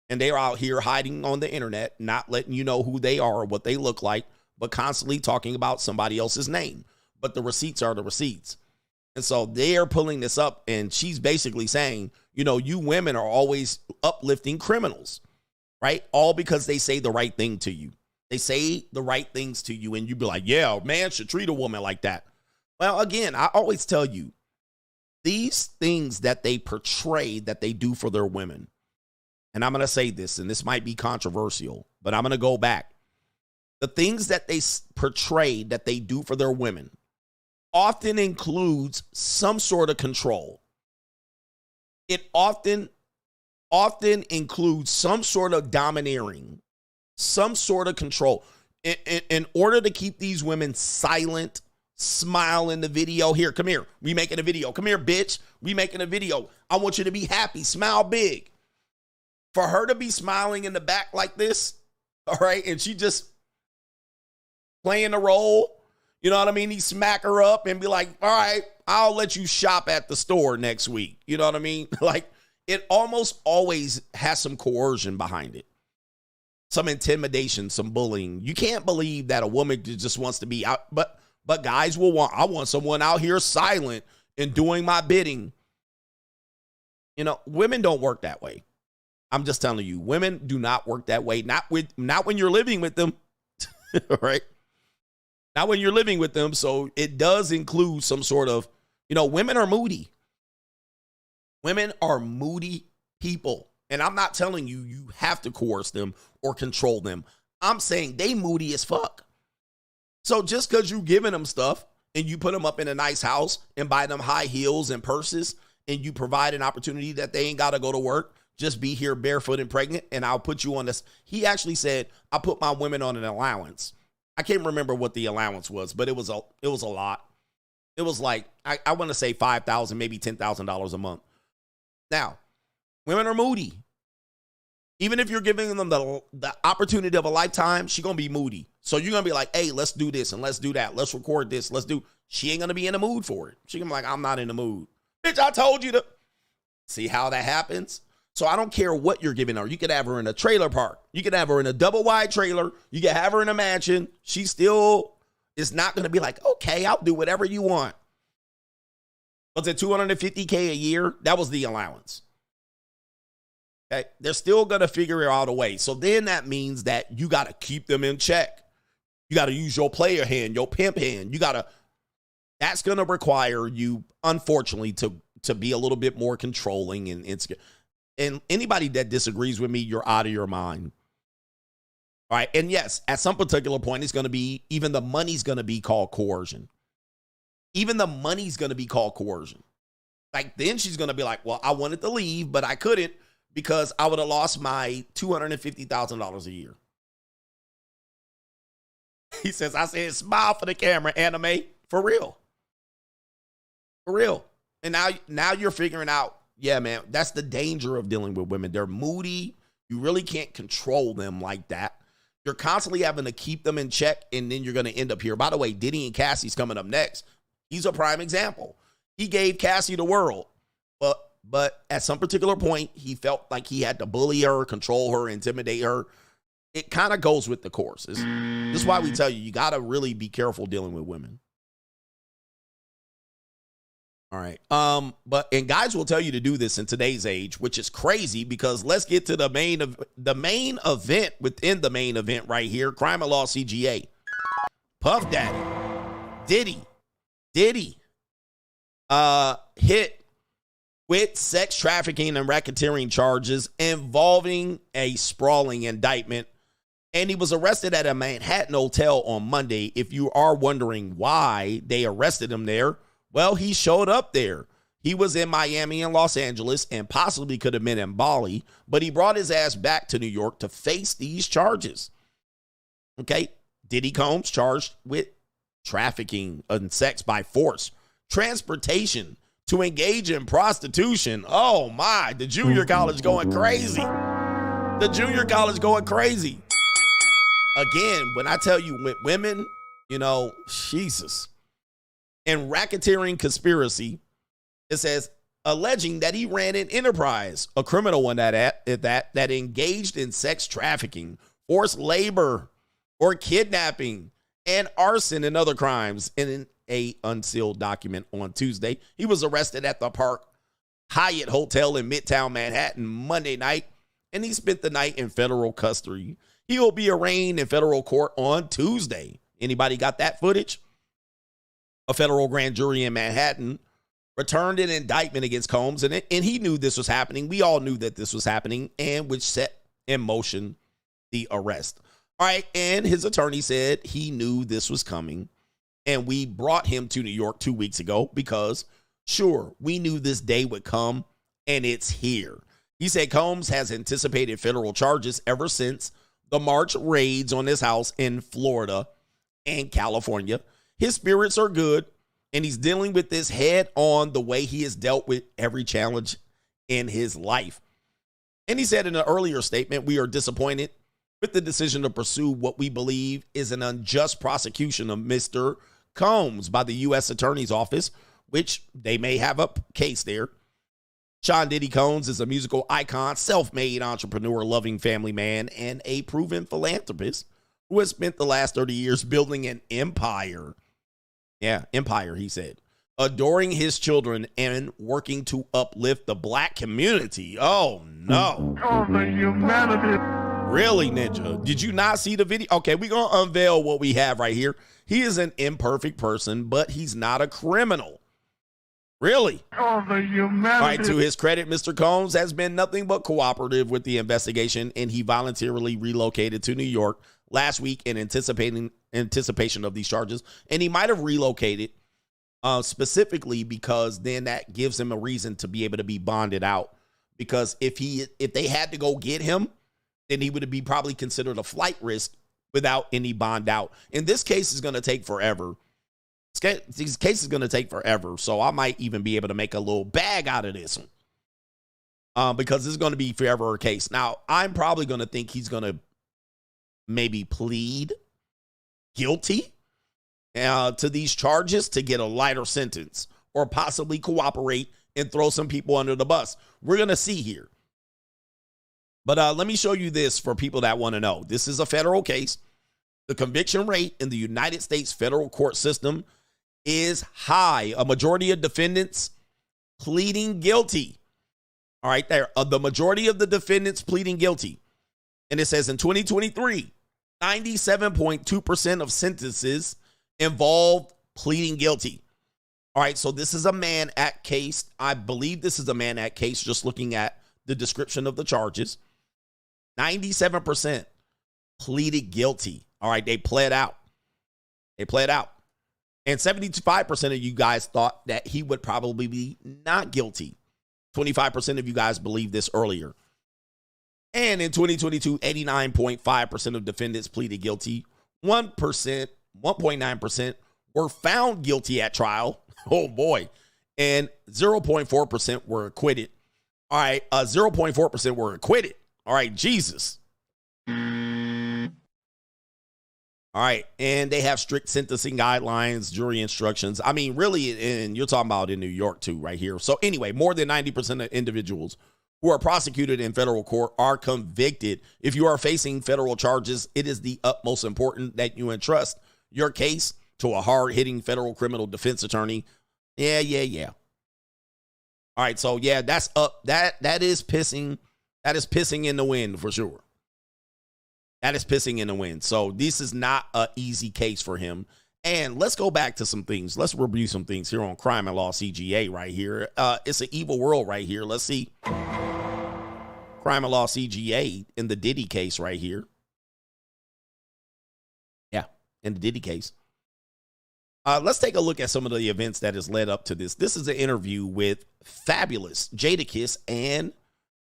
And they're out here hiding on the internet, not letting you know who they are or what they look like, but constantly talking about somebody else's name. But the receipts are the receipts. And so they're pulling this up, and she's basically saying, you know, you women are always uplifting criminals, right? All because they say the right thing to you. They say the right things to you, and you be like, yeah, a man should treat a woman like that. Well, again, I always tell you, these things that they portray that they do for their women, and I'm going to say this, and this might be controversial, but I'm going to go back. The things that they portray that they do for their women often includes some sort of control. It often includes some sort of domineering, some sort of control. In order to keep these women silent, smile in the video. Here, come here. We making a video. Come here, bitch. We making a video. I want you to be happy. Smile big. For her to be smiling in the back like this, all right, and she just playing the role, you know what I mean? He smack her up and be like, all right, I'll let you shop at the store next week. You know what I mean? Like, it almost always has some coercion behind it. Some intimidation, some bullying. You can't believe that a woman just wants to be out, but guys will want, I want someone out here silent and doing my bidding. You know, women don't work that way. I'm just telling you, women do not work that way. Not when you're living with them, right? Not when you're living with them. So it does include some sort of, you know, women are moody. Women are moody people. And I'm not telling you, you have to coerce them or control them. I'm saying they moody as fuck. So just because you giving them stuff and you put them up in a nice house and buy them high heels and purses and you provide an opportunity that they ain't got to go to work, just be here barefoot and pregnant, and I'll put you on this. He actually said, I put my women on an allowance. I can't remember what the allowance was, but it was a lot. It was like, I want to say $5,000, maybe $10,000 a month. Now, women are moody. Even if you're giving them the opportunity of a lifetime, she's going to be moody. So you're going to be like, hey, let's do this and let's do that. Let's record this. She ain't going to be in the mood for it. She's going to be like, I'm not in the mood. Bitch, I told you to. See how that happens? So I don't care what you're giving her. You could have her in a trailer park. You could have her in a double wide trailer. You could have her in a mansion. She still is not going to be like, okay, I'll do whatever you want. Was it $250K a year? That was the allowance. Okay, they're still going to figure out a way. So then that means that you got to keep them in check. You got to use your player hand, your pimp hand. That's going to require you, unfortunately, to be a little bit more controlling and anybody that disagrees with me, you're out of your mind. All right. And yes, at some particular point, it's going to be, even the money's going to be called coercion. Even the money's going to be called coercion. Like, then she's going to be like, well, I wanted to leave, but I couldn't because I would have lost my $250,000 a year. He says, I said, smile for the camera, anime. For real. For real. And now you're figuring out, yeah, man, that's the danger of dealing with women. They're moody. You really can't control them like that. You're constantly having to keep them in check, and then you're going to end up here. By the way, Diddy and Cassie's coming up next. He's a prime example. He gave Cassie the world, but at some particular point, he felt like he had to bully her, control her, intimidate her. It kind of goes with the course. This is why we tell you got to really be careful dealing with women. All right. And guys will tell you to do this in today's age, which is crazy because let's get to the main event within the main event right here. Crime and Law CGA. Puff Daddy. Diddy. Hit with sex trafficking and racketeering charges involving a sprawling indictment. And he was arrested at a Manhattan hotel on Monday. If you are wondering why they arrested him there, well, he showed up there. He was in Miami and Los Angeles and possibly could have been in Bali, but he brought his ass back to New York to face these charges. Okay, Diddy Combs charged with trafficking and sex by force, transportation to engage in prostitution. Oh my, the junior college going crazy. The junior college going crazy. Again, when I tell you with women, you know, Jesus. And racketeering conspiracy, it says, alleging that he ran an enterprise, a criminal one that engaged in sex trafficking, forced labor, or kidnapping, and arson and other crimes. In a unsealed document on Tuesday, he was arrested at the Park Hyatt Hotel in Midtown Manhattan Monday night, and he spent the night in federal custody. He will be arraigned in federal court on Tuesday. Anybody got that footage? A federal grand jury in Manhattan returned an indictment against Combs, and he knew this was happening. We all knew that this was happening, and which set in motion the arrest. All right, and his attorney said he knew this was coming, and we brought him to New York 2 weeks ago because, sure, we knew this day would come, and it's here. He said Combs has anticipated federal charges ever since the March raids on his house in Florida and California. His spirits are good, and he's dealing with this head on the way he has dealt with every challenge in his life. And he said in an earlier statement, we are disappointed with the decision to pursue what we believe is an unjust prosecution of Mr. Combs by the U.S. Attorney's Office, which they may have a case there. Sean Diddy Combs is a musical icon, self-made entrepreneur, loving family man, and a proven philanthropist who has spent the last 30 years building an empire. Yeah, empire, he said. Adoring his children and working to uplift the black community. Oh, no. Oh, the humanity. Really, Ninja? Did you not see the video? Okay, we're going to unveil what we have right here. He is an imperfect person, but he's not a criminal. Really? Oh, the humanity. All right, to his credit, Mr. Combs has been nothing but cooperative with the investigation, and he voluntarily relocated to New York last week in anticipation of these charges. And he might have relocated specifically because then that gives him a reason to be able to be bonded out. Because if they had to go get him, then he would be probably considered a flight risk without any bond out. And this case is going to take forever. This case is going to take forever, so I might even be able to make a little bag out of this one because this is going to be forever a case. Now, I'm probably going to think he's going to maybe plead guilty to these charges to get a lighter sentence or possibly cooperate and throw some people under the bus. We're going to see here. But let me show you this for people that want to know. This is a federal case. The conviction rate in the United States federal court system is high. A majority of defendants pleading guilty. All right, there. The majority of the defendants pleading guilty. And it says in 2023, 97.2% of sentences involved pleading guilty. All right, so this is a Mann Act case. I believe this is a Mann Act case just looking at the description of the charges. 97% pleaded guilty. All right, they pled out. And 75% of you guys thought that he would probably be not guilty. 25% of you guys believed this earlier. And in 2022, 89.5% of defendants pleaded guilty. 1.9% were found guilty at trial. Oh, boy. And 0.4% were acquitted. All right, 0.4% were acquitted. All right, Jesus. All right, and they have strict sentencing guidelines, jury instructions. I mean, really, and you're talking about in New York, too, right here. So anyway, more than 90% of individuals who are prosecuted in federal court are convicted. If you are facing federal charges, it is the utmost important that you entrust your case to a hard-hitting federal criminal defense attorney. Yeah. All right, so yeah, that's up. That is pissing in the wind for sure. That is pissing in the wind. So this is not an easy case for him. And let's go back to some things. Let's review some things here on Crime and Law CGA right here. It's an evil world right here. Let's see. Crime and Law CGA in the Diddy case right here. Yeah, in the Diddy case. Let's take a look at some of the events that has led up to this. This is an interview with Fabulous, Jadakiss, and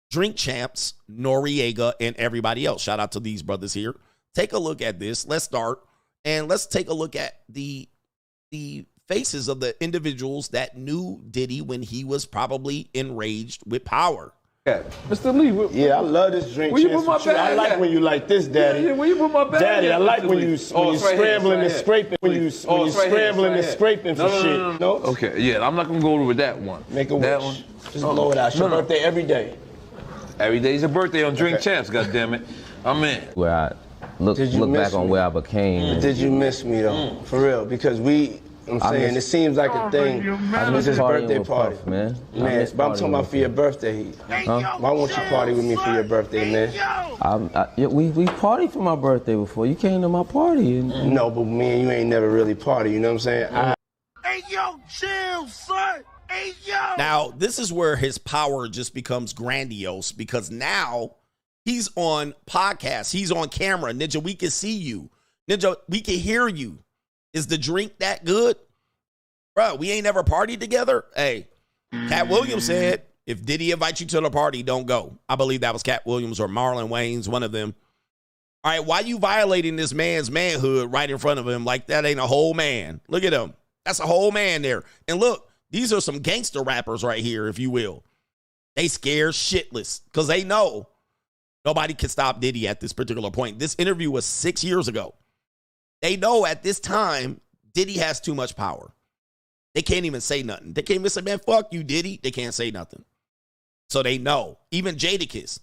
Drink Champs, Noriega, and everybody else. Shout out to these brothers here. Take a look at this. Let's start, and let's take a look at the faces of the individuals that knew Diddy when he was probably enraged with power. Mr. Lee, I love this drink. Where you put my bag? I like when you like this, Daddy. Yeah, where you put my bag? Daddy, I like when you scrambling and here. scraping. When you scrambling and scraping for shit. No? Okay, yeah, I'm not gonna go over with that one. Make a that wish. one. Just blow it out. It's your birthday every day. Every day's your birthday on Drink Champs, goddammit. I'm in. Where I look back on where I became. Did you miss me though? For real? Because I'm saying it seems like a thing. I miss his birthday party, man. But I'm talking about for your birthday. Huh? Why won't you party with me for your birthday, man? We partied for my birthday before. You came to my party. No, but me and you ain't never really party. You know what I'm saying? Hey yo, chill, son. Hey yo. Now this is where his power just becomes grandiose because now he's on podcasts. He's on camera. Ninja, we can see you. Ninja, we can hear you. Is the drink that good? Bro, we ain't never partied together? Hey, Cat Williams said, if Diddy invites you to the party, don't go. I believe that was Cat Williams or Marlon Wayans, one of them. All right, why you violating this man's manhood right in front of him like that ain't a whole man? Look at him. That's a whole man there. And look, these are some gangster rappers right here, if you will. They scared shitless because they know nobody can stop Diddy at this particular point. This interview was 6 years ago. They know at this time, Diddy has too much power. They can't even say nothing. They can't even say, man, fuck you, Diddy. They can't say nothing. So they know. Even Jadakiss.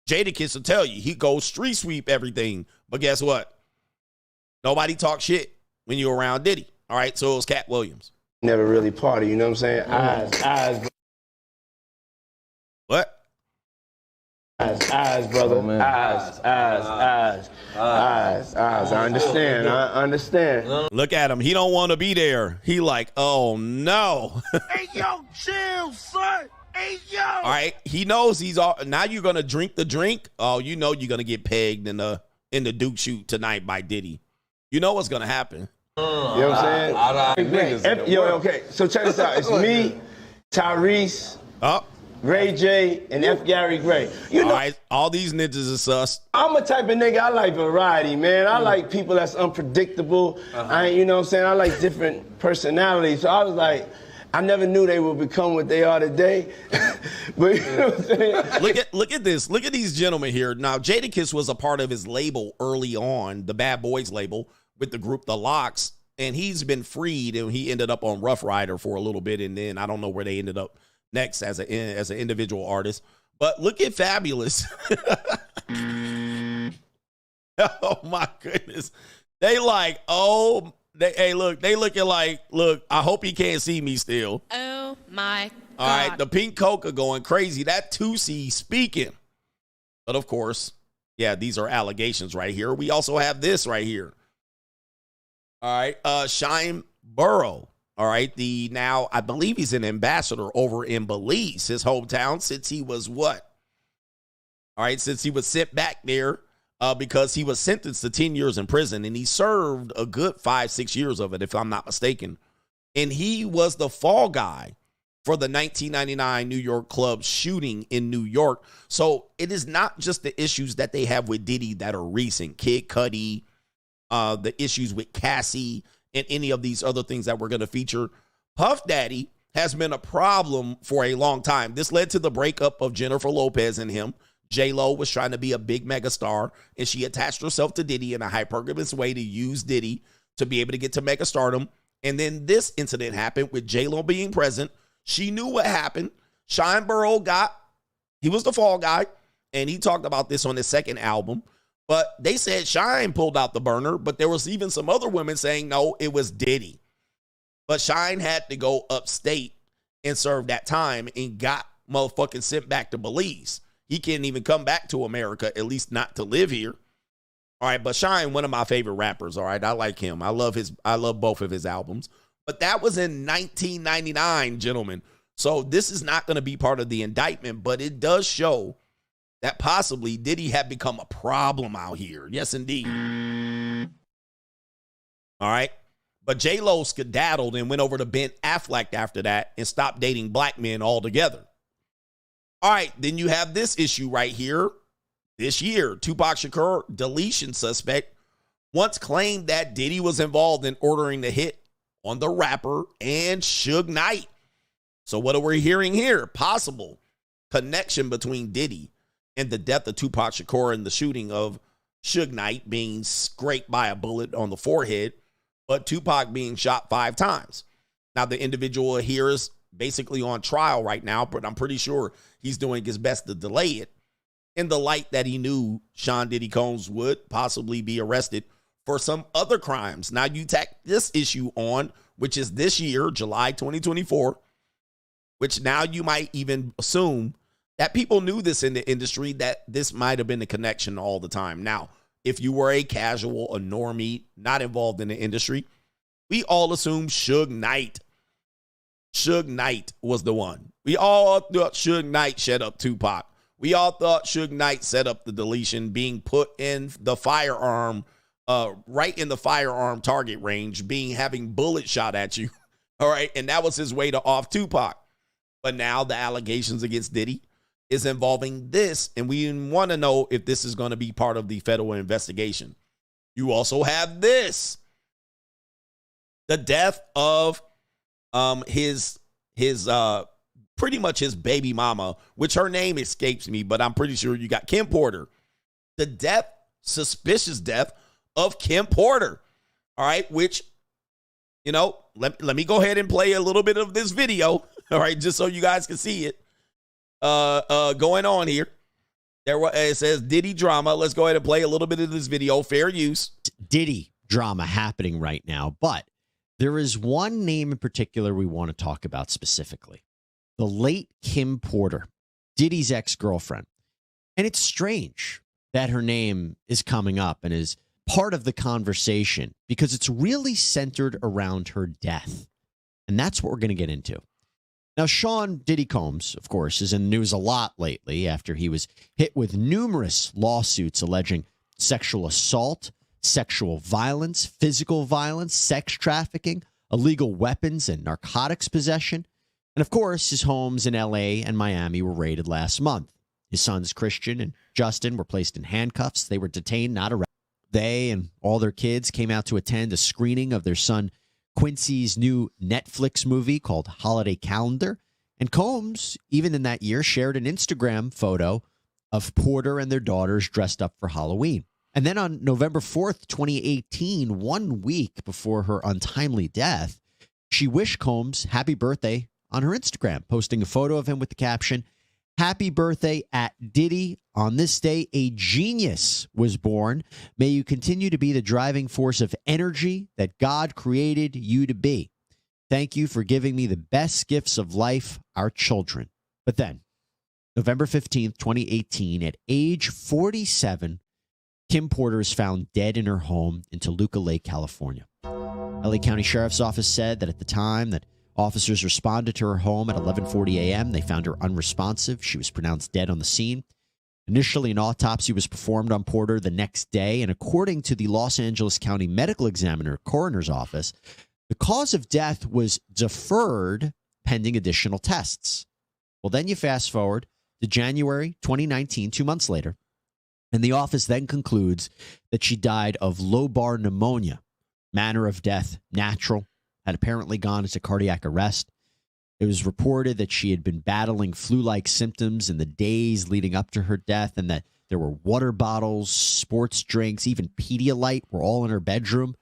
Jadakiss will tell you, he goes street sweep everything. But guess what? Nobody talks shit when you're around Diddy. All right, so it was Cat Williams. Never really party, you know what I'm saying? Eyes. What? Eyes, brother. Oh, man. Eyes. I understand. Look at him. He don't want to be there. He like, oh, no. Hey, yo, chill, son. Hey, yo. All right. He knows he's all. Now you're going to drink the drink. Oh, you know you're going to get pegged in the Duke shoot tonight by Diddy. You know what's going to happen. You know what I'm saying? Okay. So check this out. It's me, Tyrese. Ray J, and F. Gary Gray. You know, all right, all these niggas are sus. I'm a type of nigga, I like variety, man. I like people that's unpredictable. You know what I'm saying? I like different personalities. So I was like, I never knew they would become what they are today. But you know what I'm saying? Look at this. Look at these gentlemen here. Now, Jadakiss was a part of his label early on, the Bad Boys label, with the group The Locks. And he's been freed, and he ended up on Rough Rider for a little bit, and then I don't know where they ended up next as an individual artist. But look at Fabulous. Oh my goodness. They like, hey, look, they looking like, look, I hope he can't see me still. Oh my God. All right, the pink coca going crazy. That 2C speaking. But of course, yeah, these are allegations right here. We also have this right here. All right, Shine Burrow. All right, now I believe he's an ambassador over in Belize, his hometown, since he was what? All right, since he was sent back there because he was sentenced to 10 years in prison, and he served a good 5-6 years of it, if I'm not mistaken. And he was the fall guy for the 1999 New York club shooting in New York. So it is not just the issues that they have with Diddy that are recent. Kid Cudi, the issues with Cassie, and any of these other things that we're going to feature. Puff Daddy has been a problem for a long time. This led to the breakup of Jennifer Lopez and him. J-Lo was trying to be a big megastar, and she attached herself to Diddy in a hypergamous way to use Diddy to be able to get to megastardom. And then this incident happened with J-Lo being present. She knew what happened. Shine Burrow he was the fall guy, and he talked about this on his second album. But they said Shine pulled out the burner, but there was even some other women saying, no, it was Diddy. But Shine had to go upstate and served that time and got motherfucking sent back to Belize. He can't even come back to America, at least not to live here. All right, but Shine, one of my favorite rappers, all right? I like him. I love both of his albums. But that was in 1999, gentlemen. So this is not going to be part of the indictment, but it does show that possibly Diddy had become a problem out here. Yes, indeed. All right. But J-Lo skedaddled and went over to Ben Affleck after that and stopped dating black men altogether. All right, then you have this issue right here. This year, Tupac Shakur, deletion suspect, once claimed that Diddy was involved in ordering the hit on the rapper and Suge Knight. So what are we hearing here? Possible connection between Diddy and the death of Tupac Shakur and the shooting of Suge Knight being scraped by a bullet on the forehead, but Tupac being shot 5 times. Now, the individual here is basically on trial right now, but I'm pretty sure he's doing his best to delay it in the light that he knew Sean Diddy Combs would possibly be arrested for some other crimes. Now, you tack this issue on, which is this year, July 2024, which now you might even assume that people knew this in the industry, that this might have been a connection all the time. Now, if you were a casual, a normie, not involved in the industry, we all assume Suge Knight was the one. We all thought Suge Knight set up Tupac. We all thought Suge Knight set up the deletion, being put in the firearm, right in the firearm target range, having bullets shot at you. All right. And that was his way to off Tupac. But now the allegations against Diddy is involving this. And we want to know if this is going to be part of the federal investigation. You also have this. The death of his pretty much his baby mama, which her name escapes me, but I'm pretty sure you got Kim Porter. The suspicious death of Kim Porter. All right, which, let me go ahead and play a little bit of this video. All right, just so you guys can see it going on here. It says Diddy drama. Let's go ahead and play a little bit of this video. Fair use. Diddy drama happening right now, but there is one name in particular we want to talk about specifically. The late Kim Porter, Diddy's ex-girlfriend. And it's strange that her name is coming up and is part of the conversation because it's really centered around her death. And that's what we're going to get into. Now, Sean Diddy Combs, of course, is in the news a lot lately after he was hit with numerous lawsuits alleging sexual assault, sexual violence, physical violence, sex trafficking, illegal weapons and narcotics possession. And of course, his homes in LA and Miami were raided last month. His sons, Christian and Justin, were placed in handcuffs. They were detained, not arrested. They and all their kids came out to attend a screening of their son Quincy's new Netflix movie called Holiday Calendar. And Combs, even in that year, shared an Instagram photo of Porter and their daughters dressed up for Halloween. And then on November 4th, 2018, 1 week before her untimely death, she wished Combs happy birthday on her Instagram, posting a photo of him with the caption, "Happy birthday at Diddy. On this day, a genius was born. May you continue to be the driving force of energy that God created you to be. Thank you for giving me the best gifts of life, our children." But then, November 15th, 2018, at age 47, Kim Porter is found dead in her home in Toluca Lake, California. LA County Sheriff's Office said that at the time that officers responded to her home at 11:40 a.m., they found her unresponsive. She was pronounced dead on the scene. Initially, an autopsy was performed on Porter the next day, and according to the Los Angeles County Medical Examiner Coroner's Office, the cause of death was deferred pending additional tests. Well, then you fast forward to January 2019, 2 months later, and the office then concludes that she died of lobar pneumonia. Manner of death, natural, had apparently gone into cardiac arrest. It was reported that she had been battling flu-like symptoms in the days leading up to her death and that there were water bottles, sports drinks, even Pedialyte were all in her bedroom.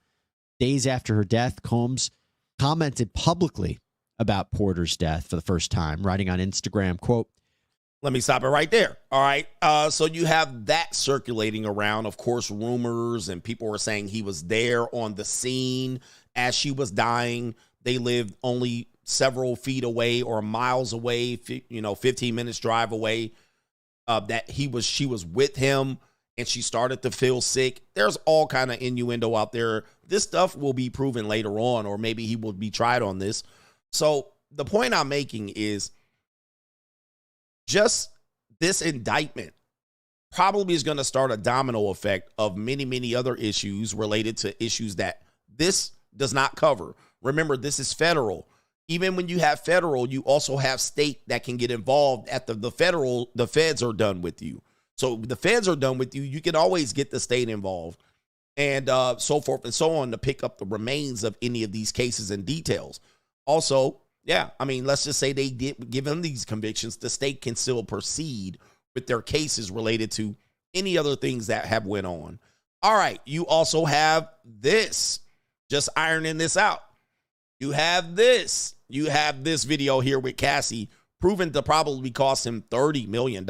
Days after her death, Combs commented publicly about Porter's death for the first time, writing on Instagram, quote, "Let me stop it right there." All right. So you have that circulating around, of course, rumors, and people were saying he was there on the scene as she was dying. They lived only several feet away or miles away, 15 minutes drive away, that she was with him and she started to feel sick. There's all kind of innuendo out there. This stuff will be proven later on, or maybe he will be tried on this. So the point I'm making is just this indictment probably is going to start a domino effect of many, many other issues related to issues that this does not cover. Remember, this is federal. Even when you have federal, you also have state that can get involved at the federal. The feds are done with you. So the feds are done with you. You can always get the state involved and so forth and so on to pick up the remains of any of these cases and details. Also, yeah, I mean, let's just say they did give them these convictions. The state can still proceed with their cases related to any other things that have went on. All right, you also have this. Just ironing this out. You have this. You have this video here with Cassie proven to probably cost him $30 million,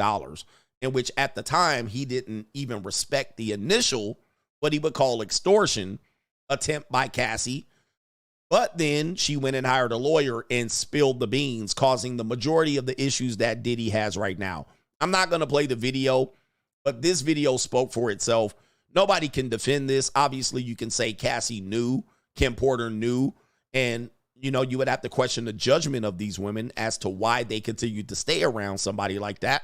in which at the time he didn't even respect the initial, what he would call extortion attempt by Cassie. But then she went and hired a lawyer and spilled the beans, causing the majority of the issues that Diddy has right now. I'm not going to play the video, but this video spoke for itself. Nobody can defend this. Obviously, you can say Cassie knew, Kim Porter knew, and you would have to question the judgment of these women as to why they continued to stay around somebody like that.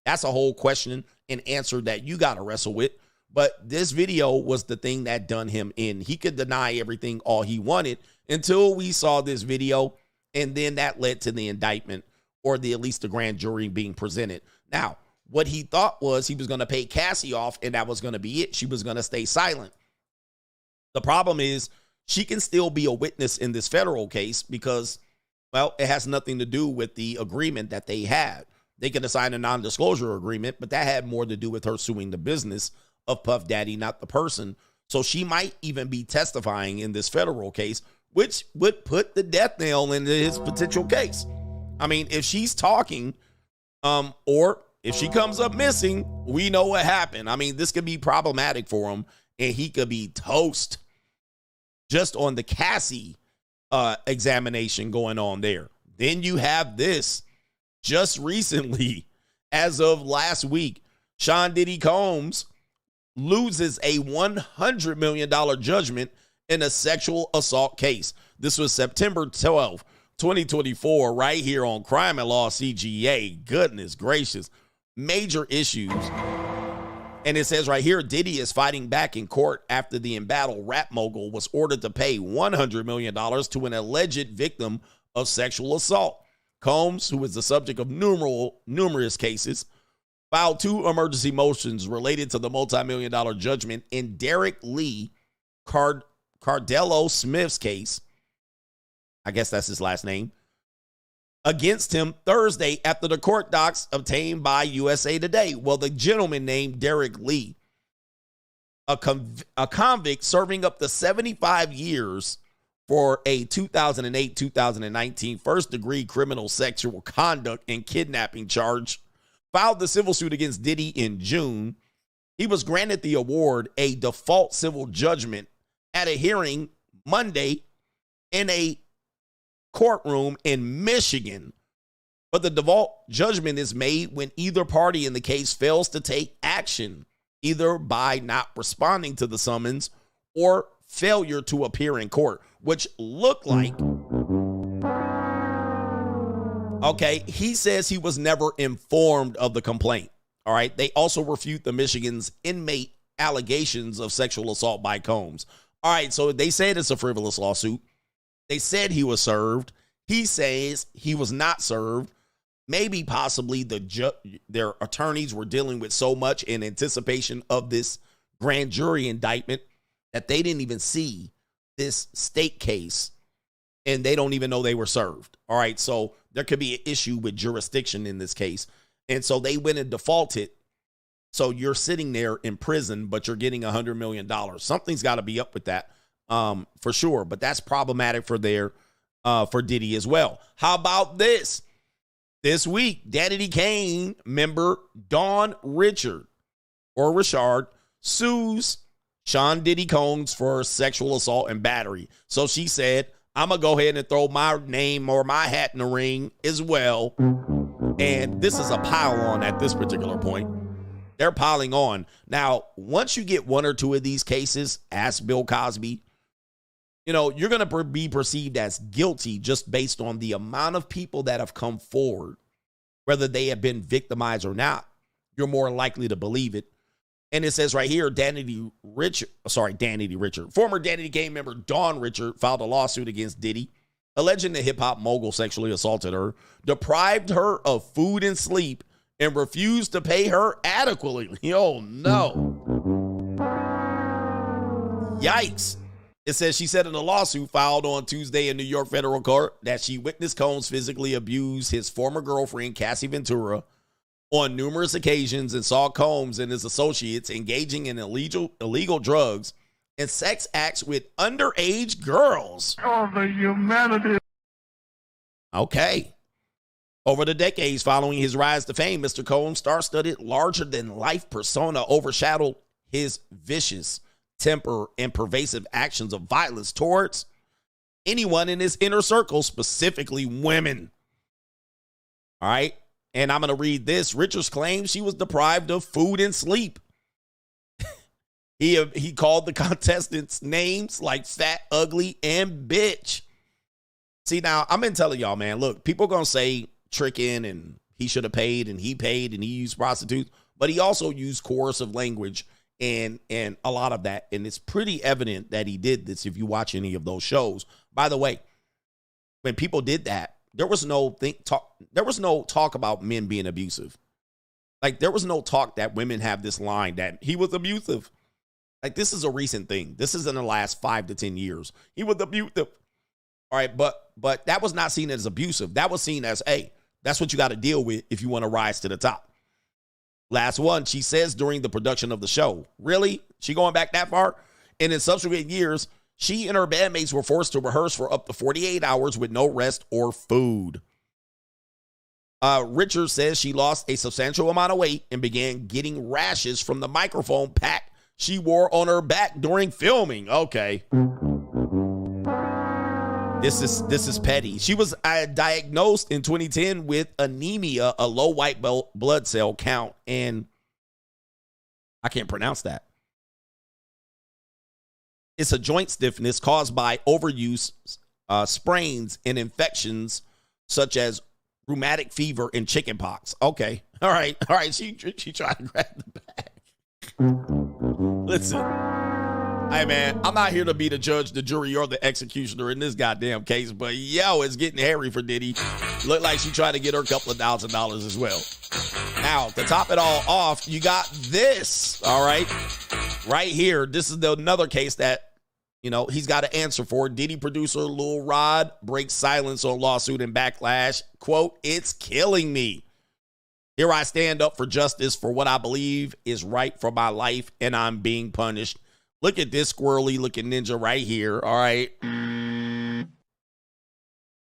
That's a whole question and answer that you got to wrestle with. But this video was the thing that done him in. He could deny everything all he wanted until we saw this video, and then that led to the indictment, or at least the grand jury being presented. Now, what he thought was he was going to pay Cassie off, and that was going to be it. She was going to stay silent. The problem is she can still be a witness in this federal case because, well, it has nothing to do with the agreement that they had. They could assign a non-disclosure agreement, but that had more to do with her suing the business of Puff Daddy, not the person. So she might even be testifying in this federal case, which would put the death nail into his potential case. I mean, if she's talking, or if she comes up missing, we know what happened. I mean, this could be problematic for him, and he could be toast just on the Cassie examination going on there. Then you have this. Just recently, as of last week, Sean Diddy Combs loses a $100 million judgment in a sexual assault case. This was September 12th, 2024, right here on Crime and Law CGA. Goodness gracious. Major issues. And it says right here, Diddy is fighting back in court after the embattled rap mogul was ordered to pay $100 million to an alleged victim of sexual assault. Combs, who is the subject of numerous cases, filed 2 emergency motions related to the multi-million-dollar judgment in Derek Lee Cardello Smith's case. I guess that's his last name. Against him Thursday after the court docs obtained by USA Today. Well, the gentleman named Derek Lee, a convict serving up to 75 years for a 2008-2019 first-degree criminal sexual conduct and kidnapping charge, filed the civil suit against Diddy in June. He was granted the award, a default civil judgment, at a hearing Monday in a courtroom in Michigan. But the default judgment is made when either party in the case fails to take action, either by not responding to the summons or failure to appear in court, which looked like, okay, he says he was never informed of the complaint. All right. They also refute the Michigan's inmate allegations of sexual assault by Combs. All right. So they said it's a frivolous lawsuit. They said he was served. He says he was not served. Maybe possibly their attorneys were dealing with so much in anticipation of this grand jury indictment that they didn't even see this state case, and they don't even know they were served. All right, so there could be an issue with jurisdiction in this case. And so they went and defaulted. So you're sitting there in prison, but you're getting $100 million. Something's got to be up with that for sure. But that's problematic for Diddy as well. How about this? This week, Daddy Kane member Dawn Richard sues Sean Diddy Combs for sexual assault and battery. So she said, I'm going to go ahead and throw my name or my hat in the ring as well. And this is a pile on at this particular point. They're piling on. Now, once you get one or two of these cases, ask Bill Cosby, you know, you're going to be perceived as guilty just based on the amount of people that have come forward, whether they have been victimized or not. You're more likely to believe it. And it says right here, Danity Richard. Former Danity Gang member Dawn Richard filed a lawsuit against Diddy, alleging the hip-hop mogul sexually assaulted her, deprived her of food and sleep, and refused to pay her adequately. Oh, no. Yikes. It says she said in a lawsuit filed on Tuesday in New York federal court that she witnessed Combs physically abuse his former girlfriend, Cassie Ventura, on numerous occasions and saw Combs and his associates engaging in illegal drugs and sex acts with underage girls. Oh, the humanity. Okay. Over the decades following his rise to fame, Mr. Combs' star-studded, larger-than-life persona overshadowed his vicious temper and pervasive actions of violence towards anyone in his inner circle, specifically women. All right. And I'm going to read this. Richards claims she was deprived of food and sleep. He called the contestants names like fat, ugly, and bitch. See, now, I've been telling y'all, man, look, people going to say tricking and he should have paid and he used prostitutes, but he also used coercive language and a lot of that. And it's pretty evident that he did this if you watch any of those shows. By the way, when people did that, there was no talk about men being abusive. Like, there was no talk that women have this line that he was abusive. Like, this is a recent thing. This is in the last 5 to 10 years. He was abusive. All right, but that was not seen as abusive. That was seen as, hey, that's what you got to deal with if you want to rise to the top. Last one, she says during the production of the show. Really? She going back that far? And in subsequent years, she and her bandmates were forced to rehearse for up to 48 hours with no rest or food. Richard says she lost a substantial amount of weight and began getting rashes from the microphone pack she wore on her back during filming. Okay. This is petty. She was diagnosed in 2010 with anemia, a low white blood cell count, and I can't pronounce that. It's a joint stiffness caused by overuse, sprains, and infections such as rheumatic fever and chickenpox. Okay. All right. She tried to grab the bag. Listen. Hey, man, I'm not here to be the judge, the jury, or the executioner in this goddamn case, but yo, it's getting hairy for Diddy. Look like she tried to get her a couple of $1,000s as well. Now, to top it all off, you got this, all right? Right here, this is another case that, you know, he's got to answer for. Diddy producer Lil Rod breaks silence on lawsuit and backlash. Quote, "It's killing me. Here I stand up for justice for what I believe is right for my life, and I'm being punished." Look at this squirrely looking ninja right here. All right.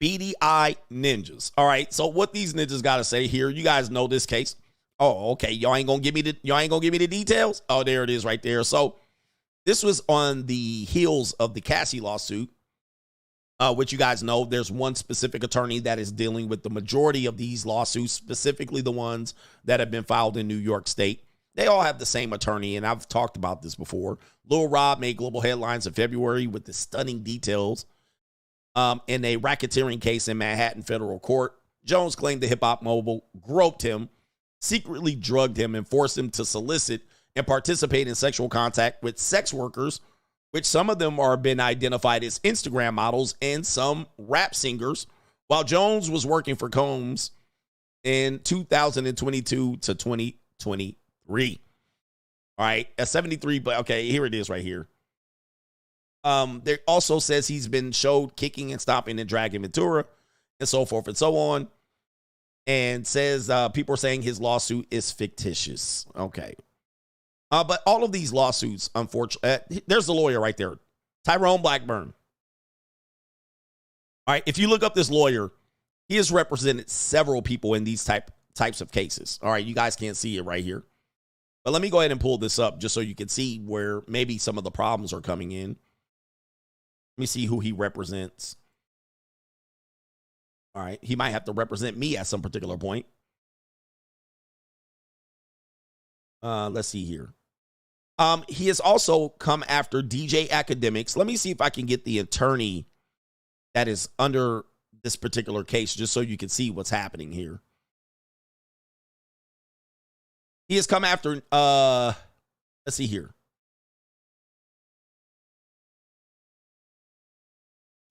Beady eye ninjas. All right. So what these ninjas got to say here, you guys know this case. Oh, okay. Y'all ain't gonna give me the details. Oh, there it is right there. So this was on the heels of the Cassie lawsuit, which you guys know there's one specific attorney that is dealing with the majority of these lawsuits, specifically the ones that have been filed in New York State. They all have the same attorney, and I've talked about this before. Lil Rob made global headlines in February with the stunning details in a racketeering case in Manhattan federal court. Jones claimed the hip-hop mogul groped him, secretly drugged him, and forced him to solicit and participate in sexual contact with sex workers, which some of them are been identified as Instagram models and some rap singers, while Jones was working for Combs in 2022 to 2023. All right, a 73, but okay, here it is right here. There also says he's been showed kicking and stomping and dragging Ventura and so forth and so on. And says people are saying his lawsuit is fictitious. Okay. But all of these lawsuits, unfortunately, there's the lawyer right there, Tyrone Blackburn. All right, if you look up this lawyer, he has represented several people in these types of cases. All right, you guys can't see it right here. But let me go ahead and pull this up just so you can see where maybe some of the problems are coming in. Let me see who he represents. All right. He might have to represent me at some particular point. Let's see here. He has also come after DJ Academics. Let me see if I can get the attorney that is under this particular case, just so you can see what's happening here. He has come after, let's see here.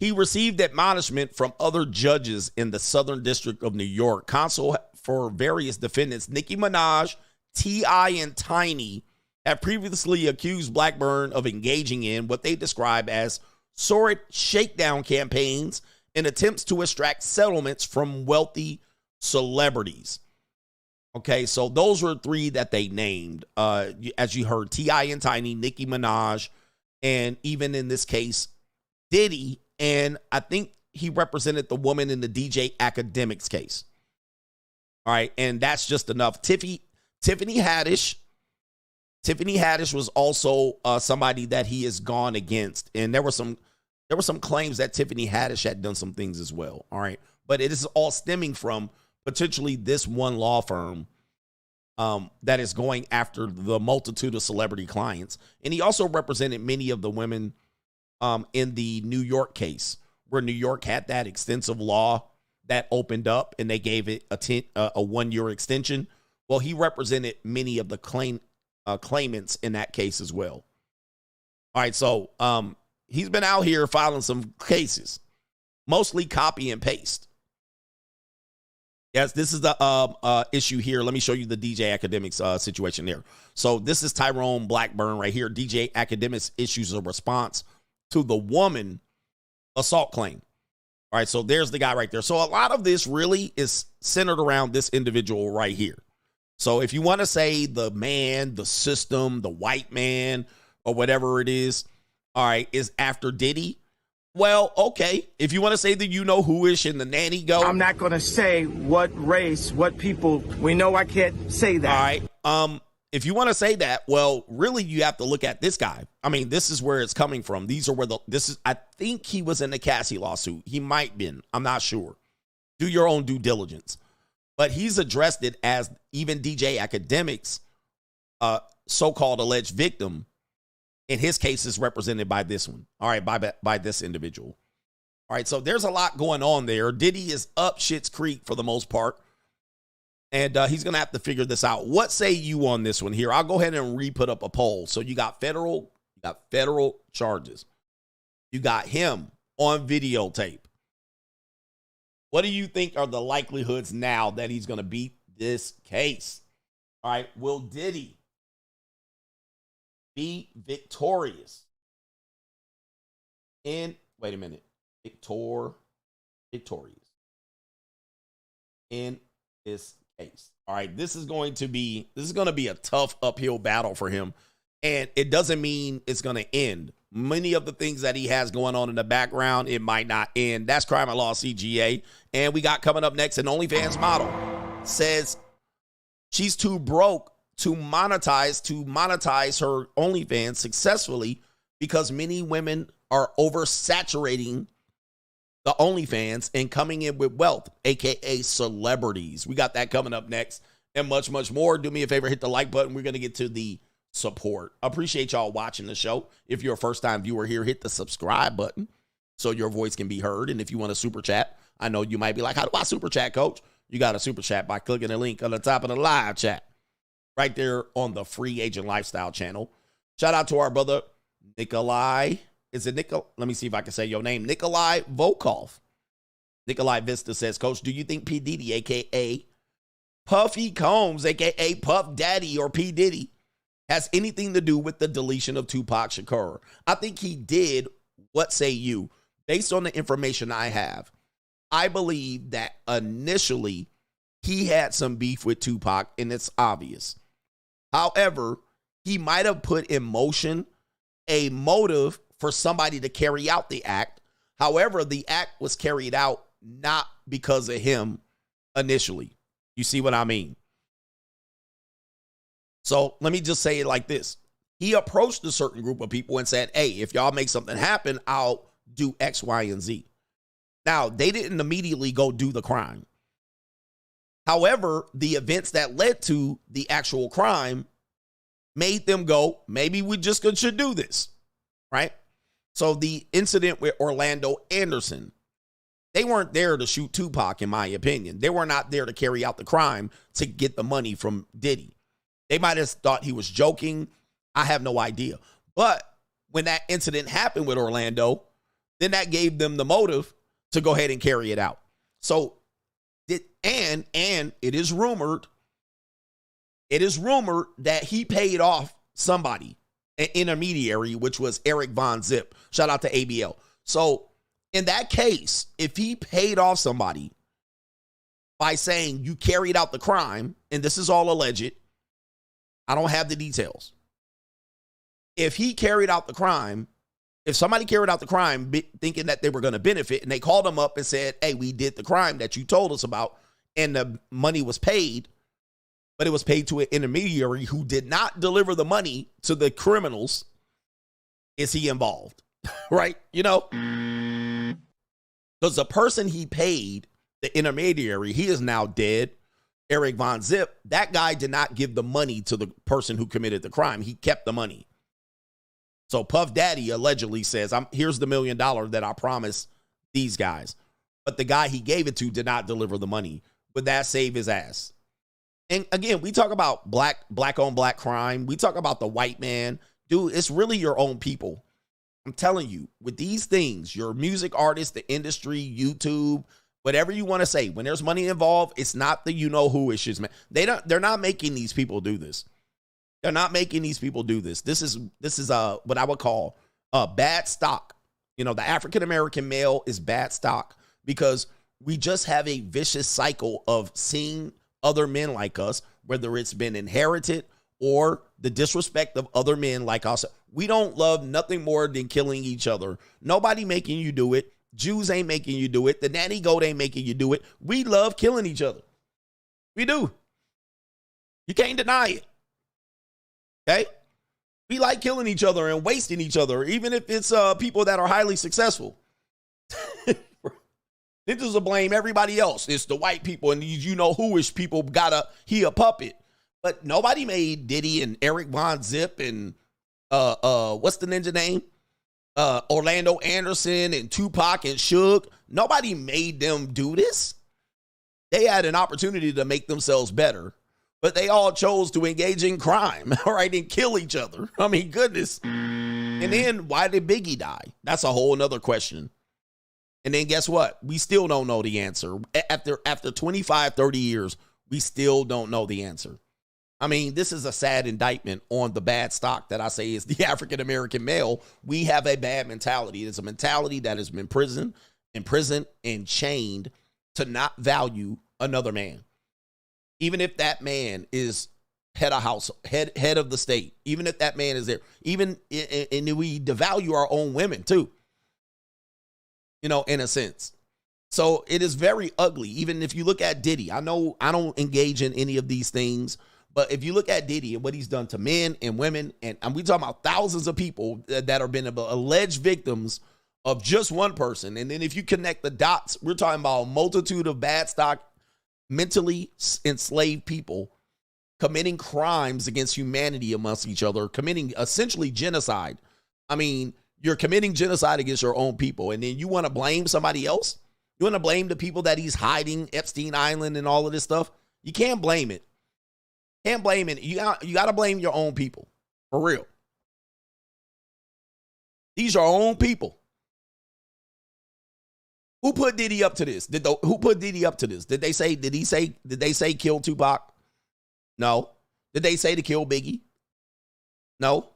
He received admonishment from other judges in the Southern District of New York. Counsel for various defendants, Nicki Minaj, T.I., and Tiny, have previously accused Blackburn of engaging in what they describe as sordid shakedown campaigns and attempts to extract settlements from wealthy celebrities. Okay, so those were three that they named. As you heard, T.I. and Tiny, Nicki Minaj, and even in this case, Diddy. And I think he represented the woman in the DJ Academics case. All right, and that's just enough. Tiffany Haddish. Tiffany Haddish was also somebody that he has gone against, and there were some claims that Tiffany Haddish had done some things as well. All right, but it is all stemming from potentially this one law firm that is going after the multitude of celebrity clients, and he also represented many of the women in the New York case, where New York had that extensive law that opened up, and they gave it a 1-year extension. Well, he represented many of the claimants in that case as well. All right, so he's been out here filing some cases, mostly copy and paste. Yes, this is the issue here. Let me show you the DJ Academics situation there. So this is Tyrone Blackburn right here. DJ Academics issues a response to the woman assault claim. All right, so there's the guy right there. So a lot of this really is centered around this individual right here. So if you want to say the man, the system, the white man, or whatever it is, all right, is after Diddy, well, okay. If you want to say the you-know-who-ish and the nanny go. I'm not going to say what race, what people. We know I can't say that. All right. If you want to say that, well, really, you have to look at this guy. I mean, this is where it's coming from. These are where I think he was in the Cassie lawsuit. He might been. I'm not sure. Do your own due diligence. But he's addressed it as even DJ Academics, so-called alleged victim. In his case, is represented by this one. All right, by this individual. All right, so there's a lot going on there. Diddy is up Schitt's Creek for the most part. And he's going to have to figure this out. What say you on this one here? I'll go ahead and re-put up a poll. So you got federal charges. You got him on videotape. What do you think are the likelihoods now that he's going to beat this case? All right, will Diddy be victorious in, wait a minute, victorious in this case? All right, this is going to be a tough uphill battle for him, and it doesn't mean it's going to end. Many of the things that he has going on in the background, it might not end. That's Crime and Law CGA. And we got coming up next, an OnlyFans model says she's too broke to monetize her OnlyFans successfully because many women are oversaturating the OnlyFans and coming in with wealth, aka celebrities. We got that coming up next and much, much more. Do me a favor, hit the like button. We're going to get to the support. Appreciate y'all watching the show. If you're a first-time viewer here, hit the subscribe button so your voice can be heard. And if you want to super chat, I know you might be like, how do I super chat, coach? You got to super chat by clicking the link on the top of the live chat right there on the Free Agent Lifestyle channel. Shout out to our brother Nikolai. Is it Nikolai? Let me see if I can say your name. Nikolai Volkov. Nikolai Vista says, Coach, do you think P. Diddy, a.k.a. Puffy Combs, a.k.a. Puff Daddy or P. Diddy, has anything to do with the deletion of Tupac Shakur? I think he did. What say you? Based on the information I have, I believe that initially he had some beef with Tupac, and it's obvious. However, he might have put in motion a motive for somebody to carry out the act. However, the act was carried out not because of him initially. You see what I mean? So let me just say it like this. He approached a certain group of people and said, hey, if y'all make something happen, I'll do X, Y, and Z. Now, they didn't immediately go do the crime. However, the events that led to the actual crime made them go, maybe we just should do this, right? So the incident with Orlando Anderson, they weren't there to shoot Tupac, in my opinion. They were not there to carry out the crime to get the money from Diddy. They might have thought he was joking. I have no idea. But when that incident happened with Orlando, then that gave them the motive to go ahead and carry it out. So, and it is rumored that he paid off somebody, an intermediary, which was Eric Von Zip. Shout out to ABL. So in that case, if he paid off somebody by saying you carried out the crime, and this is all alleged, I don't have the details. If he carried out the crime, if somebody carried out the crime thinking that they were going to benefit, and they called him up and said, hey, we did the crime that you told us about, and the money was paid, but it was paid to an intermediary who did not deliver the money to the criminals, is he involved? Right? You know? Because the person he paid, the intermediary, he is now dead, Eric Von Zip. That guy did not give the money to the person who committed the crime. He kept the money. So Puff Daddy allegedly says, here's the $1 million that I promised these guys. But the guy he gave it to did not deliver the money. Would that save his ass? And again, we talk about black on black crime. We talk about the white man. Dude, it's really your own people. I'm telling you, with these things, your music artist, the industry, YouTube, whatever you want to say, when there's money involved, it's not the you-know-who issues, man. They're not making these people do this. They're not making these people do this. This is what I would call bad stock. You know, the African-American male is bad stock because we just have a vicious cycle of seeing other men like us, whether it's been inherited or the disrespect of other men like us. We don't love nothing more than killing each other. Nobody making you do it. Jews ain't making you do it. The nanny goat ain't making you do it. We love killing each other. We do. You can't deny it. Okay? We like killing each other and wasting each other, even if it's people that are highly successful. Niggas will blame everybody else. It's the white people and these you-know-who-ish people he a puppet. But nobody made Diddy and Eric Von Zip and what's the ninja name? Orlando Anderson and Tupac and Suge. Nobody made them do this. They had an opportunity to make themselves better, but they all chose to engage in crime, all right, and kill each other. I mean, goodness. And then why did Biggie die? That's a whole nother question. And then guess what? We still don't know the answer. After 25, 30 years, we still don't know the answer. I mean, this is a sad indictment on the bad stock that I say is the African-American male. We have a bad mentality. It's a mentality that has been imprisoned and chained to not value another man. Even if that man is head of the state, even if that man is there, and we devalue our own women too, you know, in a sense. So it is very ugly. Even if you look at Diddy, I know I don't engage in any of these things, but if you look at Diddy and what he's done to men and women, and we talking about thousands of people that are been alleged victims of just one person. And then if you connect the dots, we're talking about a multitude of bad stock, mentally enslaved people committing crimes against humanity amongst each other, committing essentially genocide. I mean, you're committing genocide against your own people. And then you want to blame somebody else? You want to blame the people that he's hiding, Epstein Island and all of this stuff? You can't blame it. Can't blame it. You got to blame your own people. For real. These are our own people. Who put Diddy up to this? Who put Diddy up to this? Did they say kill Tupac? No. Did they say to kill Biggie? No.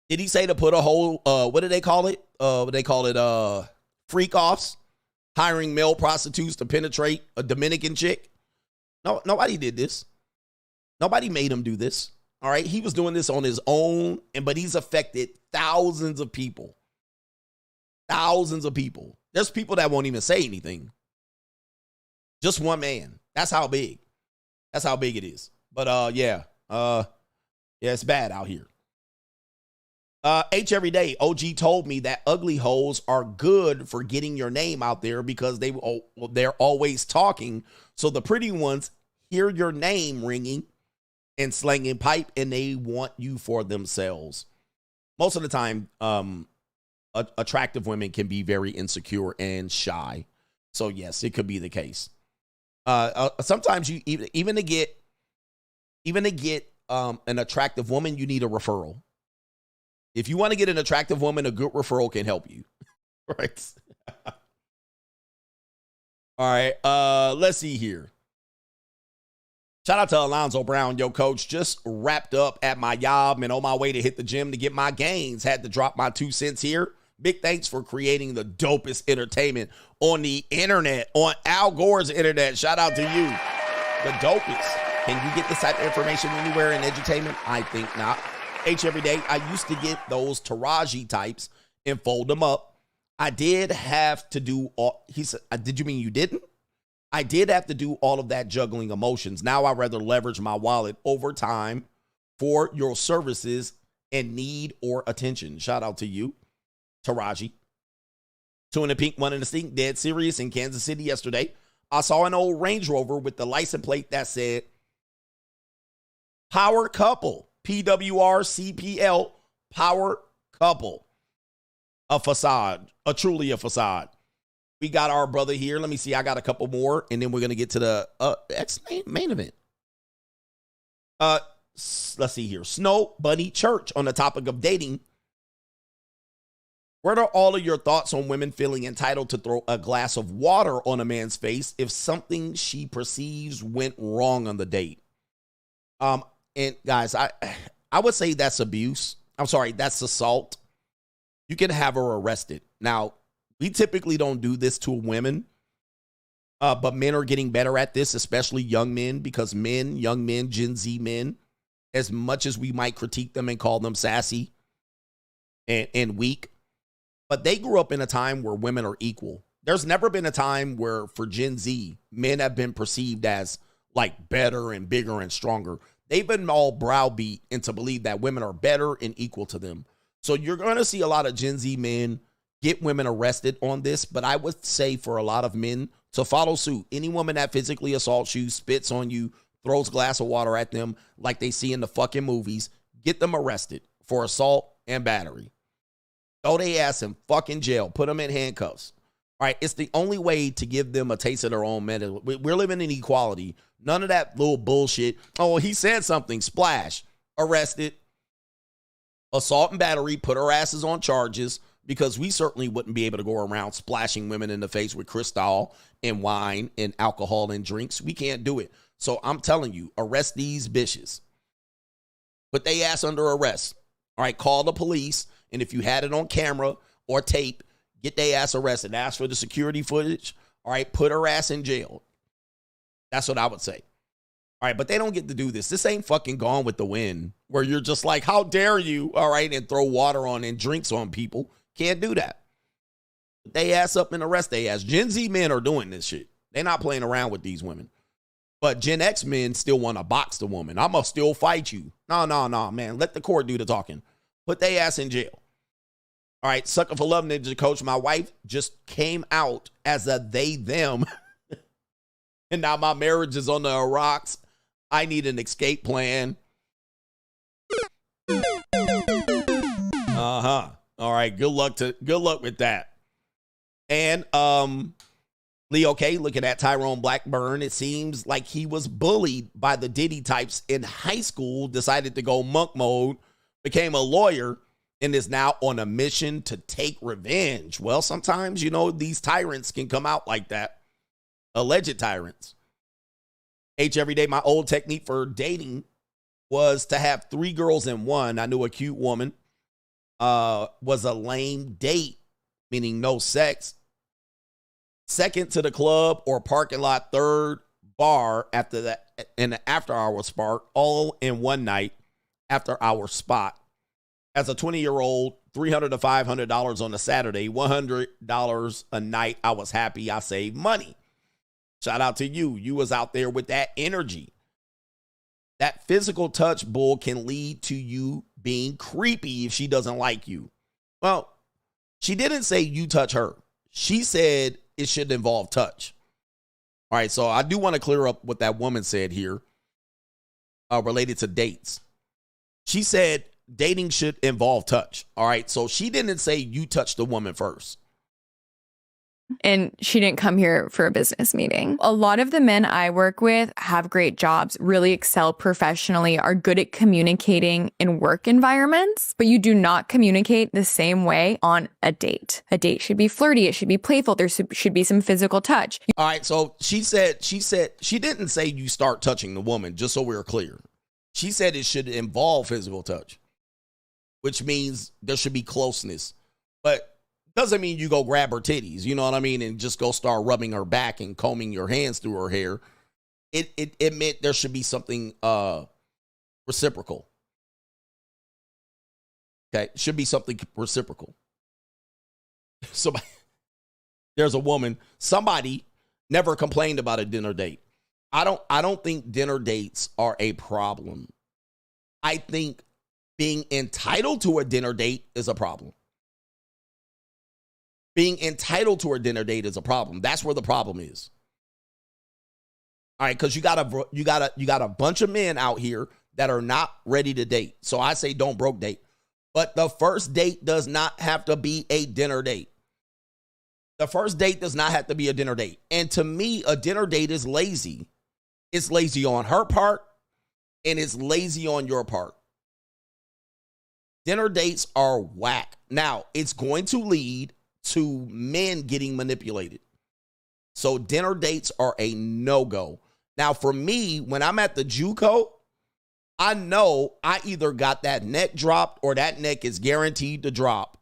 Did he say to put a whole, what do they call it? Freak offs, hiring male prostitutes to penetrate a Dominican chick? No, nobody did this. Nobody made him do this. All right. He was doing this on his own, but he's affected thousands of people. Thousands of people. There's people that won't even say anything. Just one man. That's how big. That's how big it is. But yeah, it's bad out here. H every day. OG told me that ugly hoes are good for getting your name out there because they're always talking. So the pretty ones hear your name ringing and slanging pipe, and they want you for themselves. Most of the time, attractive women can be very insecure and shy. So yes, it could be the case. Sometimes you even to get an attractive woman, you need a referral. If you want to get an attractive woman, a good referral can help you. Right. All right. Let's see here. Shout out to Alonzo Brown. Yo, coach, just wrapped up at my job and on my way to hit the gym to get my gains. Had to drop my 2 cents here. Big thanks for creating the dopest entertainment on the internet, on Al Gore's internet. Shout out to you. The dopest. Can you get this type of information anywhere in edutainment? I think not. H every day. I used to get those Taraji types and fold them up. I did have to do all, he said, did you mean you didn't? I did have to do all of that juggling emotions. Now I rather leverage my wallet over time for your services and need or attention. Shout out to you, Taraji. 2 in the pink, 1 in the stink. Dead serious in Kansas City yesterday. I saw an old Range Rover with the license plate that said Power Couple. PWRCPL, Power Couple. A facade, truly a facade. We got our brother here. Let me see. I got a couple more, and then we're going to get to the main event. Let's see here. Snow Bunny Church on the topic of dating. What are all of your thoughts on women feeling entitled to throw a glass of water on a man's face if something she perceives went wrong on the date? And guys, I would say that's abuse. I'm sorry, that's assault. You can have her arrested. Now, we typically don't do this to women, but men are getting better at this, especially young men, because young men, Gen Z men, as much as we might critique them and call them sassy and weak, but they grew up in a time where women are equal. There's never been a time where, for Gen Z, men have been perceived as like better and bigger and stronger. They've been all browbeat into believe that women are better and equal to them. So you're going to see a lot of Gen Z men get women arrested on this, but I would say for a lot of men to follow suit. Any woman that physically assaults you, spits on you, throws a glass of water at them like they see in the fucking movies, get them arrested for assault and battery. Throw their ass in fucking jail. Put them in handcuffs. All right, it's the only way to give them a taste of their own medicine. We're living in equality. None of that little bullshit. Oh, he said something. Splash. Arrested. Assault and battery. Put our asses on charges, because we certainly wouldn't be able to go around splashing women in the face with Cristal and wine and alcohol and drinks. We can't do it. So I'm telling you, arrest these bitches. Put their ass under arrest. All right, call the police. And if you had it on camera or tape, get their ass arrested. Ask for the security footage. All right, put her ass in jail. That's what I would say. All right, but they don't get to do this. This ain't fucking Gone with the Wind, where you're just like, how dare you, all right, and throw water on and drinks on people. Can't do that. Put they ass up and arrest they ass. Gen Z men are doing this shit. They're not playing around with these women. But Gen X men still want to box the woman. I'm going to still fight you. No, man. Let the court do the talking. Put they ass in jail. All right, sucker for love, Ninja Coach. My wife just came out as a they, them. And now my marriage is on the rocks. I need an escape plan. Uh-huh. All right, good luck with that. And Leo K, looking at Tyrone Blackburn, it seems like he was bullied by the Diddy types in high school, decided to go monk mode, became a lawyer, and is now on a mission to take revenge. Well, sometimes, these tyrants can come out like that. Alleged tyrants. H every day, my old technique for dating was to have 3 girls in one. I knew a cute woman. Was a lame date, meaning no sex. Second to the club or parking lot, third bar after that, in the after hour spark, all in one night after our spot. As a 20-year-old, $300 to $500 on a Saturday, $100 a night. I was happy I saved money. Shout out to you. You was out there with that energy. That physical touch bull can lead to you being creepy if she doesn't like you. Well, she didn't say you touch her. She said it should involve touch. All right, so I do want to clear up what that woman said here related to dates. She said dating should involve touch. All right, so she didn't say you touch the woman first. And she didn't come here for a business meeting. A lot of the men I work with have great jobs, really excel professionally, are good at communicating in work environments, but you do not communicate the same way on a date. A date should be flirty. It should be playful. There should be some physical touch. All right, so she didn't say you start touching the woman, just so we're clear. She said it should involve physical touch, which means there should be closeness. But doesn't mean you go grab her titties, you know what I mean, and just go start rubbing her back and combing your hands through her hair. It meant there should be something reciprocal. Okay, should be something reciprocal. Somebody, there's a woman, somebody never complained about a dinner date. I don't think dinner dates are a problem. I think being entitled to a dinner date is a problem. Being entitled to a dinner date is a problem. That's where the problem is. All right, because you got a bunch of men out here that are not ready to date. So I say don't broke date. But the first date does not have to be a dinner date. The first date does not have to be a dinner date. And to me, a dinner date is lazy. It's lazy on her part, and it's lazy on your part. Dinner dates are whack. Now, it's going to lead to men getting manipulated. So dinner dates are a no-go. Now, for me, when I'm at the JUCO, I know I either got that neck dropped or that neck is guaranteed to drop.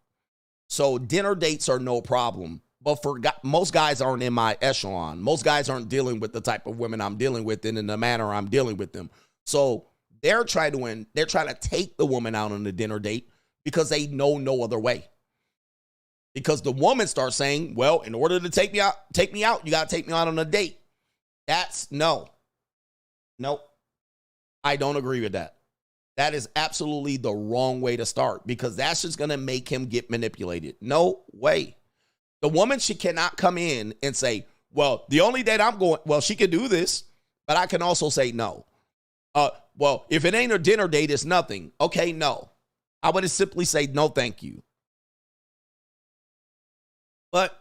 So dinner dates are no problem. But for most guys aren't in my echelon. Most guys aren't dealing with the type of women I'm dealing with and in the manner I'm dealing with them. So they're trying to take the woman out on the dinner date because they know no other way. Because the woman starts saying, well, in order to take me out, you got to take me out on a date. That's no. Nope. I don't agree with that. That is absolutely the wrong way to start because that's just going to make him get manipulated. No way. The woman, she cannot come in and say, well, the only date I'm going, well, she can do this, but I can also say no. Well, if it ain't a dinner date, it's nothing. Okay, no. I would simply say no, thank you. But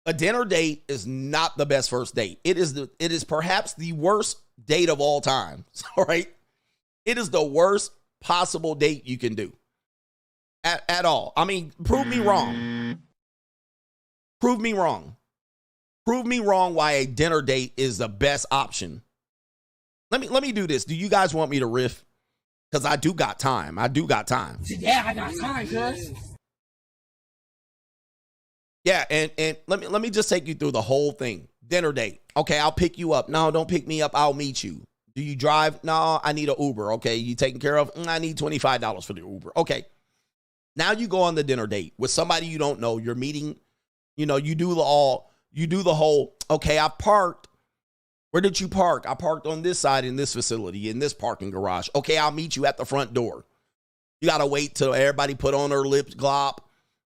a dinner date is not the best first date. It is perhaps the worst date of all time. All right? It is the worst possible date you can do. At all. I mean, prove me wrong. Prove me wrong. Prove me wrong why a dinner date is the best option. Let me do this. Do you guys want me to riff? Because I do got time. Yeah, I got time, cuz. Yeah, and let me just take you through the whole thing. Dinner date. Okay, I'll pick you up. No, don't pick me up. I'll meet you. Do you drive? No, I need an Uber. Okay, you taken care of? I need $25 for the Uber. Okay. Now you go on the dinner date with somebody you don't know. You're meeting, you do the whole, okay, I parked. Where did you park? I parked on this side in this facility, in this parking garage. Okay, I'll meet you at the front door. You got to wait till everybody put on their lip glop.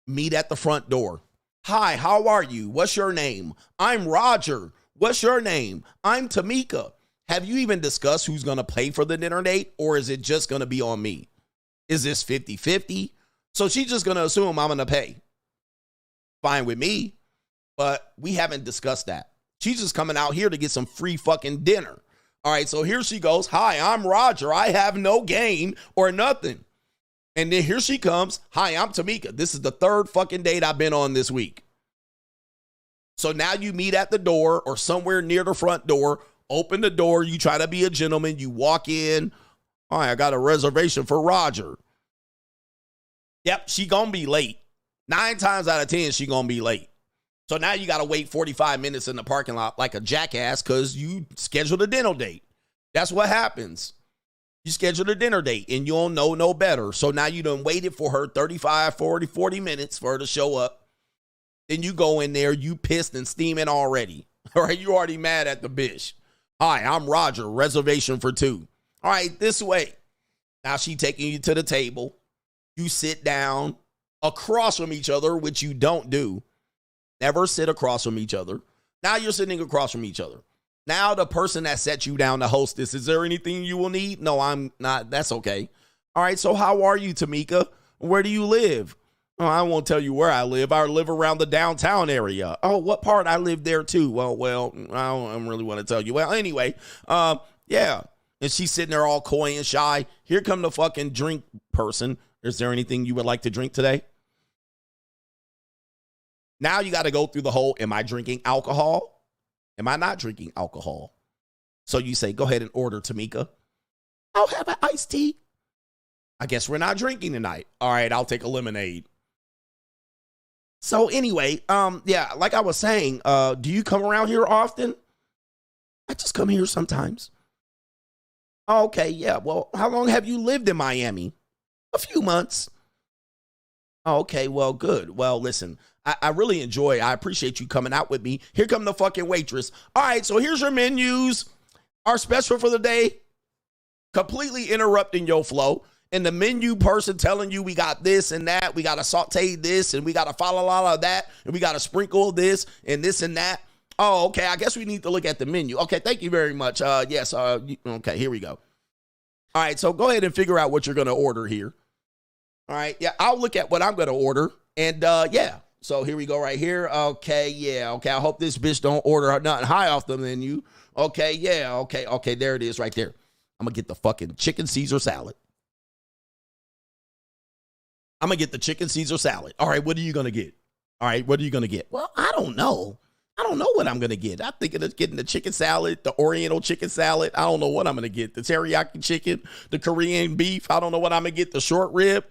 Meet at the front door. Hi, how are you? What's your name? I'm Roger. What's your name? I'm Tamika. Have you even discussed who's going to pay for the dinner date, or is it just going to be on me? Is this 50-50? So she's just going to assume I'm going to pay. Fine with me, but we haven't discussed that. She's just coming out here to get some free fucking dinner. All right, so here she goes. Hi, I'm Roger. I have no gain or nothing. And then here she comes. Hi, I'm Tamika. This is the third fucking date I've been on this week. So now you meet at the door or somewhere near the front door. Open the door. You try to be a gentleman. You walk in. All right, I got a reservation for Roger. Yep, she gonna be late. 9 times out of 10, she gonna be late. So now you got to wait 45 minutes in the parking lot like a jackass because you scheduled a dinner date. That's what happens. You scheduled a dinner date and you don't know no better. So now you done waited for her 35, 40 minutes for her to show up. Then you go in there, you pissed and steaming already. All right, you already mad at the bitch. Hi, I'm Roger, reservation for 2. All right, this way. Now she taking you to the table. You sit down across from each other, which you don't do. Never sit across from each other. Now you're sitting across from each other. Now the person that set you down to host this, is there anything you will need? No, I'm not. That's okay. All right, so how are you, Tamika? Where do you live? Oh, I won't tell you where I live. I live around the downtown area. Oh, what part? I live there too. Well, I don't really want to tell you. Well, anyway, yeah. And she's sitting there all coy and shy. Here come the fucking drink person. Is there anything you would like to drink today? Now you got to go through the whole, am I drinking alcohol? Am I not drinking alcohol? So you say, go ahead and order, Tamika. I'll have an iced tea. I guess we're not drinking tonight. All right, I'll take a lemonade. So anyway, yeah, like I was saying, do you come around here often? I just come here sometimes. Okay, yeah, well, how long have you lived in Miami? A few months. Okay, well, good. Well, listen, I really enjoy it. I appreciate you coming out with me. Here come the fucking waitress. All right, so here's your menus. Our special for the day, completely interrupting your flow. And the menu person telling you we got this and that. We got to saute this and we got to follow a lot of that. And we got to sprinkle this and that. Oh, okay. I guess we need to look at the menu. Okay, thank you very much. Yes. Okay, here we go. All right, so go ahead and figure out what you're going to order here. All right, yeah, I'll look at what I'm going to order. And yeah, so here we go right here. Okay, yeah, okay. I hope this bitch don't order nothing high off the menu. Okay, yeah, okay, there it is right there. I'm going to get the fucking chicken Caesar salad. I'm going to get the chicken Caesar salad. All right, what are you going to get? All right, what are you going to get? Well, I don't know. I don't know what I'm going to get. I'm thinking of getting the chicken salad, the Oriental chicken salad. I don't know what I'm going to get. The teriyaki chicken, the Korean beef. I don't know what I'm going to get. The short rib.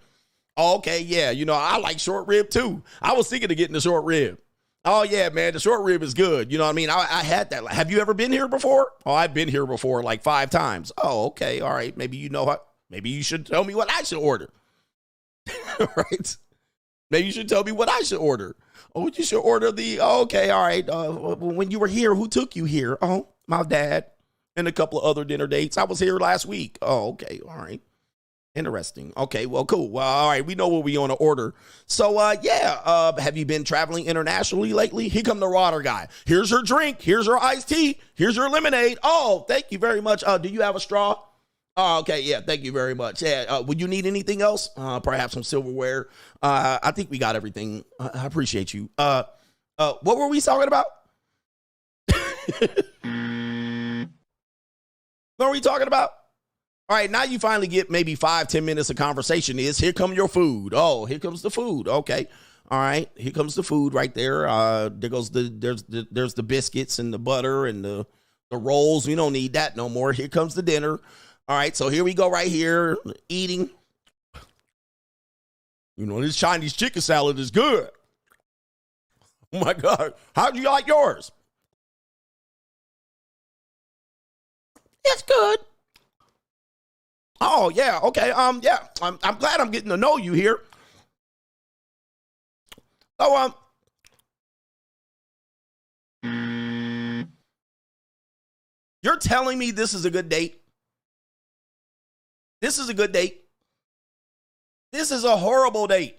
Okay, yeah, you know, I like short rib too. I was thinking of getting the short rib. Oh, yeah, man, the short rib is good. You know what I mean? I had that. Have you ever been here before? Oh, I've been here before like 5 times. Oh, okay, all right. Maybe you know what? Maybe you should tell me what I should order. Right? Maybe you should tell me what I should order. Oh, you should order the, okay, all right. When you were here, who took you here? Oh, my dad and a couple of other dinner dates. I was here last week. Oh, okay, all right. Interesting. Okay, well, cool. Well, all right, we know what we want to order. So, yeah, have you been traveling internationally lately? Here come the water guy. Here's your drink. Here's your iced tea. Here's your lemonade. Oh, thank you very much. Do you have a straw? Oh, okay, yeah, thank you very much. Yeah, would you need anything else? Perhaps some silverware. I think we got everything. I appreciate you. What were we talking about? What are we talking about? All right, now you finally get maybe 5-10 minutes of conversation. Here come your food. Oh, here comes the food. Okay. All right, here comes the food right there. There goes there's the biscuits and the butter and the rolls. We don't need that no more. Here comes the dinner. All right, so here we go right here, eating. You know, this Chinese chicken salad is good. Oh, my God. How do you like yours? It's good. Oh, yeah, okay. Yeah, I'm glad I'm getting to know you here. So, you're telling me this is a good date? This is a good date. This is a horrible date.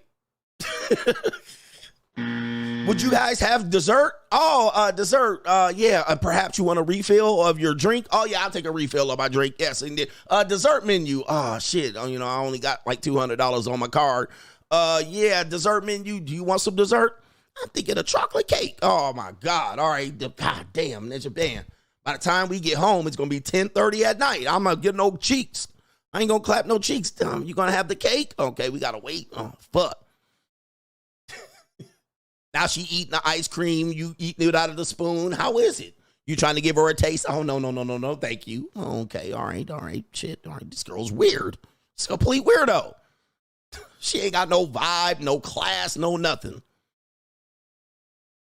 Would you guys have dessert? Oh, dessert. Yeah, perhaps you want a refill of your drink? Oh, yeah, I'll take a refill of my drink. Yes, indeed. Dessert menu. Oh, shit. You know, I only got like $200 on my card. Yeah, dessert menu. Do you want some dessert? I'm thinking a chocolate cake. Oh, my God. All right. God damn, that's your band. By the time we get home, it's going to be 10:30 at night. I'm going to get no cheeks. I ain't going to clap no cheeks. You going to have the cake? Okay, we got to wait. Oh, fuck. Now she eating the ice cream. You eating it out of the spoon. How is it? You trying to give her a taste? Oh, no. Thank you. Okay, all right. Shit, all right. This girl's weird. She's a complete weirdo. She ain't got no vibe, no class, no nothing.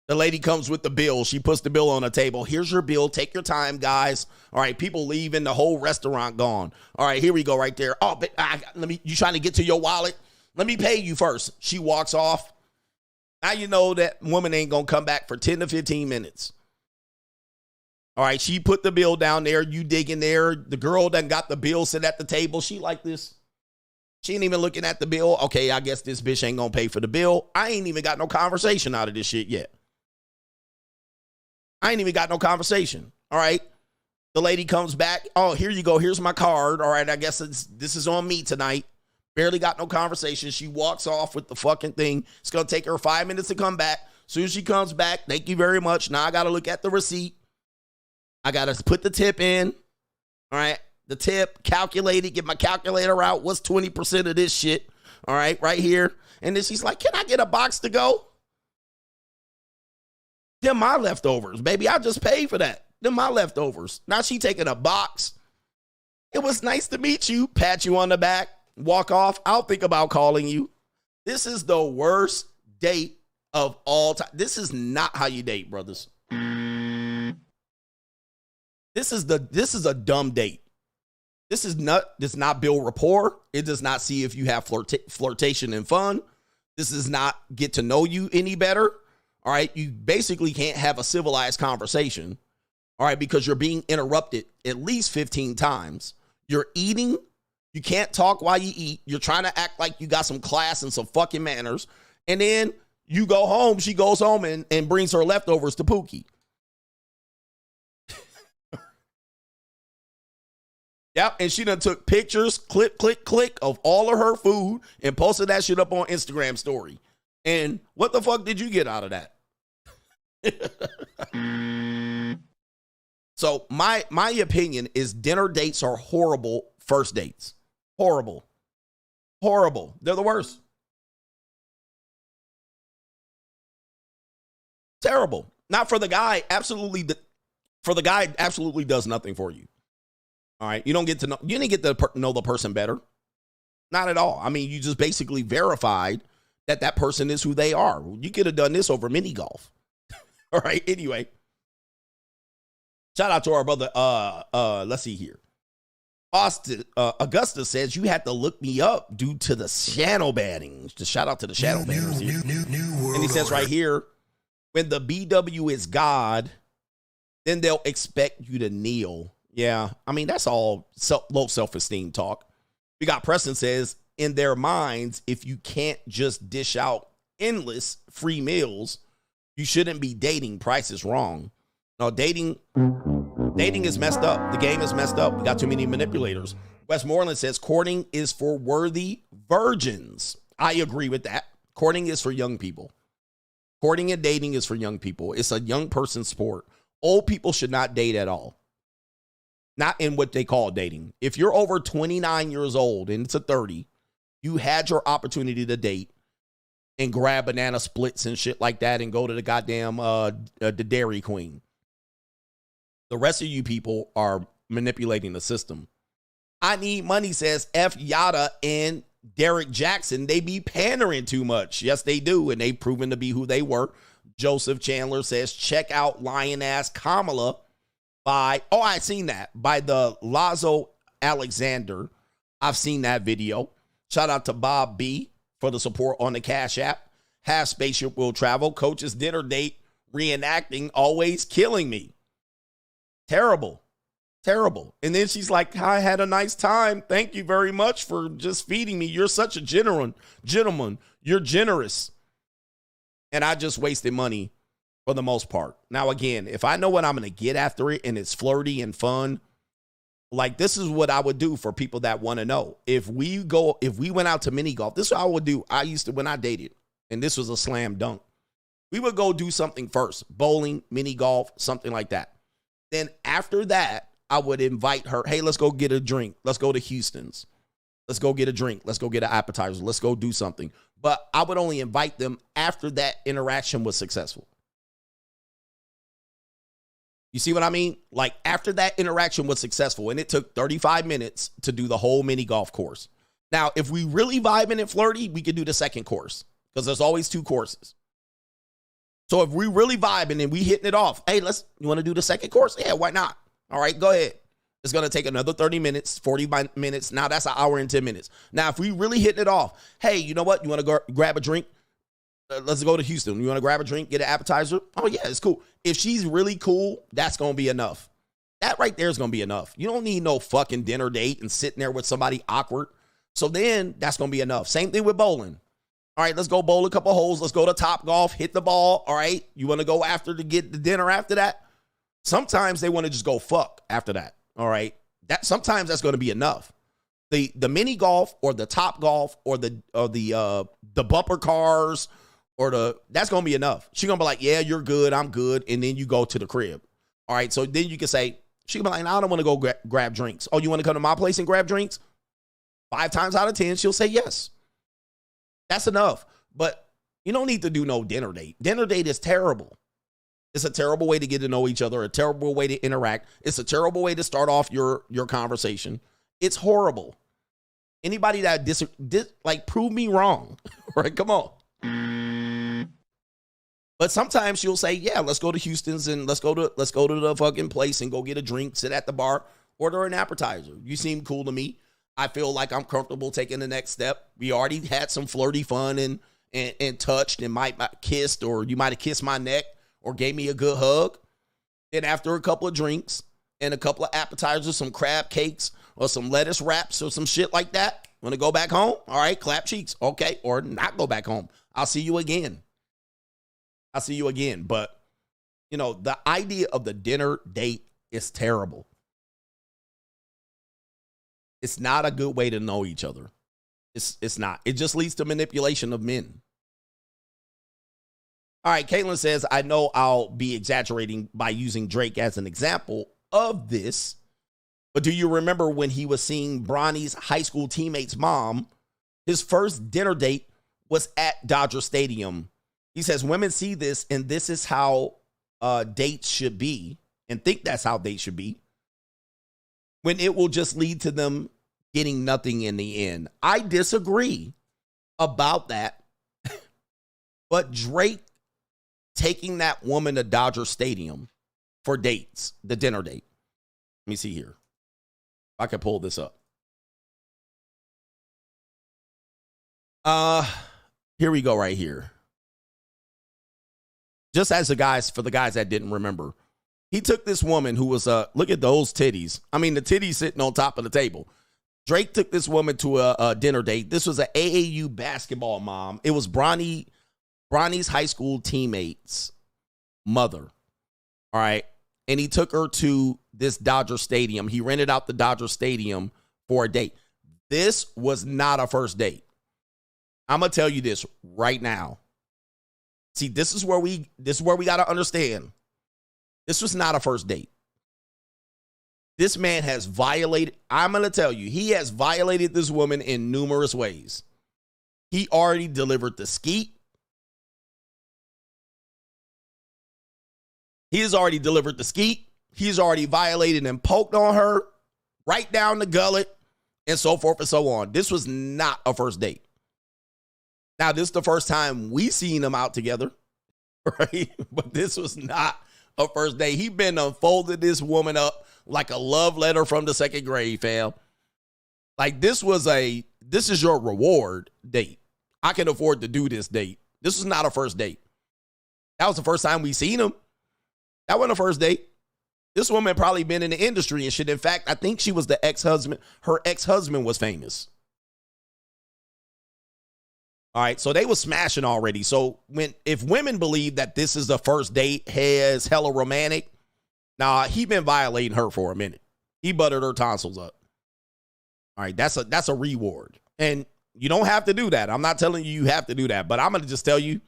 The lady comes with the bill. She puts the bill on the table. Here's your bill. Take your time, guys. All right, people leaving. The whole restaurant gone. All right, here we go right there. Oh, but you trying to get to your wallet? Let me pay you first. She walks off. Now you know that woman ain't going to come back for 10 to 15 minutes. All right, she put the bill down there. You dig in there. The girl done got the bill, sit at the table. She like this. She ain't even looking at the bill. Okay, I guess this bitch ain't gonna pay for the bill. I ain't even got no conversation out of this shit yet. I ain't even got no conversation. All right. The lady comes back. Oh, here you go. Here's my card. All right, I guess this is on me tonight. Barely got no conversation. She walks off with the fucking thing. It's going to take her 5 minutes to come back. As soon as she comes back, thank you very much. Now I got to look at the receipt. I got to put the tip in. All right. The tip, calculate it, get my calculator out. What's 20% of this shit? All right, right here. And then she's like, can I get a box to go? Them my leftovers, baby. I just paid for that. Them my leftovers. Now she taking a box. It was nice to meet you. Pat you on the back. Walk off. I'll think about calling you. This is the worst date of all time. This is not how you date, brothers. This is a dumb date. This does not build rapport. It does not see if you have flirtation and fun. This does not get to know you any better. All right. You basically can't have a civilized conversation. All right. Because you're being interrupted at least 15 times. You're eating. You can't talk while you eat. You're trying to act like you got some class and some fucking manners. And then you go home. She goes home and brings her leftovers to Pookie. Yep, and she done took pictures, click of all of her food and posted that shit up on Instagram story. And what the fuck did you get out of that? So my opinion is dinner dates are horrible first dates. Horrible. Horrible. They're the worst. Terrible. Not for the guy, absolutely. For the guy, absolutely does nothing for you. All right, you didn't get to know the person better. Not at all. I mean, you just basically verified that person is who they are. You could have done this over mini golf. All right, anyway. Shout out to our brother, let's see here. Augusta says, you had to look me up due to the shadow banning. Just shout out to the shadow banners here. And he says right here, when the BW is God, then they'll expect you to kneel. Yeah, I mean, that's all low self-esteem talk. We got Preston says, in their minds, if you can't just dish out endless free meals, you shouldn't be dating. Price is wrong. No, dating is messed up. The game is messed up. We got too many manipulators. Westmoreland says, courting is for worthy virgins. I agree with that. Courting is for young people. Courting and dating is for young people. It's a young person sport. Old people should not date at all. Not in what they call dating. If you're over 29 years old and it's a 30, you had your opportunity to date and grab banana splits and shit like that and go to the goddamn the Dairy Queen. The rest of you people are manipulating the system. I Need Money says F Yoda and Derek Jackson, they be pandering too much. Yes, they do, and they've proven to be who they were. Joseph Chandler says, check out Lion Ass Kamala by the Lazo Alexander. I've seen that video. Shout out to Bob B for the support on the Cash App. Half Spaceship Will Travel. Coach's dinner date reenacting, always killing me. Terrible. Terrible. And then she's like, I had a nice time. Thank you very much for just feeding me. You're such a gentleman. You're generous. And I just wasted money for the most part. Now, again, if I know what I'm going to get after it and it's flirty and fun, like this is what I would do for people that want to know. If we went out to mini golf, this is what I would do. I used to, when I dated, and this was a slam dunk, we would go do something first, bowling, mini golf, something like that. Then after that, I would invite her, hey, let's go get a drink. Let's go to Houston's. Let's go get a drink. Let's go get an appetizer. Let's go do something. But I would only invite them after that interaction was successful. You see what I mean? Like after that interaction was successful and it took 35 minutes to do the whole mini golf course. Now, if we really vibing and flirty, we could do the second course because there's always 2 courses. So if we really vibing and we hitting it off, hey, you want to do the second course? Yeah, why not? All right, go ahead. It's going to take another 30 minutes, 40 minutes. Now that's an hour and 10 minutes. Now, if we really hitting it off, hey, you know what? You want to go grab a drink? Let's go to Houston. You want to grab a drink, get an appetizer? Oh, yeah, it's cool. If she's really cool, that's going to be enough. That right there is going to be enough. You don't need no fucking dinner date and sitting there with somebody awkward. So then that's going to be enough. Same thing with bowling. All right, let's go bowl a couple holes. Let's go to Top Golf, hit the ball. All right, you want to go after to get the dinner after that? Sometimes they want to just go fuck after that. All right, sometimes that's going to be enough. The mini golf or the Top Golf or the bumper cars or that's going to be enough. She's going to be like, yeah, you're good, I'm good, and then you go to the crib. All right, so then you can say, she can be like, no, I don't want to go grab drinks. Oh, you want to come to my place and grab drinks? 5 times out of 10, she'll say yes. That's enough. But you don't need to do no dinner date. Dinner date is terrible. It's a terrible way to get to know each other, a terrible way to interact. It's a terrible way to start off your conversation. It's horrible. Anybody that prove me wrong, right? Come on. But sometimes she'll say, yeah, let's go to Houston's and let's go to the fucking place and go get a drink, sit at the bar, order an appetizer. You seem cool to me. I feel like I'm comfortable taking the next step. We already had some flirty fun and touched and might kissed, or you might have kissed my neck or gave me a good hug. Then after a couple of drinks and a couple of appetizers, some crab cakes or some lettuce wraps or some shit like that, want to go back home? All right, clap cheeks. Okay, or not go back home. I'll see you again. But, the idea of the dinner date is terrible. It's not a good way to know each other. It's not. It just leads to manipulation of men. All right, Caitlin says, I know I'll be exaggerating by using Drake as an example of this, but do you remember when he was seeing Bronny's high school teammate's mom? His first dinner date was at Dodger Stadium. He says, women see this, and this is how dates should be, and think that's how dates should be, when it will just lead to them getting nothing in the end. I disagree about that, but Drake taking that woman to Dodger Stadium for dates, the dinner date. Let me see here. If I can pull this up. Here we go right here. Just as for the guys that didn't remember, he took this woman who was, look at those titties. I mean, the titties sitting on top of the table. Drake took this woman to a dinner date. This was an AAU basketball mom. It was Bronny's high school teammate's mother. All right. And he took her to this Dodger Stadium. He rented out the Dodger Stadium for a date. This was not a first date. I'm going to tell you this right now. See, this is where we got to understand. This was not a first date. This man has violated, I'm going to tell you, he has violated this woman in numerous ways. He already delivered the skeet. He has already delivered the skeet. He's already violated and poked on her right down the gullet and so forth and so on. This was not a first date. Now, this is the first time we seen them out together, right? But this was not a first date. He been unfolded this woman up like a love letter from the second grade, fam. Like this is your reward date. I can afford to do this date. This was not a first date. That was the first time we seen him. That wasn't a first date. This woman probably been in the industry and shit. In fact, I think she was the ex-husband. Her ex-husband was famous. All right, so they were smashing already. So if women believe that this is the first date, has hella romantic, he been violating her for a minute. He buttered her tonsils up. All right, that's a reward. And you don't have to do that. I'm not telling you have to do that, but I'm going to just tell you,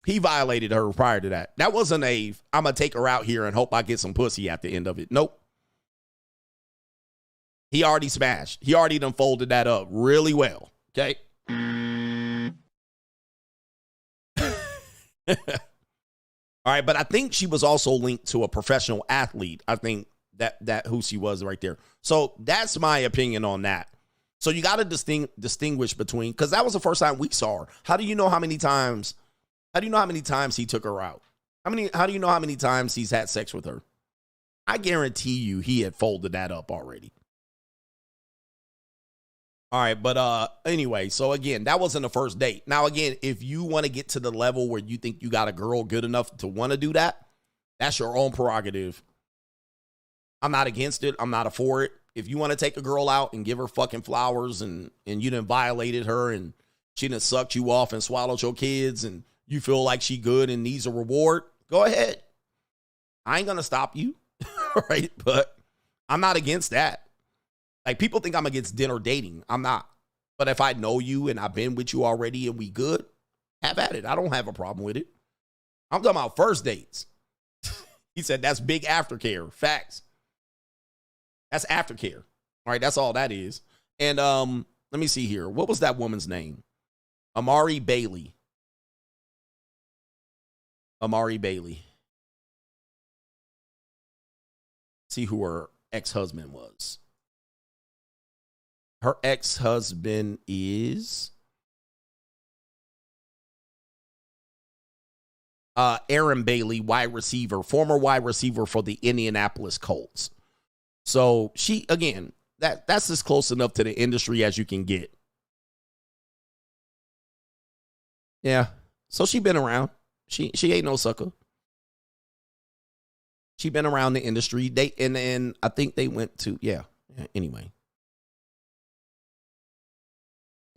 he violated her prior to that. That wasn't I'm going to take her out here and hope I get some pussy at the end of it. Nope. He already smashed. He already done folded that up really well. Okay. All right, but I think she was also linked to a professional athlete. I think that who she was right there. So that's my opinion on that. So you got to distinguish between, because that was the first time we saw her. How do you know how many times he took her out? How do you know how many times he's had sex with her? I guarantee you he had folded that up already. All right, but anyway, so again, that wasn't the first date. Now, again, if you want to get to the level where you think you got a girl good enough to want to do that, that's your own prerogative. I'm not against it. I'm not for it. If you want to take a girl out and give her fucking flowers and you done violated her and she done sucked you off and swallowed your kids and you feel like she good and needs a reward, go ahead. I ain't going to stop you, right? But I'm not against that. Like, people think I'm against dinner dating. I'm not. But if I know you and I've been with you already and we good, have at it. I don't have a problem with it. I'm talking about first dates. He said that's big aftercare. Facts. That's aftercare. All right, that's all that is. And let me see here. What was that woman's name? Amari Bailey. Amari Bailey. See who her ex-husband was. Her ex-husband is Aaron Bailey, wide receiver, former wide receiver for the Indianapolis Colts. So she, again, that's as close enough to the industry as you can get. Yeah. So she been around. She ain't no sucker. She been around the industry. And I think they went to, anyway.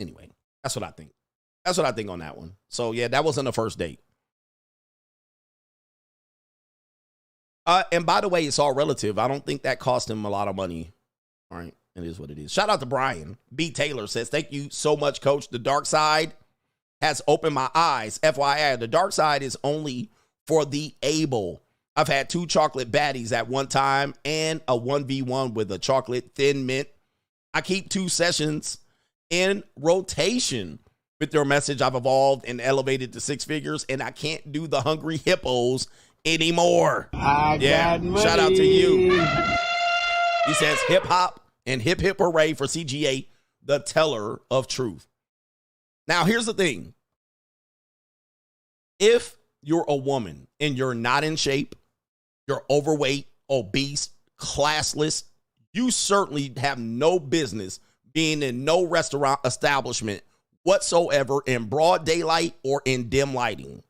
Anyway, that's what I think. That's what I think on that one. So, yeah, that wasn't the first date. And by the way, it's all relative. I don't think that cost him a lot of money. All right, it is what it is. Shout out to Brian. B. Taylor says, thank you so much, Coach. The dark side has opened my eyes. FYI, the dark side is only for the able. I've had 2 chocolate baddies at one time and a 1v1 with a chocolate thin mint. I keep 2 sessions in rotation. With their message, I've evolved and elevated to 6 figures, and I can't do the hungry hippos anymore. Shout out to you. He says hip hop and hip hip hooray for CGA, the teller of truth. Now, here's the thing. If you're a woman and you're not in shape, you're overweight, obese, classless, you certainly have no business being in no restaurant establishment whatsoever in broad daylight or in dim lighting.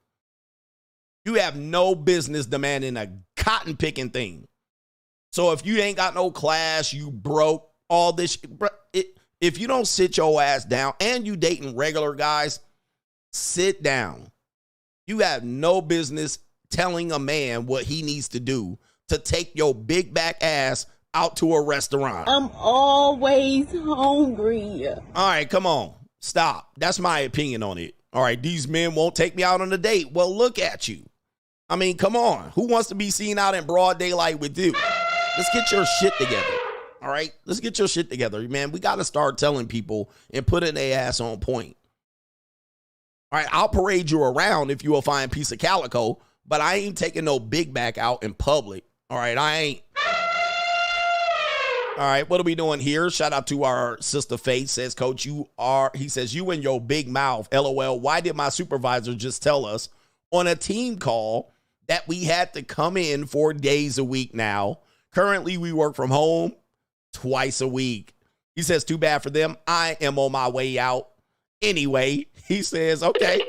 You have no business demanding a cotton picking thing. So if you ain't got no class, you broke, all this. If you don't sit your ass down and you dating regular guys, sit down. You have no business telling a man what he needs to do to take your big back ass out to a restaurant. I'm always hungry. All right, come on. Stop. That's my opinion on it. All right, these men won't take me out on a date. Well, look at you. I mean, come on. Who wants to be seen out in broad daylight with you? Let's get your shit together. All right? Let's get your shit together, man. We got to start telling people and putting their ass on point. All right, I'll parade you around if you a fine piece of calico, but I ain't taking no big back out in public. All right, I ain't. All right, what are we doing here? Shout out to our sister Faith. Says, Coach, he says, you and your big mouth, LOL. Why did my supervisor just tell us on a team call that we had to come in 4 days a week now? Currently, we work from home twice a week. He says, too bad for them. I am on my way out. Anyway, he says, okay.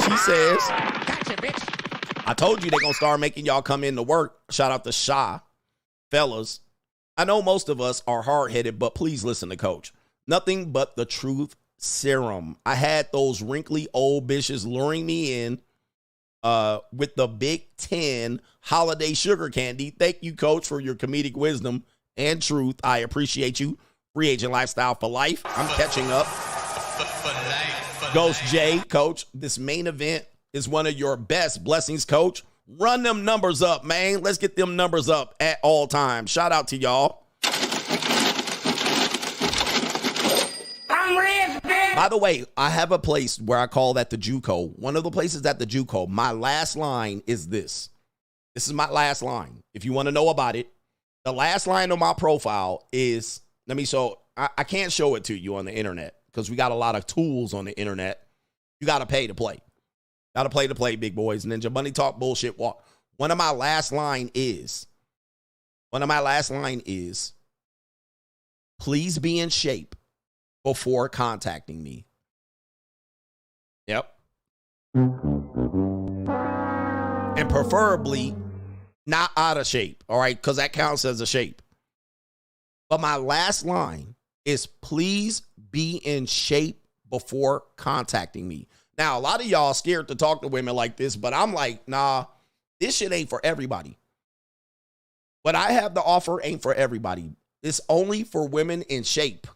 She says, gotcha, bitch. I told you they're going to start making y'all come in to work. Shout out to Sha. Fellas, I know most of us are hard-headed, but please listen to Coach. Nothing but the truth serum. I had those wrinkly old bitches luring me in with the Big 10 holiday sugar candy. Thank you, Coach, for your comedic wisdom and truth. I appreciate you. Free agent lifestyle for life. I'm catching up. Ghost J, Coach, this main event is one of your best blessings, Coach. Run them numbers up, man. Let's get them numbers up at all times. Shout out to y'all. I'm rich, bitch. By the way, I have a place where I call that the JUCO. One of the places at the JUCO, my last line is this. This is my last line. If you want to know about it, the last line on my profile is, I can't show it to you on the internet because we got a lot of tools on the internet. You got to pay to play. Got to play to play, big boys. Ninja Money Talk Bullshit Walk. One of my last line is, please be in shape before contacting me. Yep. And preferably not out of shape, all right? Because that counts as a shape. But my last line is please be in shape before contacting me. Now, a lot of y'all scared to talk to women like this, but I'm like, nah, this shit ain't for everybody. What I have to offer ain't for everybody. It's only for women in shape.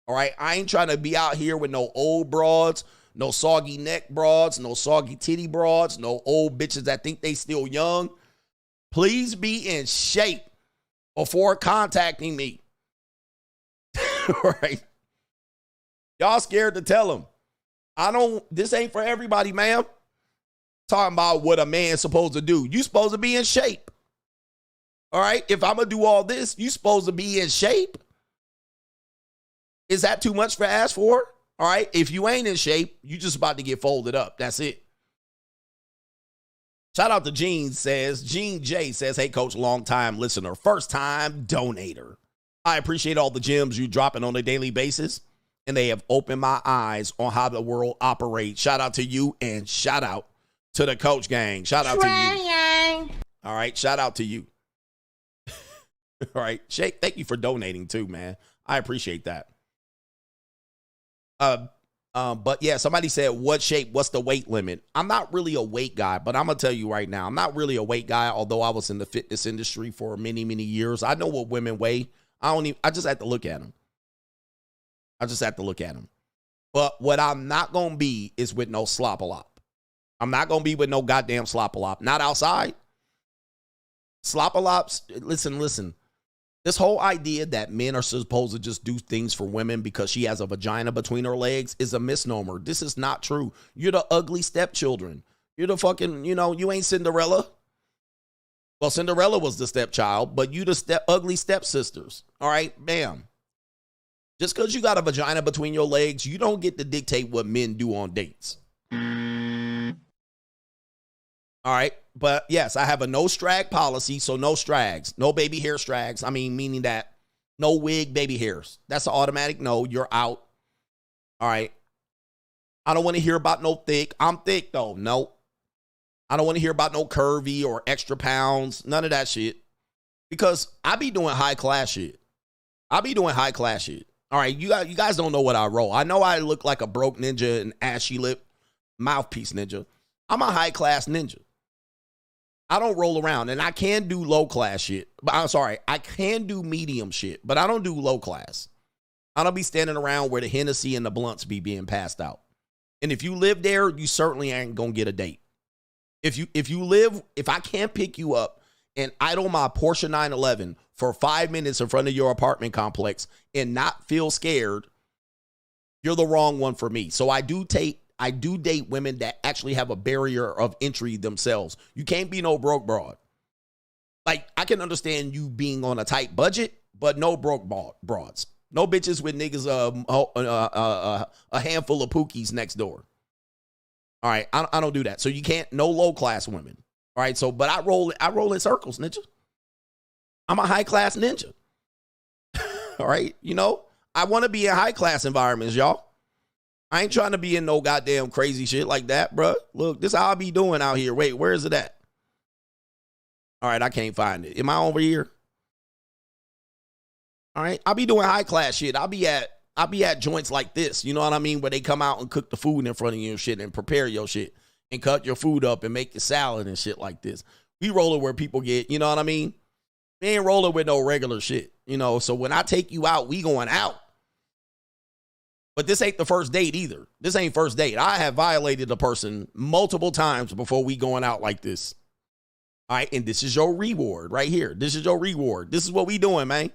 All right? I ain't trying to be out here with no old broads, no soggy neck broads, no soggy titty broads, no old bitches that think they still young. Please be in shape before contacting me. All right? Y'all scared to tell them. This ain't for everybody, ma'am. Talking about what a man's supposed to do. You supposed to be in shape. All right? If I'm going to do all this, you supposed to be in shape. Is that too much for ask for? All right? If you ain't in shape, you just about to get folded up. That's it. Shout out to Gene J says, hey, coach, long time listener, first time donator. I appreciate all the gems you dropping on a daily basis, and they have opened my eyes on how the world operates. Shout out to you, and shout out to the coach gang. Shout out to you. All right, shout out to you. All right, Shake, thank you for donating too, man. I appreciate that. But yeah, somebody said, what shape, what's the weight limit? I'm not really a weight guy, but I'm going to tell you right now, I'm not really a weight guy, although I was in the fitness industry for many, many years. I know what women weigh. I just have to look at them. But what I'm not going to be is with no slop-a-lop. I'm not going to be with no goddamn slop-a-lop. Not outside. Slop-a-lops, listen. This whole idea that men are supposed to just do things for women because she has a vagina between her legs is a misnomer. This is not true. You're the ugly stepchildren. You're the fucking, you ain't Cinderella. Well, Cinderella was the stepchild, but you the ugly stepsisters. All right, bam. Just because you got a vagina between your legs, you don't get to dictate what men do on dates. All right, but yes, I have a no strag policy, so no strags, no baby hair strags. I mean, meaning that no wig baby hairs. That's an automatic no, you're out. All right. I don't want to hear about no thick. I'm thick though, no. I don't want to hear about no curvy or extra pounds, none of that shit. Because I be doing high class shit. All right, you guys don't know what I roll. I know I look like a broke ninja and ashy lip mouthpiece ninja. I'm a high class ninja. I don't roll around, and I can do low class shit. But I'm sorry, I can do medium shit, but I don't do low class. I don't be standing around where the Hennessy and the blunts be being passed out. And if you live there, you certainly ain't gonna get a date. If I can't pick you up and idle my Porsche 911 for 5 minutes in front of your apartment complex and not feel scared, you're the wrong one for me. So I do date women that actually have a barrier of entry themselves. You can't be no broke broad. Like, I can understand you being on a tight budget, but no broke broads. No bitches with niggas a handful of pookies next door. All right, I don't do that. So you can't, no low class women. All right, so, but I roll in circles, ninja. I'm a high class ninja. All right, I want to be in high class environments, y'all. I ain't trying to be in no goddamn crazy shit like that, bro. Look, this how I be doing out here. Wait, where is it at? All right, I can't find it. Am I over here? All right, I'll be doing high class shit. I'll be at joints like this, you know what I mean, where they come out and cook the food in front of you and shit and prepare your shit and cut your food up and make your salad and shit like this. We rolling where people get, you know what I mean? We ain't rolling with no regular shit, so when I take you out, we going out. But this ain't the first date either. This ain't first date. I have violated a person multiple times before we going out like this. All right, and this is your reward right here. This is your reward. This is what we doing, man.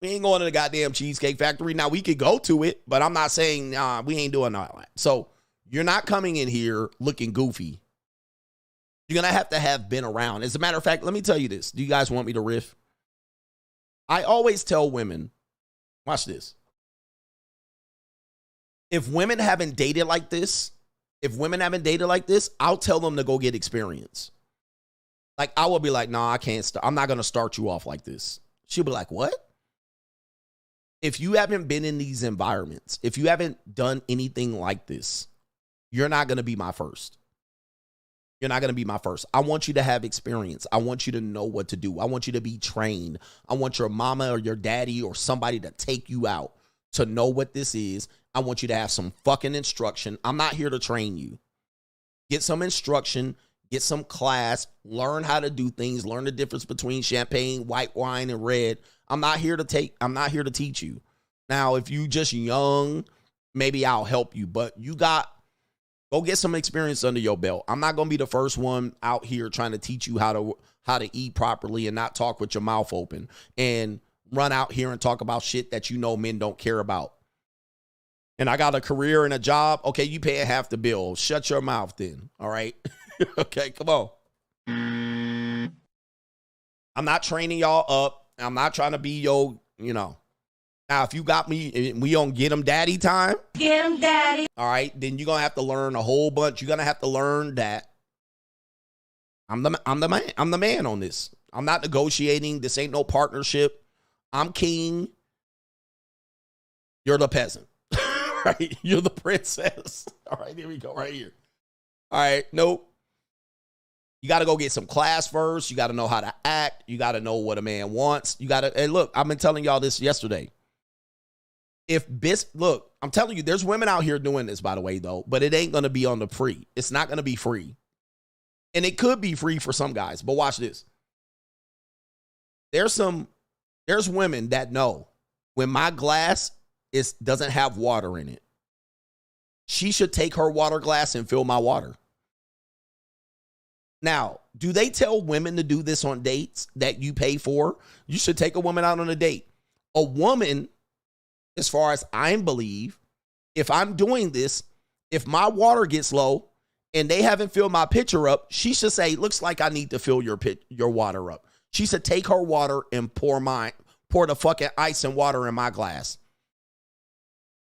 We ain't going to the goddamn Cheesecake Factory. Now, we could go to it, but I'm not saying we ain't doing all that. So you're not coming in here looking goofy. You're going to have been around. As a matter of fact, let me tell you this. Do you guys want me to riff? I always tell women, watch this. If women haven't dated like this, I'll tell them to go get experience. Like, I will be like, no, I can't I'm not going to start you off like this. She'll be like, what? If you haven't been in these environments, if you haven't done anything like this, you're not going to be my first. You're not going to be my first. I want you to have experience. I want you to know what to do. I want you to be trained. I want your mama or your daddy or somebody to take you out to know what this is. I want you to have some fucking instruction. I'm not here to train you. Get some instruction, get some class, learn how to do things, learn the difference between champagne, white wine, and red. I'm not here to teach you. Now, if you just young, maybe I'll help you, but go get some experience under your belt. I'm not going to be the first one out here trying to teach you how to eat properly and not talk with your mouth open and run out here and talk about shit that you know men don't care about. And I got a career and a job. Okay, you paying half the bill. Shut your mouth then. All right. Okay, come on. I'm not training y'all up. I'm not trying to be your, Now, if you got me, we on Get 'em Daddy time. Get 'em daddy. All right, then you're going to have to learn a whole bunch. You're going to have to learn that I'm the man on this. I'm not negotiating. This ain't no partnership. I'm king. You're the peasant. Right? You're the princess. All right, here we go right here. All right, nope. You got to go get some class first. You got to know how to act. You got to know what a man wants. You got to, and look, I've been telling y'all this yesterday. Look, I'm telling you, there's women out here doing this, by the way, though, but it ain't going to be on the free. It's not going to be free. And it could be free for some guys, but watch this. There's women that know when my glass doesn't have water in it, she should take her water glass and fill my water. Now, do they tell women to do this on dates that you pay for? You should take a woman out on a date. A woman, as far as I believe, if I'm doing this, if my water gets low and they haven't filled my pitcher up, she should say, looks like I need to fill your water up. She should take her water and pour the fucking ice and water in my glass.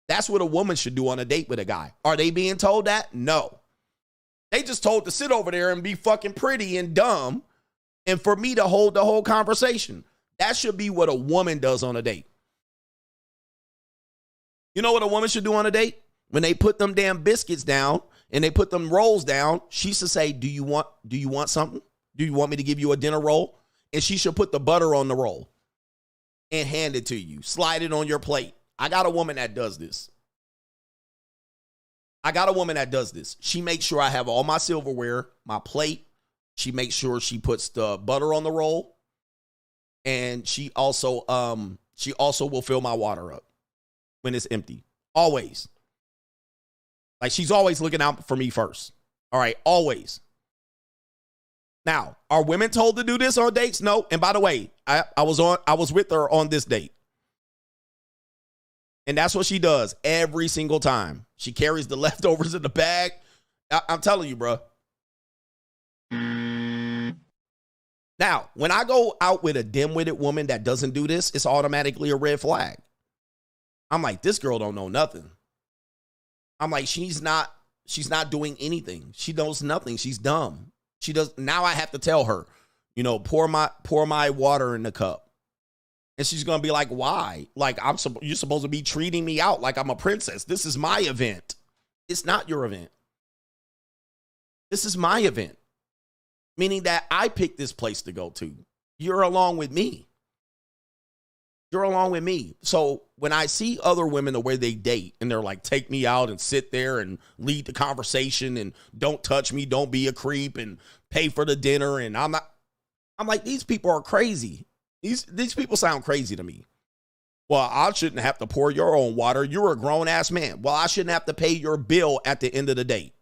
That's what a woman should do on a date with a guy. Are they being told that? No. They just told to sit over there and be fucking pretty and dumb and for me to hold the whole conversation. That should be what a woman does on a date. You know what a woman should do on a date? When they put them damn biscuits down and they put them rolls down, she should say, do you want something? Do you want me to give you a dinner roll? And she should put the butter on the roll and hand it to you. Slide it on your plate. I got a woman that does this. She makes sure I have all my silverware, my plate. She makes sure she puts the butter on the roll. And she also will fill my water up when it's empty. Always. Like, she's always looking out for me first. All right, always. Now, are women told to do this on dates? No. And by the way, I was with her on this date. And that's what she does every single time. She carries the leftovers in the bag. I'm telling you, bro. Now, when I go out with a dim-witted woman that doesn't do this, it's automatically a red flag. I'm like, this girl don't know nothing. I'm like, she's not doing anything. She knows nothing. She's dumb. Now I have to tell her, pour my water in the cup. And she's going to be like, why? Like, you're supposed to be treating me out like I'm a princess. This is my event. It's not your event. This is my event. Meaning that I picked this place to go to. You're along with me. So when I see other women the way they date and they're like, take me out and sit there and lead the conversation and don't touch me, don't be a creep and pay for the dinner. And I'm like, these people are crazy. These people sound crazy to me. Well, I shouldn't have to pour your own water. You're a grown-ass man. Well, I shouldn't have to pay your bill at the end of the date.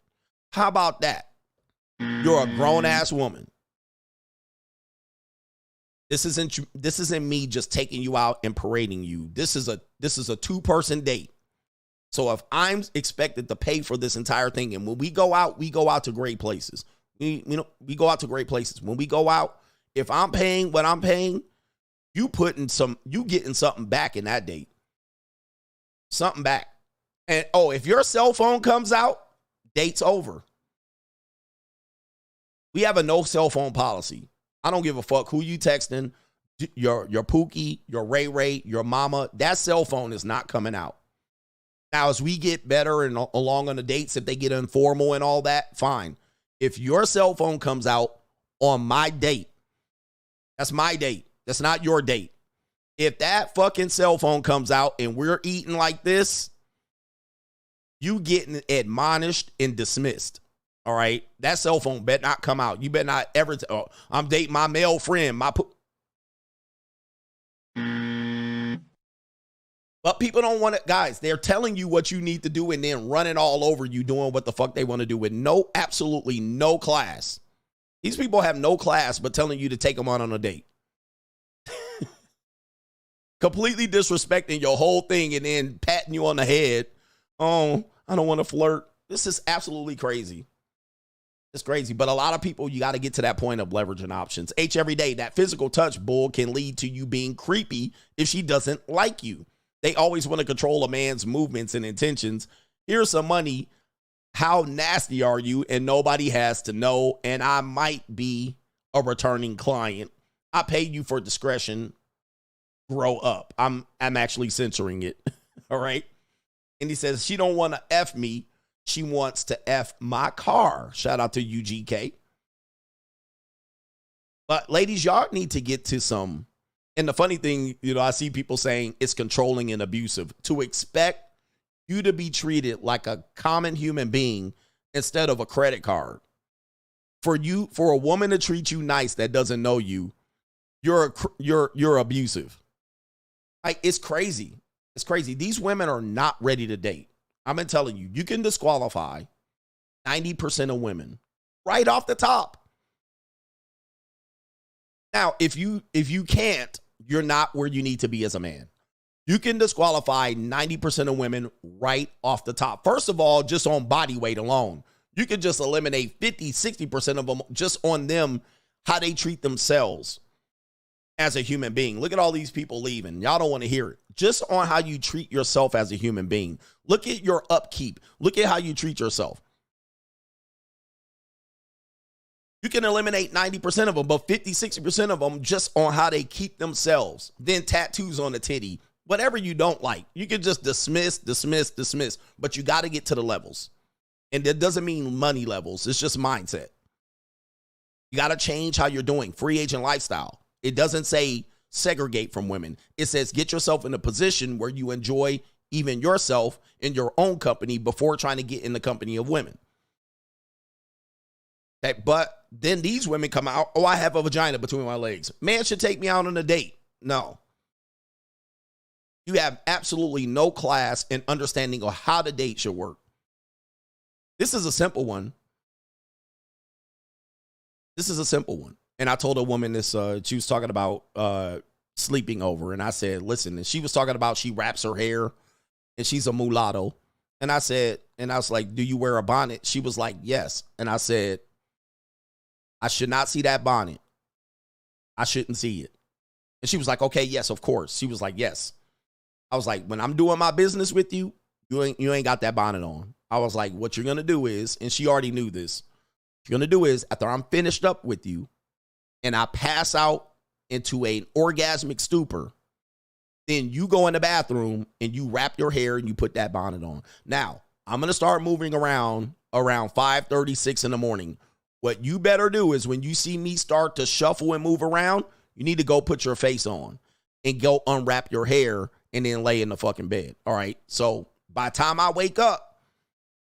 How about that? You're a grown-ass woman. This isn't me just taking you out and parading you. This is a two-person date. So if I'm expected to pay for this entire thing, and when we go out to great places. We go out to great places. When we go out, if I'm paying what I'm paying, you getting something back in that date. Something back. And if your cell phone comes out, date's over. We have a no cell phone policy. I don't give a fuck who you texting, your Pookie, your Ray Ray, your mama. That cell phone is not coming out. Now, as we get better and along on the dates, if they get informal and all that, fine. If your cell phone comes out on my date, that's my date. That's not your date. If that fucking cell phone comes out and we're eating like this, you getting admonished and dismissed. All right? That cell phone better not come out. You better not ever, I'm dating my male friend. But people don't want it. Guys, they're telling you what you need to do and then running all over you doing what the fuck they want to do with absolutely no class. These people have no class but telling you to take them on a date. Completely disrespecting your whole thing and then patting you on the head. Oh, I don't want to flirt. This is absolutely crazy. It's crazy. But a lot of people, you got to get to that point of leveraging options. Every day, that physical touch bull can lead to you being creepy if she doesn't like you. They always want to control a man's movements and intentions. Here's some money. How nasty are you? And nobody has to know. And I might be a returning client. I pay you for discretion. Grow up. I'm actually censoring it. All right. And he says, she don't want to F me. She wants to F my car. Shout out to UGK. But ladies, y'all need to get to some. And the funny thing, I see people saying it's controlling and abusive. To expect you to be treated like a common human being instead of a credit card. For a woman to treat you nice that doesn't know you, you're abusive. Like, it's crazy. It's crazy. These women are not ready to date. I'm been telling you, you can disqualify 90% of women right off the top. Now, if you can't, you're not where you need to be as a man. You can disqualify 90% of women right off the top. First of all, just on body weight alone. You can just eliminate 50, 60% of them just on them, how they treat themselves as a human being. Look at all these people leaving. Y'all don't want to hear it. Just on how you treat yourself as a human being. Look at your upkeep. Look at how you treat yourself. You can eliminate 90% of them, but 50, 60% of them just on how they keep themselves. Then tattoos on the titty. Whatever you don't like. You can just dismiss. But you got to get to the levels. And that doesn't mean money levels. It's just mindset. You got to change how you're doing. Free agent lifestyle. It doesn't say segregate from women. It says get yourself in a position where you enjoy even yourself in your own company before trying to get in the company of women. Okay, but then these women come out, oh, I have a vagina between my legs. Man should take me out on a date. No. You have absolutely no class and understanding of how the date should work. This is a simple one. And I told a woman this, she was talking about sleeping over. And I said, listen, and she was talking about she wraps her hair and she's a mulatto. And I was like, do you wear a bonnet? She was like, yes. And I said, I should not see that bonnet. I shouldn't see it. And she was like, okay, yes, of course. She was like, yes. I was like, when I'm doing my business with you, you ain't got that bonnet on. I was like, what you're going to do is, and she already knew this, what you're going to do is after I'm finished up with you and I pass out into an orgasmic stupor, then you go in the bathroom and you wrap your hair and you put that bonnet on. Now, I'm going to start moving around 5:36 in the morning. What you better do is when you see me start to shuffle and move around, you need to go put your face on and go unwrap your hair and then lay in the fucking bed. All right. So by the time I wake up,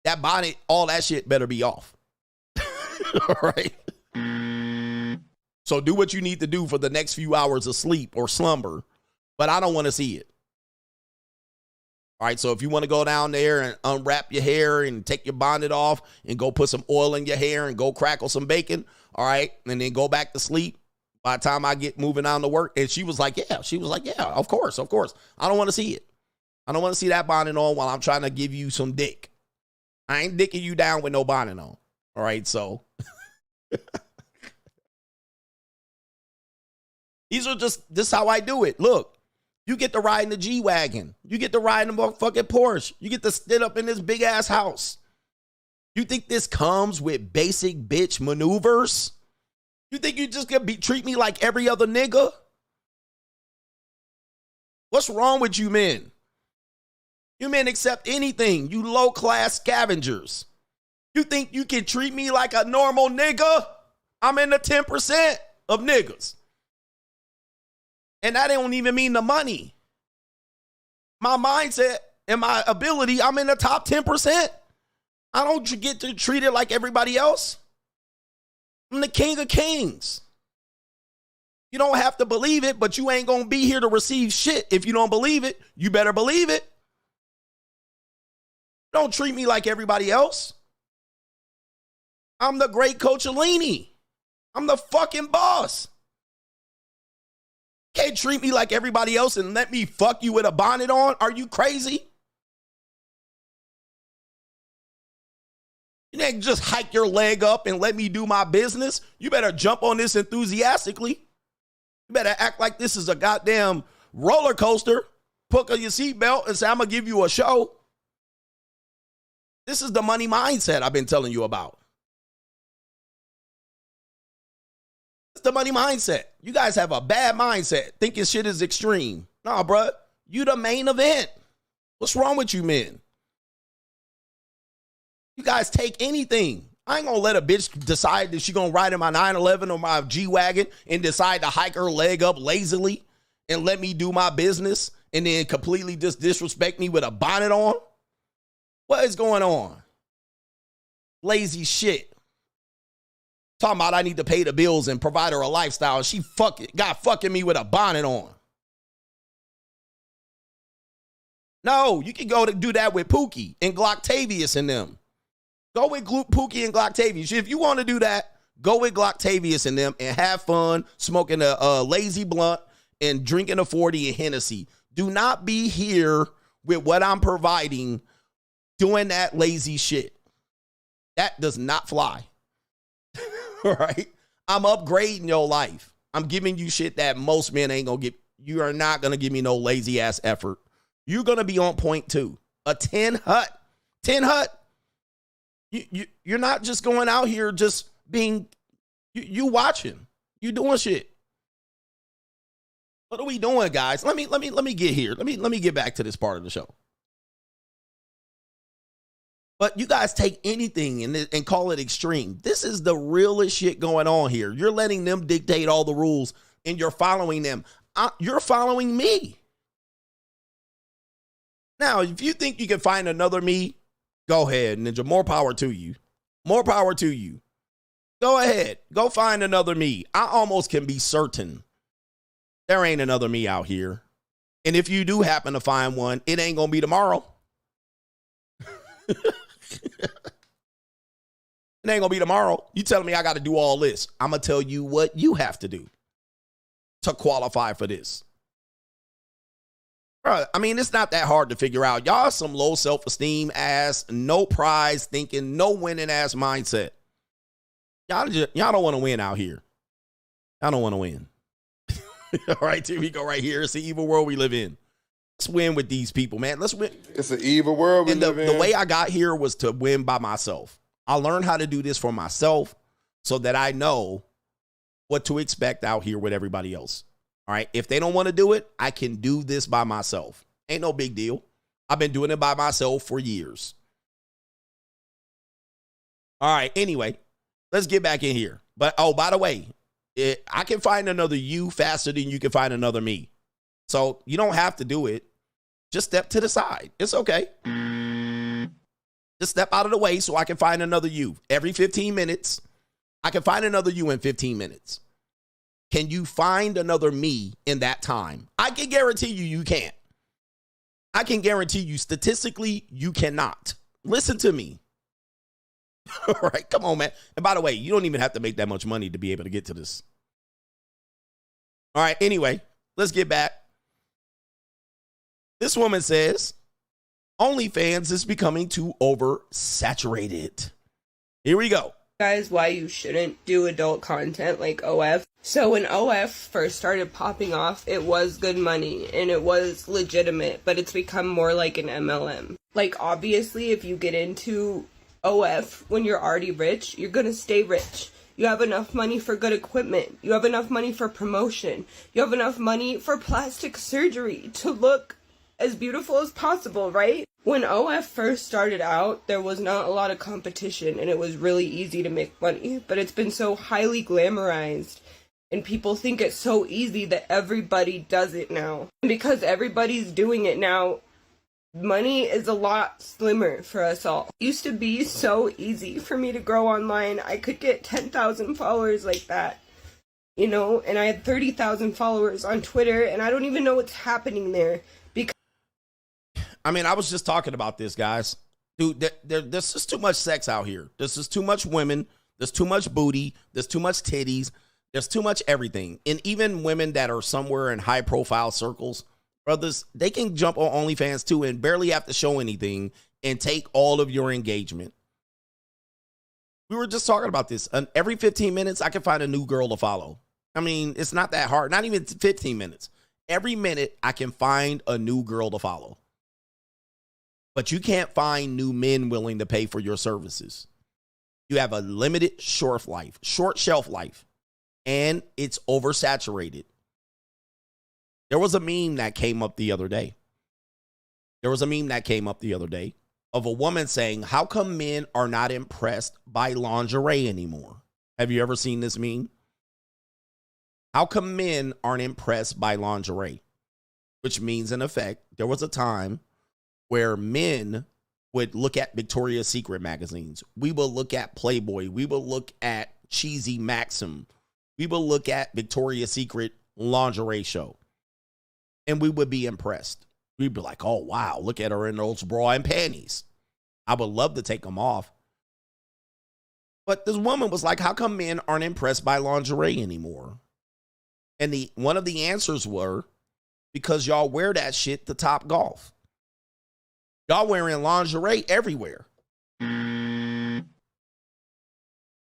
that bonnet, all that shit better be off. All right. So do what you need to do for the next few hours of sleep or slumber, but I don't want to see it. All right, so if you want to go down there and unwrap your hair and take your bonnet off and go put some oil in your hair and go crackle some bacon, all right, and then go back to sleep by the time I get moving on to work. And she was like, yeah, of course. I don't want to see it. I don't want to see that bonnet on while I'm trying to give you some dick. I ain't dicking you down with no bonnet on. All right, so. This is how I do it. Look. You get to ride in the G-Wagon. You get to ride in the fucking Porsche. You get to sit up in this big-ass house. You think this comes with basic bitch maneuvers? You think you just gonna treat me like every other nigga? What's wrong with you men? You men accept anything. You low-class scavengers. You think you can treat me like a normal nigga? I'm in the 10% of niggas. And that don't even mean the money. My mindset and my ability, I'm in the top 10%. I don't get to treat it like everybody else. I'm the king of kings. You don't have to believe it, but you ain't going to be here to receive shit. If you don't believe it, you better believe it. Don't treat me like everybody else. I'm the great Coachellini. I'm the fucking boss. Can't treat me like everybody else and let me fuck you with a bonnet on. Are you crazy? You didn't just hike your leg up and let me do my business. You better jump on this enthusiastically. You better act like this is a goddamn roller coaster. Put on your seatbelt and say, I'm going to give you a show. This is the money mindset I've been telling you about. It's the money mindset. You guys have a bad mindset. Thinking shit is extreme. Nah, bruh. You the main event. What's wrong with you men? You guys take anything. I ain't gonna let a bitch decide that she gonna ride in my 911 or my G-Wagon and decide to hike her leg up lazily and let me do my business and then completely just disrespect me with a bonnet on. What is going on? Lazy shit. Talking about I need to pay the bills and provide her a lifestyle. She fucking me with a bonnet on. No, you can go to do that with Pookie and Glocktavius and them. Go with Pookie and Glocktavius. If you want to do that, go with Glocktavius and them and have fun smoking a lazy blunt and drinking a 40 and Hennessy. Do not be here with what I'm providing doing that lazy shit. That does not fly. All right? I'm upgrading your life. I'm giving you shit that most men ain't going to get. You are not going to give me no lazy ass effort. You're going to be on point too. A 10 hut. 10 hut. You're not just going out here just being, you watching, you doing shit. What are we doing, guys? Let me get here. Let me get back to this part of the show. But you guys take anything and call it extreme. This is the realest shit going on here. You're letting them dictate all the rules and you're following them. You're following me. Now, if you think you can find another me, go ahead, Ninja. More power to you. More power to you. Go ahead. Go find another me. I almost can be certain there ain't another me out here. And if you do happen to find one, it ain't going to be tomorrow. It ain't going to be tomorrow. You telling me I got to do all this. I'm going to tell you what you have to do to qualify for this. Bro, I mean, it's not that hard to figure out. Y'all some low self-esteem ass, no prize thinking, no winning ass mindset. Y'all don't want to win out here. Y'all don't want to win. All right, here we go right here. It's the evil world we live in. Let's win with these people, man. Let's win. It's an evil world we live in. The way I got here was to win by myself. I learned how to do this for myself so that I know what to expect out here with everybody else. All right. If they don't want to do it, I can do this by myself. Ain't no big deal. I've been doing it by myself for years. All right. Anyway, let's get back in here. But, oh, by the way, I can find another you faster than you can find another me. So you don't have to do it. Just step to the side. It's okay. Just step out of the way so I can find another you. Every 15 minutes, I can find another you in 15 minutes. Can you find another me in that time? I can guarantee you can't. I can guarantee you statistically you cannot. Listen to me. All right, come on, man. And by the way, you don't even have to make that much money to be able to get to this. All right, anyway, let's get back. This woman says, OnlyFans is becoming too oversaturated. Here we go. Guys, why you shouldn't do adult content like OF. So when OF first started popping off, it was good money and it was legitimate, but it's become more like an MLM. Like, obviously, if you get into OF when you're already rich, you're gonna stay rich. You have enough money for good equipment. You have enough money for promotion. You have enough money for plastic surgery to look as beautiful as possible, right? When OF first started out, there was not a lot of competition and it was really easy to make money, but it's been so highly glamorized and people think it's so easy that everybody does it now. And because everybody's doing it now, money is a lot slimmer for us all. It used to be so easy for me to grow online. I could get 10,000 followers like that, you know, and I had 30,000 followers on Twitter and I don't even know what's happening there. I mean, I was just talking about this, guys. Dude, there's just too much sex out here. There's just too much women. There's too much booty. There's too much titties. There's too much everything. And even women that are somewhere in high-profile circles, brothers, they can jump on OnlyFans too and barely have to show anything and take all of your engagement. We were just talking about this. And every 15 minutes, I can find a new girl to follow. I mean, it's not that hard. Not even 15 minutes. Every minute, I can find a new girl to follow. But you can't find new men willing to pay for your services. You have a limited short shelf life, and it's oversaturated. There was a meme that came up the other day. Of a woman saying, how come men are not impressed by lingerie anymore? Have you ever seen this meme? How come men aren't impressed by lingerie? Which means, in effect, there was a time where men would look at Victoria's Secret magazines. We will look at Playboy. We will look at Cheesy Maxim. We will look at Victoria's Secret lingerie show. And we would be impressed. We'd be like, oh, wow, look at her in those bra and panties. I would love to take them off. But this woman was like, how come men aren't impressed by lingerie anymore? And one of the answers were, because y'all wear that shit to Top Golf. Y'all wearing lingerie everywhere.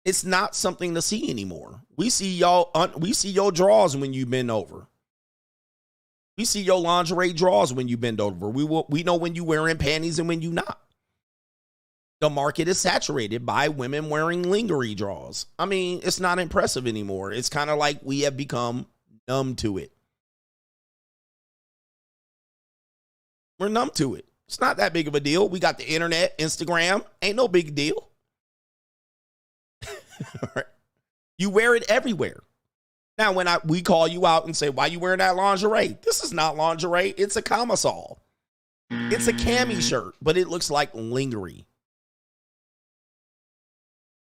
It's not something to see anymore. We see your drawers when you bend over. We see your lingerie drawers when you bend over. We know when you wearing panties and when you not. The market is saturated by women wearing lingerie drawers. I mean, it's not impressive anymore. It's kind of like we have become numb to it. We're numb to it. It's not that big of a deal. We got the internet, Instagram. Ain't no big deal. Right. You wear it everywhere. Now, when we call you out and say, why you wearing that lingerie? This is not lingerie. It's a camisole. It's a cami shirt, but it looks like lingerie.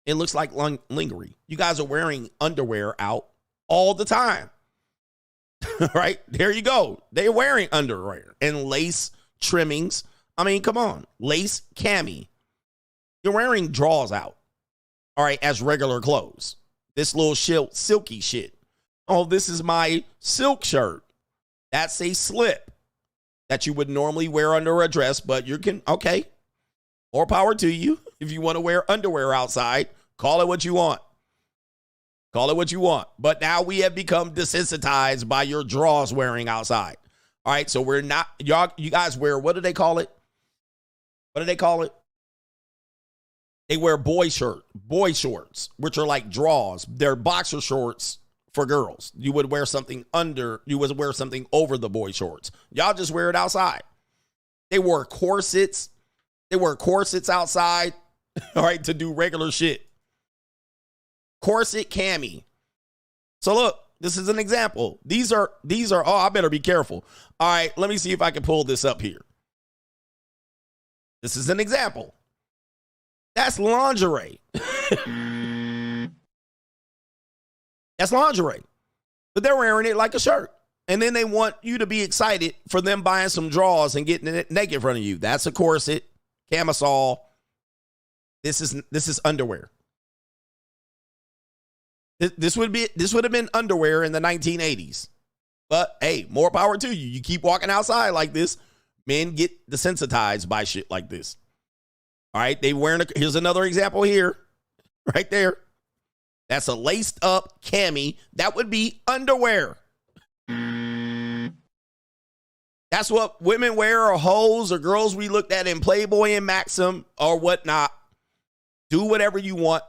It looks like lingerie. You guys are wearing underwear out all the time. Right? There you go. They're wearing underwear and lace trimmings. I mean, come on. Lace cami. You're wearing drawers out. All right, as regular clothes. This little silky shit. Oh, this is my silk shirt. That's a slip that you would normally wear under a dress, but okay. More power to you. If you want to wear underwear outside, call it what you want. Call it what you want. But now we have become desensitized by your drawers wearing outside. All right, so we're not, you guys wear, what do they call it? What do they call it? They wear boy shorts, which are like drawers. They're boxer shorts for girls. You would wear something over the boy shorts. Y'all just wear it outside. They wore corsets. They wear corsets outside, all right, to do regular shit. Corset cami. So look, this is an example. These are, oh, I better be careful. All right, let me see if I can pull this up here. This is an example. That's lingerie. That's lingerie. But they're wearing it like a shirt. And then they want you to be excited for them buying some drawers and getting it naked in front of you. That's a corset, camisole. This is underwear. This would have been underwear in the 1980s. But hey, more power to you. You keep walking outside like this, men get desensitized by shit like this. All right, here's another example here, right there. That's a laced up cami. That would be underwear. That's what women wear, or hoes, or girls we looked at in Playboy and Maxim or whatnot. Do whatever you want.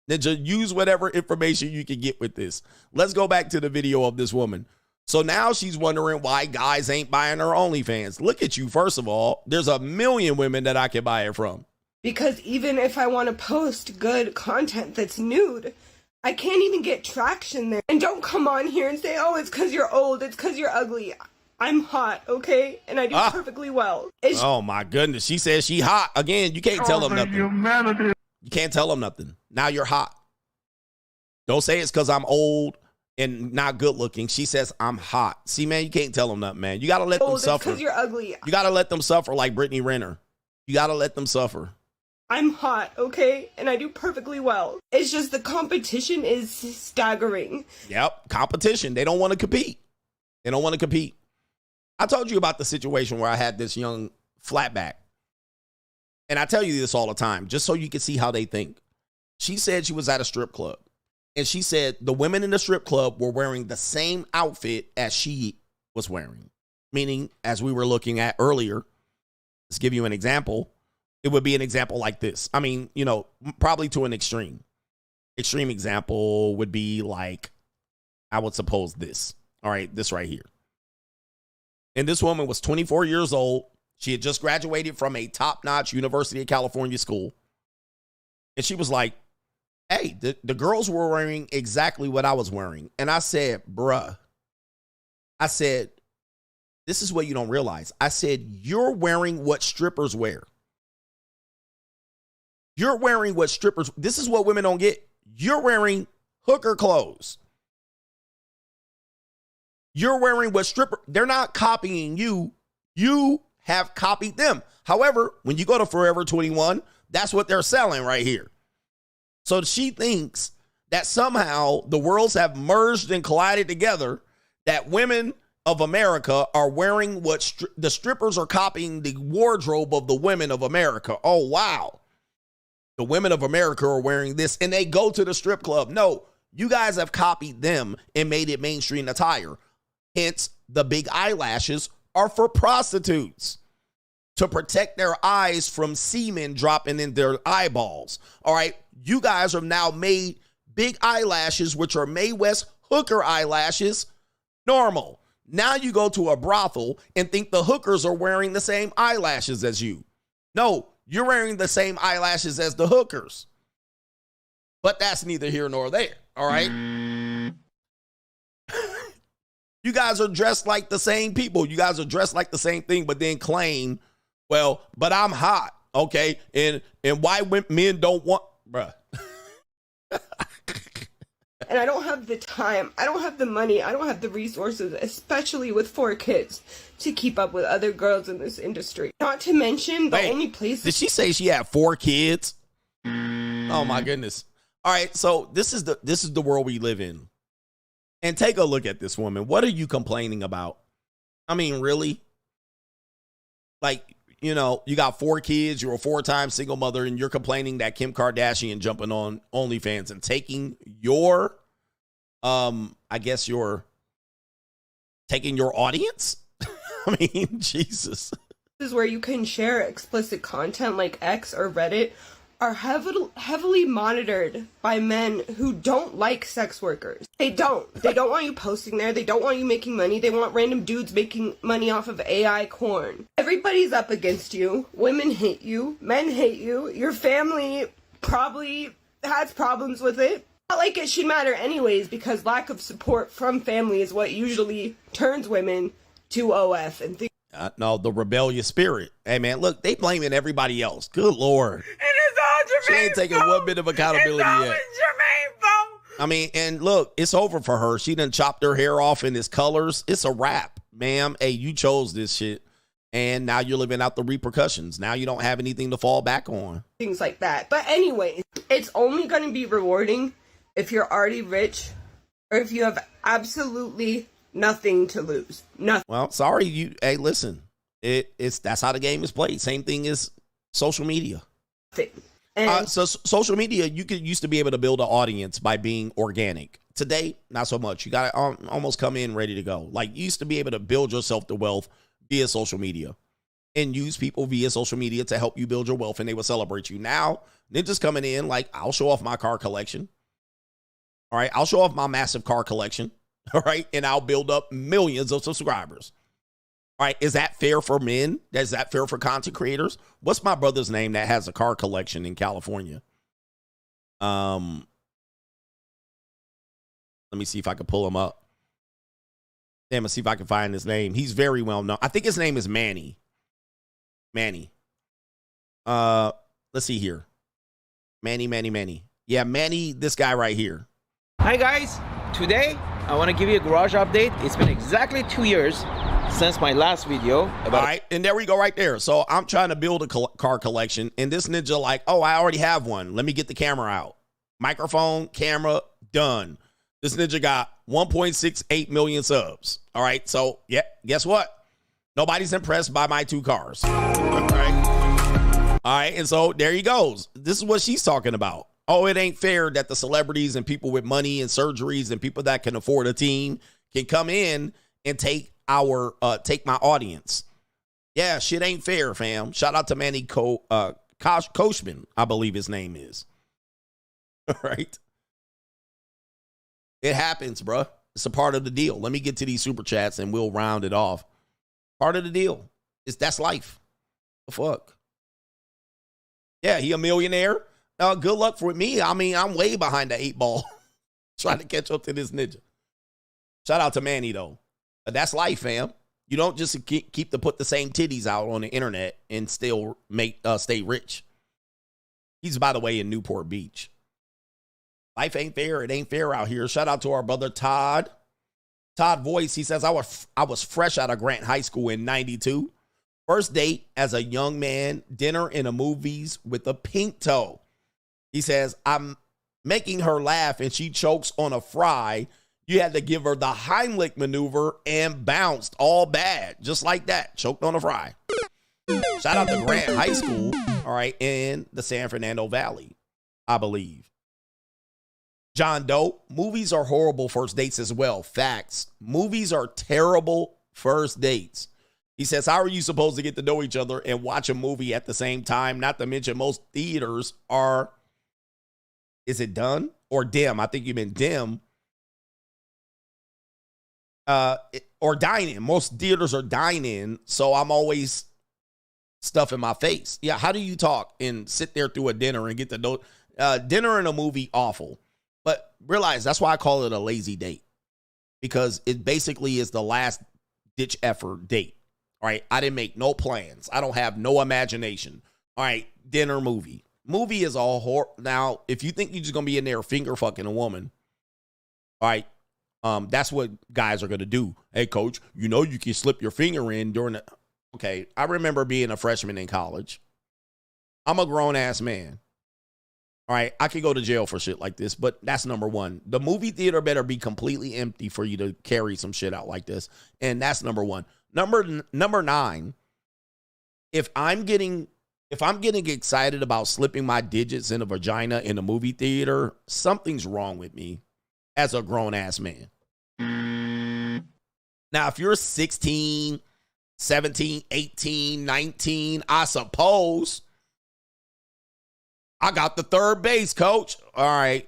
Then just use whatever information you can get with this. Let's go back to the video of this woman. So now she's wondering why guys ain't buying her OnlyFans. Look at you. First of all, there's a million women that I can buy it from. Because even if I want to post good content that's nude, I can't even get traction there. And don't come on here and say, oh, it's because you're old. It's because you're ugly. I'm hot, okay? And I do perfectly well. Oh, my goodness. She says she hot. Again, you can't tell them nothing. You can't tell them nothing. Now you're hot. Don't say it's because I'm old and not good looking. She says I'm hot. See, man, you can't tell them nothing, man. You got to let them suffer. Because you're ugly. You got to let them suffer like Brittany Renner. You got to let them suffer. I'm hot, okay? And I do perfectly well. It's just the competition is staggering. Yep, competition. They don't want to compete. They don't want to compete. I told you about the situation where I had this young flatback. And I tell you this all the time, just so you can see how they think. She said she was at a strip club. And she said the women in the strip club were wearing the same outfit as she was wearing. Meaning, as we were looking at earlier, let's give you an example. It would be an example like this. I mean, you know, probably to an extreme. Extreme example would be like, I would suppose this. All right, this right here. And this woman was 24 years old. She had just graduated from a top-notch University of California school. And she was like, hey, the girls were wearing exactly what I was wearing. And I said, bruh, I said, this is what you don't realize. I said, you're wearing what strippers wear. You're wearing what strippers, this is what women don't get. You're wearing hooker clothes. You're wearing what they're not copying you. You have copied them. However, when you go to Forever 21, that's what they're selling right here. So she thinks that somehow the worlds have merged and collided together, that women of America are wearing what the strippers are copying the wardrobe of the women of America. Oh, wow. The women of America are wearing this and they go to the strip club. No, you guys have copied them and made it mainstream attire. Hence, the big eyelashes are for prostitutes to protect their eyes from semen dropping in their eyeballs. All right. You guys have now made big eyelashes, which are Mae West hooker eyelashes, normal. Now you go to a brothel and think the hookers are wearing the same eyelashes as you. No, you're wearing the same eyelashes as the hookers. But that's neither here nor there. All right. You guys are dressed like the same people. You guys are dressed like the same thing, but then claim, well, but I'm hot. Okay. And why men don't want, bruh. And I don't have the time. I don't have the money. I don't have the resources, especially with 4 kids, to keep up with other girls in this industry. Not to mention the only place. Did she say she had 4 kids? Oh my goodness. All right. So this is the world we live in. And take a look at this woman. What are you complaining about? I mean, really? Like, you know, you got 4 kids, you're a 4-time single mother, and you're complaining that Kim Kardashian jumping on OnlyFans and taking your, taking your audience? I mean, Jesus. This is where you can share explicit content like X or Reddit are heavily monitored by men who don't like sex workers. They don't want you posting there. They don't want you making money. They want random dudes making money off of AI corn. Everybody's up against you. Women hate you. Men hate you. Your family probably has problems with it. Not like it should matter anyways, because lack of support from family is what usually turns women to OF and things. No, the rebellious spirit. Hey, man, look, they blaming everybody else. Good Lord. She ain't taking one bit of accountability yet. I mean, and look, it's over for her. She done chopped her hair off in its colors. It's a wrap, ma'am. Hey, you chose this shit, and now you're living out the repercussions. Now you don't have anything to fall back on. Things like that. But anyway, it's only going to be rewarding if you're already rich or if you have absolutely nothing to lose. Nothing. Well, sorry. Hey, listen. That's how the game is played. Same thing as social media. So social media, you used to be able to build an audience by being organic. Today, not so much. You got to almost come in ready to go. Like, you used to be able to build yourself the wealth via social media and use people via social media to help you build your wealth, and they will celebrate you. Now, ninjas coming in like, I'll show off my car collection. All right, I'll show off my massive car collection. All right. And I'll build up millions of subscribers. All right. Is that fair for men? Is that fair for content creators? What's my brother's name that has a car collection in California? Let me see if I can pull him up. Damn, let's see if I can find his name. He's very well known. I think his name is Manny. Manny. Let's see here. Manny. Yeah, Manny, this guy right here. Hi guys, today I want to give you a garage update. It's been exactly 2 years since my last video. All right, and there we go right there. So I'm trying to build a car collection, and this ninja like, oh, I already have one. Let me get the camera out. Microphone, camera, done. This ninja got 1.68 million subs. All right, so yeah, guess what? Nobody's impressed by my 2 cars. All right, and so there he goes. This is what she's talking about. Oh, it ain't fair that the celebrities and people with money and surgeries and people that can afford a team can come in and take my audience. Yeah, shit ain't fair, fam. Shout out to Manny Koshman, I believe his name is. All right. It happens, bruh. It's a part of the deal. Let me get to these super chats and we'll round it off. Part of the deal. That's life. The fuck? Yeah, he a millionaire. Good luck for me. I mean, I'm way behind the 8 ball trying to catch up to this ninja. Shout out to Manny, though. But that's life, fam. You don't just keep to put the same titties out on the internet and still stay rich. He's, by the way, in Newport Beach. Life ain't fair. It ain't fair out here. Shout out to our brother Todd. Todd Voice, he says, I was fresh out of Grant High School in 92. First date as a young man, dinner in the movies with a pink toe. He says, I'm making her laugh and she chokes on a fry. You had to give her the Heimlich maneuver and bounced all bad. Just like that. Choked on a fry. Shout out to Grant High School, all right, in the San Fernando Valley, I believe. John Doe, movies are horrible first dates as well. Facts. Movies are terrible first dates. He says, how are you supposed to get to know each other and watch a movie at the same time? Not to mention most theaters are, is it done or dim? I think you meant dim. Or dine-in. Most theaters are dine-in, so I'm always stuffing my face. Yeah, how do you talk and sit there through a dinner and get to know? Dinner and a movie, awful. But realize that's why I call it a lazy date. Because it basically is the last ditch effort date. All right, I didn't make no plans. I don't have no imagination. All right, dinner, movie. Movie is all horror. Now, if you think you're just going to be in there finger fucking a woman, all right, that's what guys are going to do. Hey, coach, you know you can slip your finger in during the... Okay, I remember being a freshman in college. I'm a grown-ass man. All right, I could go to jail for shit like this, but that's number one. The movie theater better be completely empty for you to carry some shit out like this, and that's number one. Number 9, if I'm getting excited about slipping my digits in a vagina in a movie theater, something's wrong with me as a grown-ass man. Now, if you're 16, 17, 18, 19, I suppose I got the third base, coach. All right.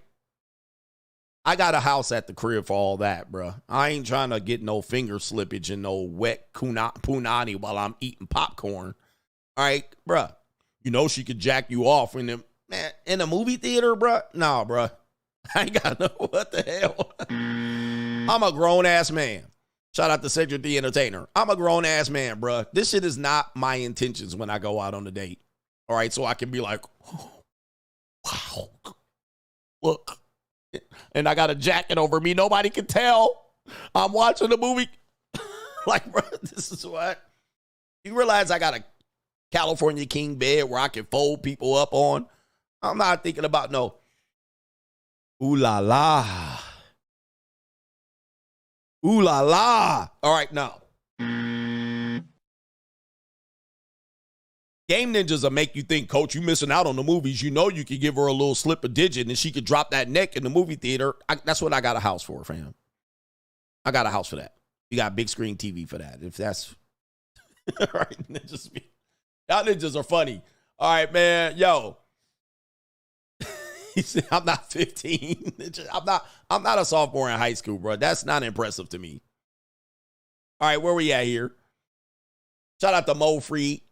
I got a house at the crib for all that, bro. I ain't trying to get no finger slippage and no wet punani while I'm eating popcorn. All right, bro. You know she could jack you off in the movie theater, bro. Nah, bro. I ain't got no what the hell. I'm a grown-ass man. Shout out to Cedric the Entertainer. I'm a grown-ass man, bro. This shit is not my intentions when I go out on a date. All right, so I can be like, oh, wow, look. And I got a jacket over me. Nobody can tell I'm watching the movie. Like, bro, this is what. You realize I got a California king bed where I can fold people up on? I'm not thinking about no. Ooh la la. Ooh la la. All right, now. Game ninjas will make you think, coach, you missing out on the movies. You know you could give her a little slip of digit and she could drop that neck in the movie theater. That's what I got a house for, fam. I got a house for that. You got big screen TV for that. If that's... All right, ninjas. Y'all ninjas are funny. All right, man. Yo. He said, I'm not 15. I'm not a sophomore in high school, bro. That's not impressive to me. All right, where we at here? Shout out to Mo Free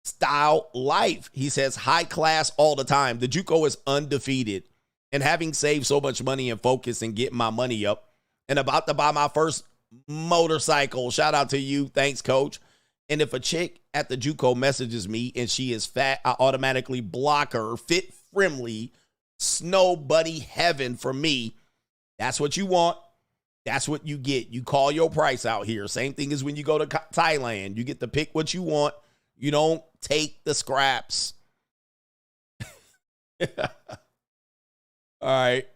Style Life. He says, high class all the time. The JUCO is undefeated. And having saved so much money and focus and getting my money up and about to buy my first motorcycle. Shout out to you. Thanks, coach. And if a chick at the JUCO messages me and she is fat, I automatically block her. Fit friendly, snow buddy heaven for me. That's what you want. That's what you get. You call your price out here. Same thing as when you go to Thailand. You get to pick what you want. You don't take the scraps. All right.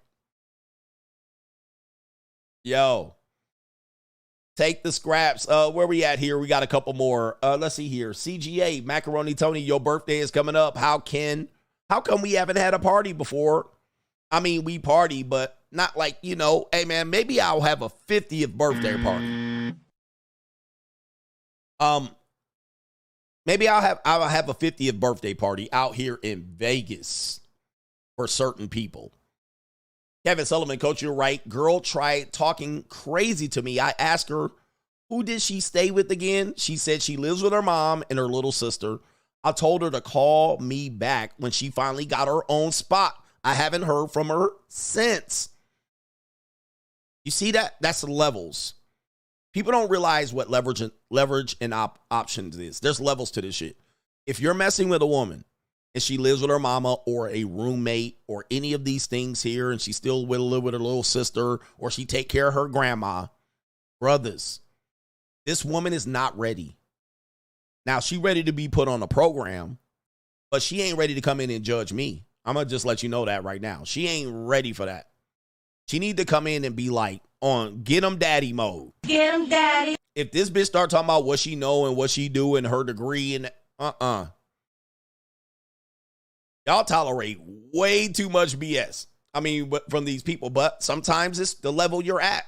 Yo. Take the scraps. Where we at here? We got a couple more. Let's see here. CGA, Macaroni Tony, your birthday is coming up. How come we haven't had a party before? I mean, we party, but not like, you know, hey man, maybe I'll have a 50th birthday party. Maybe I'll have a 50th birthday party out here in Vegas for certain people. Kevin Sullivan, coach, you're right. Girl tried talking crazy to me. I asked her, who did she stay with again? She said she lives with her mom and her little sister. I told her to call me back when she finally got her own spot. I haven't heard from her since. You see that? That's levels. People don't realize what leverage and options is. There's levels to this shit. If you're messing with a woman and she lives with her mama or a roommate or any of these things here, and she still live with her little sister, or she take care of her grandma, brothers, this woman is not ready. Now, she ready to be put on a program, but she ain't ready to come in and judge me. I'm going to just let you know that right now. She ain't ready for that. She need to come in and be like on get 'em daddy mode. Get 'em daddy. If this bitch start talking about what she know and what she do and her degree and y'all tolerate way too much BS. I mean, from these people, but sometimes it's the level you're at.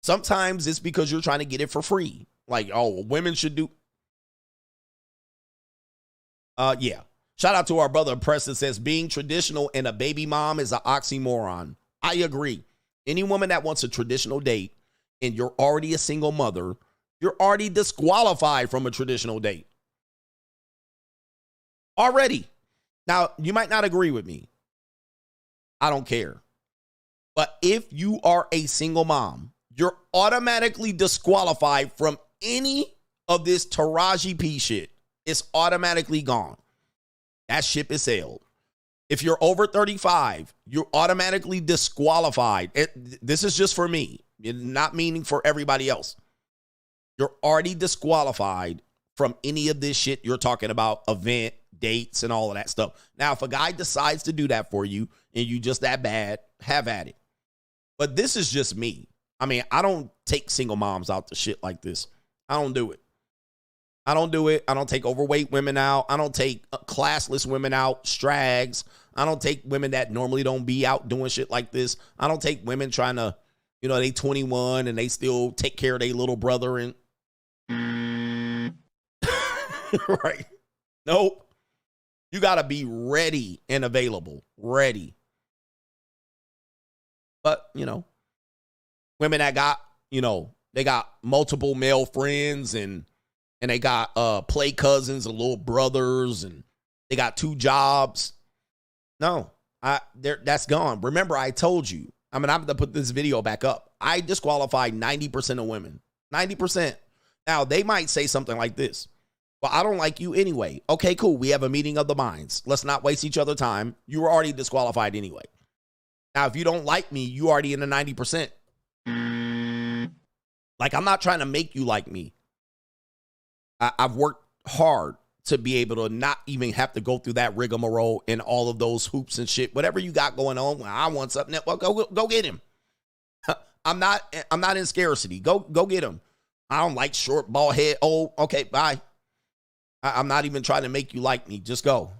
Sometimes it's because you're trying to get it for free. Like, oh, women should do. Yeah. Shout out to our brother Preston says being traditional and a baby mom is an oxymoron. I agree. Any woman that wants a traditional date and you're already a single mother, you're already disqualified from a traditional date. Already. Now, you might not agree with me. I don't care. But if you are a single mom, you're automatically disqualified from any of this Taraji P shit. It's automatically gone. That ship is sailed. If you're over 35, you're automatically disqualified. This is just for me. It's not meaning for everybody else. You're already disqualified from any of this shit you're talking about, event, dates, and all of that stuff. Now, if a guy decides to do that for you and you just that bad, have at it. But this is just me. I mean, I don't take single moms out to shit like this. I don't do it. I don't do it. I don't take overweight women out. I don't take classless women out, strags. I don't take women that normally don't be out doing shit like this. I don't take women trying to, you know, they 21 and they still take care of their little brother and right. Nope. You got to be ready and available. Ready. But, you know, women that got, you know, they got multiple male friends and they got play cousins and little brothers and they got 2 jobs. No, that's gone. Remember, I told you. I mean, I'm going to put this video back up. I disqualified 90% of women. 90%. Now, they might say something like this. Well, I don't like you anyway. Okay, cool. We have a meeting of the minds. Let's not waste each other's time. You were already disqualified anyway. Now, if you don't like me, you already in the 90%. Like, I'm not trying to make you like me. I've worked hard to be able to not even have to go through that rigmarole and all of those hoops and shit. Whatever you got going on, well, I want something. Well, go get him. I'm not in scarcity. Go get him. I don't like short, bald head. Oh, okay, bye. I'm not even trying to make you like me. Just go.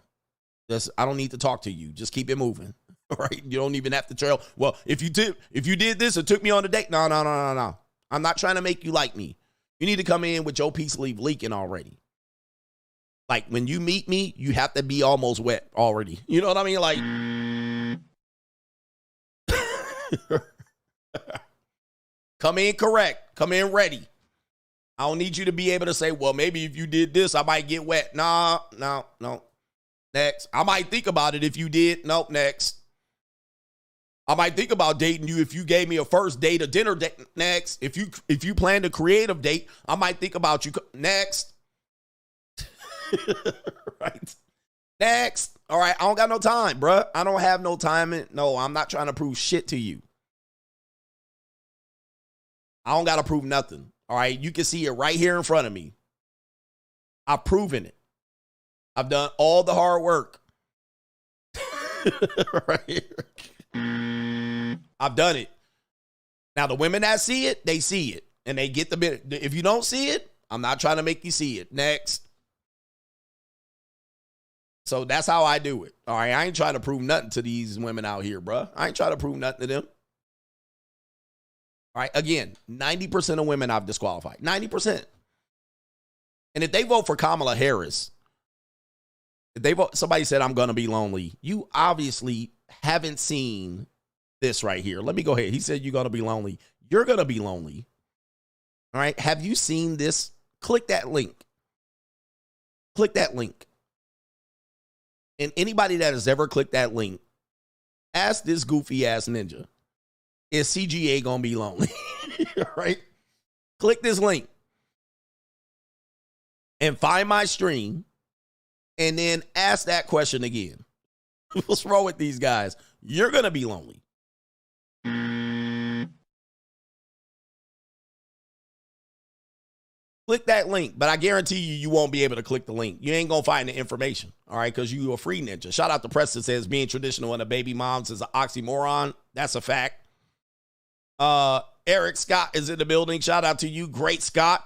I don't need to talk to you. Just keep it moving. All right. You don't even have to trail. Well, if you did this or took me on a date, no. I'm not trying to make you like me. You need to come in with your peace leaf leaking already. Like when you meet me, you have to be almost wet already. You know what I mean? Like, Come in correct. Come in ready. I don't need you to be able to say, well, maybe if you did this, I might get wet. No. Next. I might think about it if you did. Nope, next. I might think about dating you if you gave me a first date, a dinner date. Next. If you planned a creative date, I might think about you. Next. Right. Next. All right. I don't got no time, bruh. I don't have no time. No, I'm not trying to prove shit to you. I don't got to prove nothing. All right. You can see it right here in front of me. I've proven it. I've done all the hard work. Right here. I've done it. Now, the women that see it, they see it. And they get the bit. If you don't see it, I'm not trying to make you see it. Next. So that's how I do it. All right. I ain't trying to prove nothing to these women out here, bro. I ain't trying to prove nothing to them. All right. Again, 90% of women I've disqualified. 90%. And if they vote for Kamala Harris, if they vote, somebody said, I'm going to be lonely. You obviously haven't seen this right here. Let me go ahead. He said, you're going to be lonely. You're going to be lonely. All right. Have you seen this? Click that link. Click that link. And anybody that has ever clicked that link, ask this goofy ass ninja, is CGA going to be lonely? Right? Click this link and find my stream and then ask that question again. What's wrong with these guys? You're going to be lonely. Click that link, but I guarantee you won't be able to click the link. You ain't going to find the information, all right, because you a free ninja. Shout out to Preston says being traditional and a baby mom's is an oxymoron. That's a fact. Eric Scott is in the building. Shout out to you, great Scott.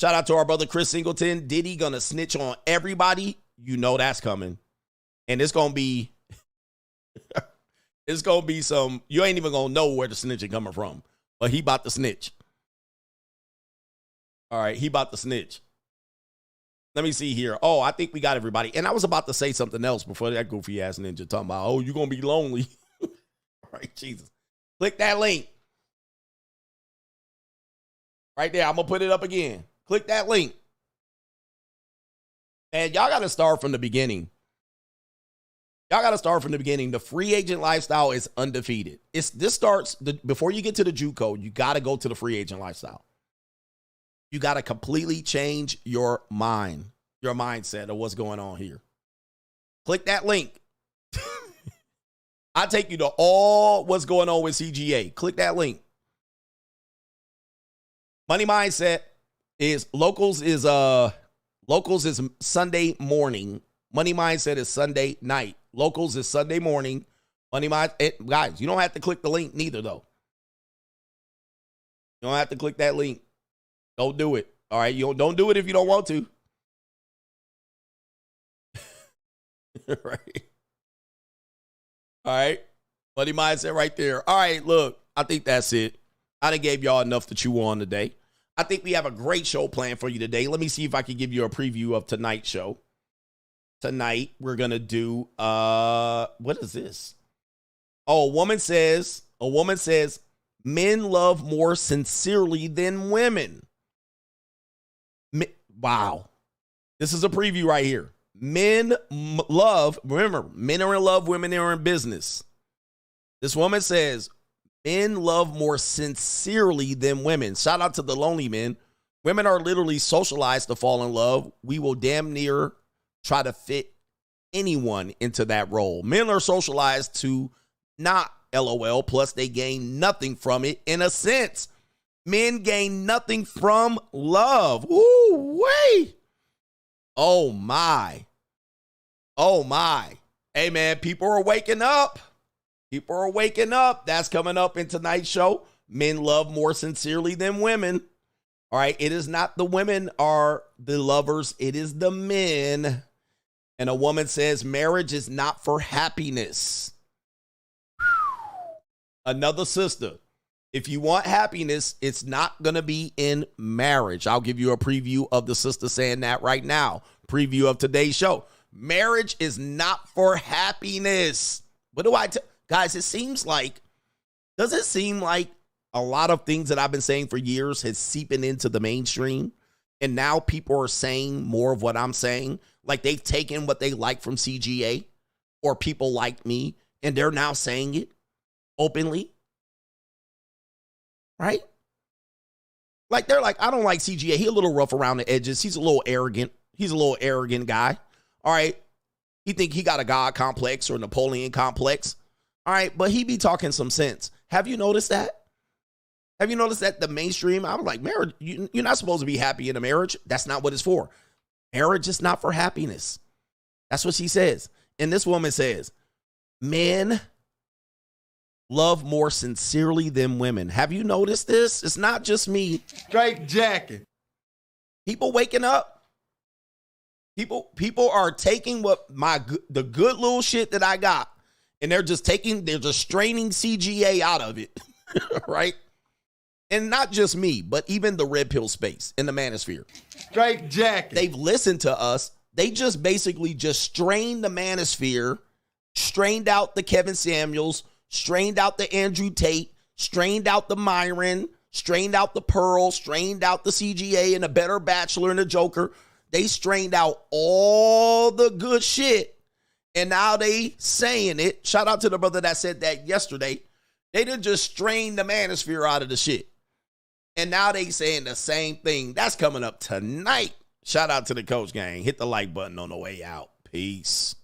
Shout out to our brother Chris Singleton. Diddy going to snitch on everybody. You know that's coming. And it's going to be, it's going to be some, you ain't even going to know where the snitching coming from, but he about to snitch. All right, he about to snitch. Let me see here. Oh, I think we got everybody. And I was about to say something else before that goofy ass ninja talking about, oh, you're going to be lonely. All right, Jesus. Click that link. Right there. I'm going to put it up again. Click that link. And y'all got to start from the beginning. Y'all got to start from the beginning. The free agent lifestyle is undefeated. This starts, before you get to the JUCO, you got to go to the free agent lifestyle. You got to completely change your mind, your mindset of what's going on here. Click that link. I'll take you to all what's going on with CGA. Click that link. Money Mindset is locals is Sunday morning. Money Mindset is Sunday night. Locals is Sunday morning. Money Mindset, guys, you don't have to click the link neither though. You don't have to click that link. Don't do it. All right, you don't do it if you don't want to. Right. All right. Money Mindset right there. All right, look, I think that's it. I done gave y'all enough to chew on today. I think we have a great show planned for you today. Let me see if I can give you a preview of tonight's show. Tonight, we're going to do, what is this? Oh, a woman says, men love more sincerely than women. Wow. This is a preview right here. Men love, remember, men are in love, women are in business. This woman says, men love more sincerely than women. Shout out to the lonely men. Women are literally socialized to fall in love. We will damn near try to fit anyone into that role. Men are socialized to not LOL, plus they gain nothing from it in a sense. Men gain nothing from love. Ooh, wait. Oh, my. Oh, my. Hey, man, people are waking up. People are waking up. That's coming up in tonight's show. Men love more sincerely than women. All right. It is not the women are the lovers. It is the men. And a woman says marriage is not for happiness. Another sister. If you want happiness, it's not going to be in marriage. I'll give you a preview of the sister saying that right now. Preview of today's show. Marriage is not for happiness. What do I tell? Guys, it seems like Does it seem like a lot of things that I've been saying for years has seeping into the mainstream? And now people are saying more of what I'm saying. Like they've taken what they like from CGA or people like me, and they're now saying it openly. Right? Like they're like, I don't like CGA. He a little rough around the edges. He's a little arrogant. He's a little arrogant guy. All right. He think he got a God complex or Napoleon complex. All right. But he be talking some sense. Have you noticed that? Have you noticed that the mainstream, I'm like, marriage, you're not supposed to be happy in a marriage. That's not what it's for. Marriage is not for happiness. That's what she says. And this woman says, men love more sincerely than women. Have you noticed this? It's not just me. Straight jacket. People waking up. People are taking the good little shit that I got, and they're just straining CGA out of it. Right? And not just me, but even the red pill space in the manosphere. Straight jacket. They've listened to us. They just basically strained the manosphere, strained out the Kevin Samuels, strained out the Andrew Tate, strained out the Myron, strained out the Pearl, strained out the CGA and the Better Bachelor and the Joker. They strained out all the good shit. And now they saying it. Shout out to the brother that said that yesterday. They didn't just strain the manosphere out of the shit. And now they saying the same thing. That's coming up tonight. Shout out to the Coach Gang. Hit the like button on the way out. Peace.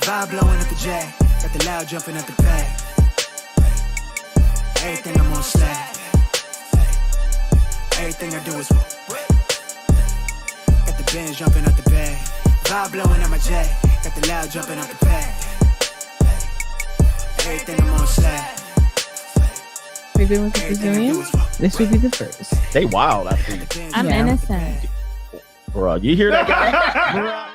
Vibe blowing at the J, got the loud jumping at the pay. Everything I'm on slab. Everything I do is got the Benz jumping at the bay. Vibe blowing at my J, got the loud jumping at the pay. Everything I'm on slab. We've been with the Brazilians. This would be the first. They wild, I think. I'm innocent. Bro, you hear that guy?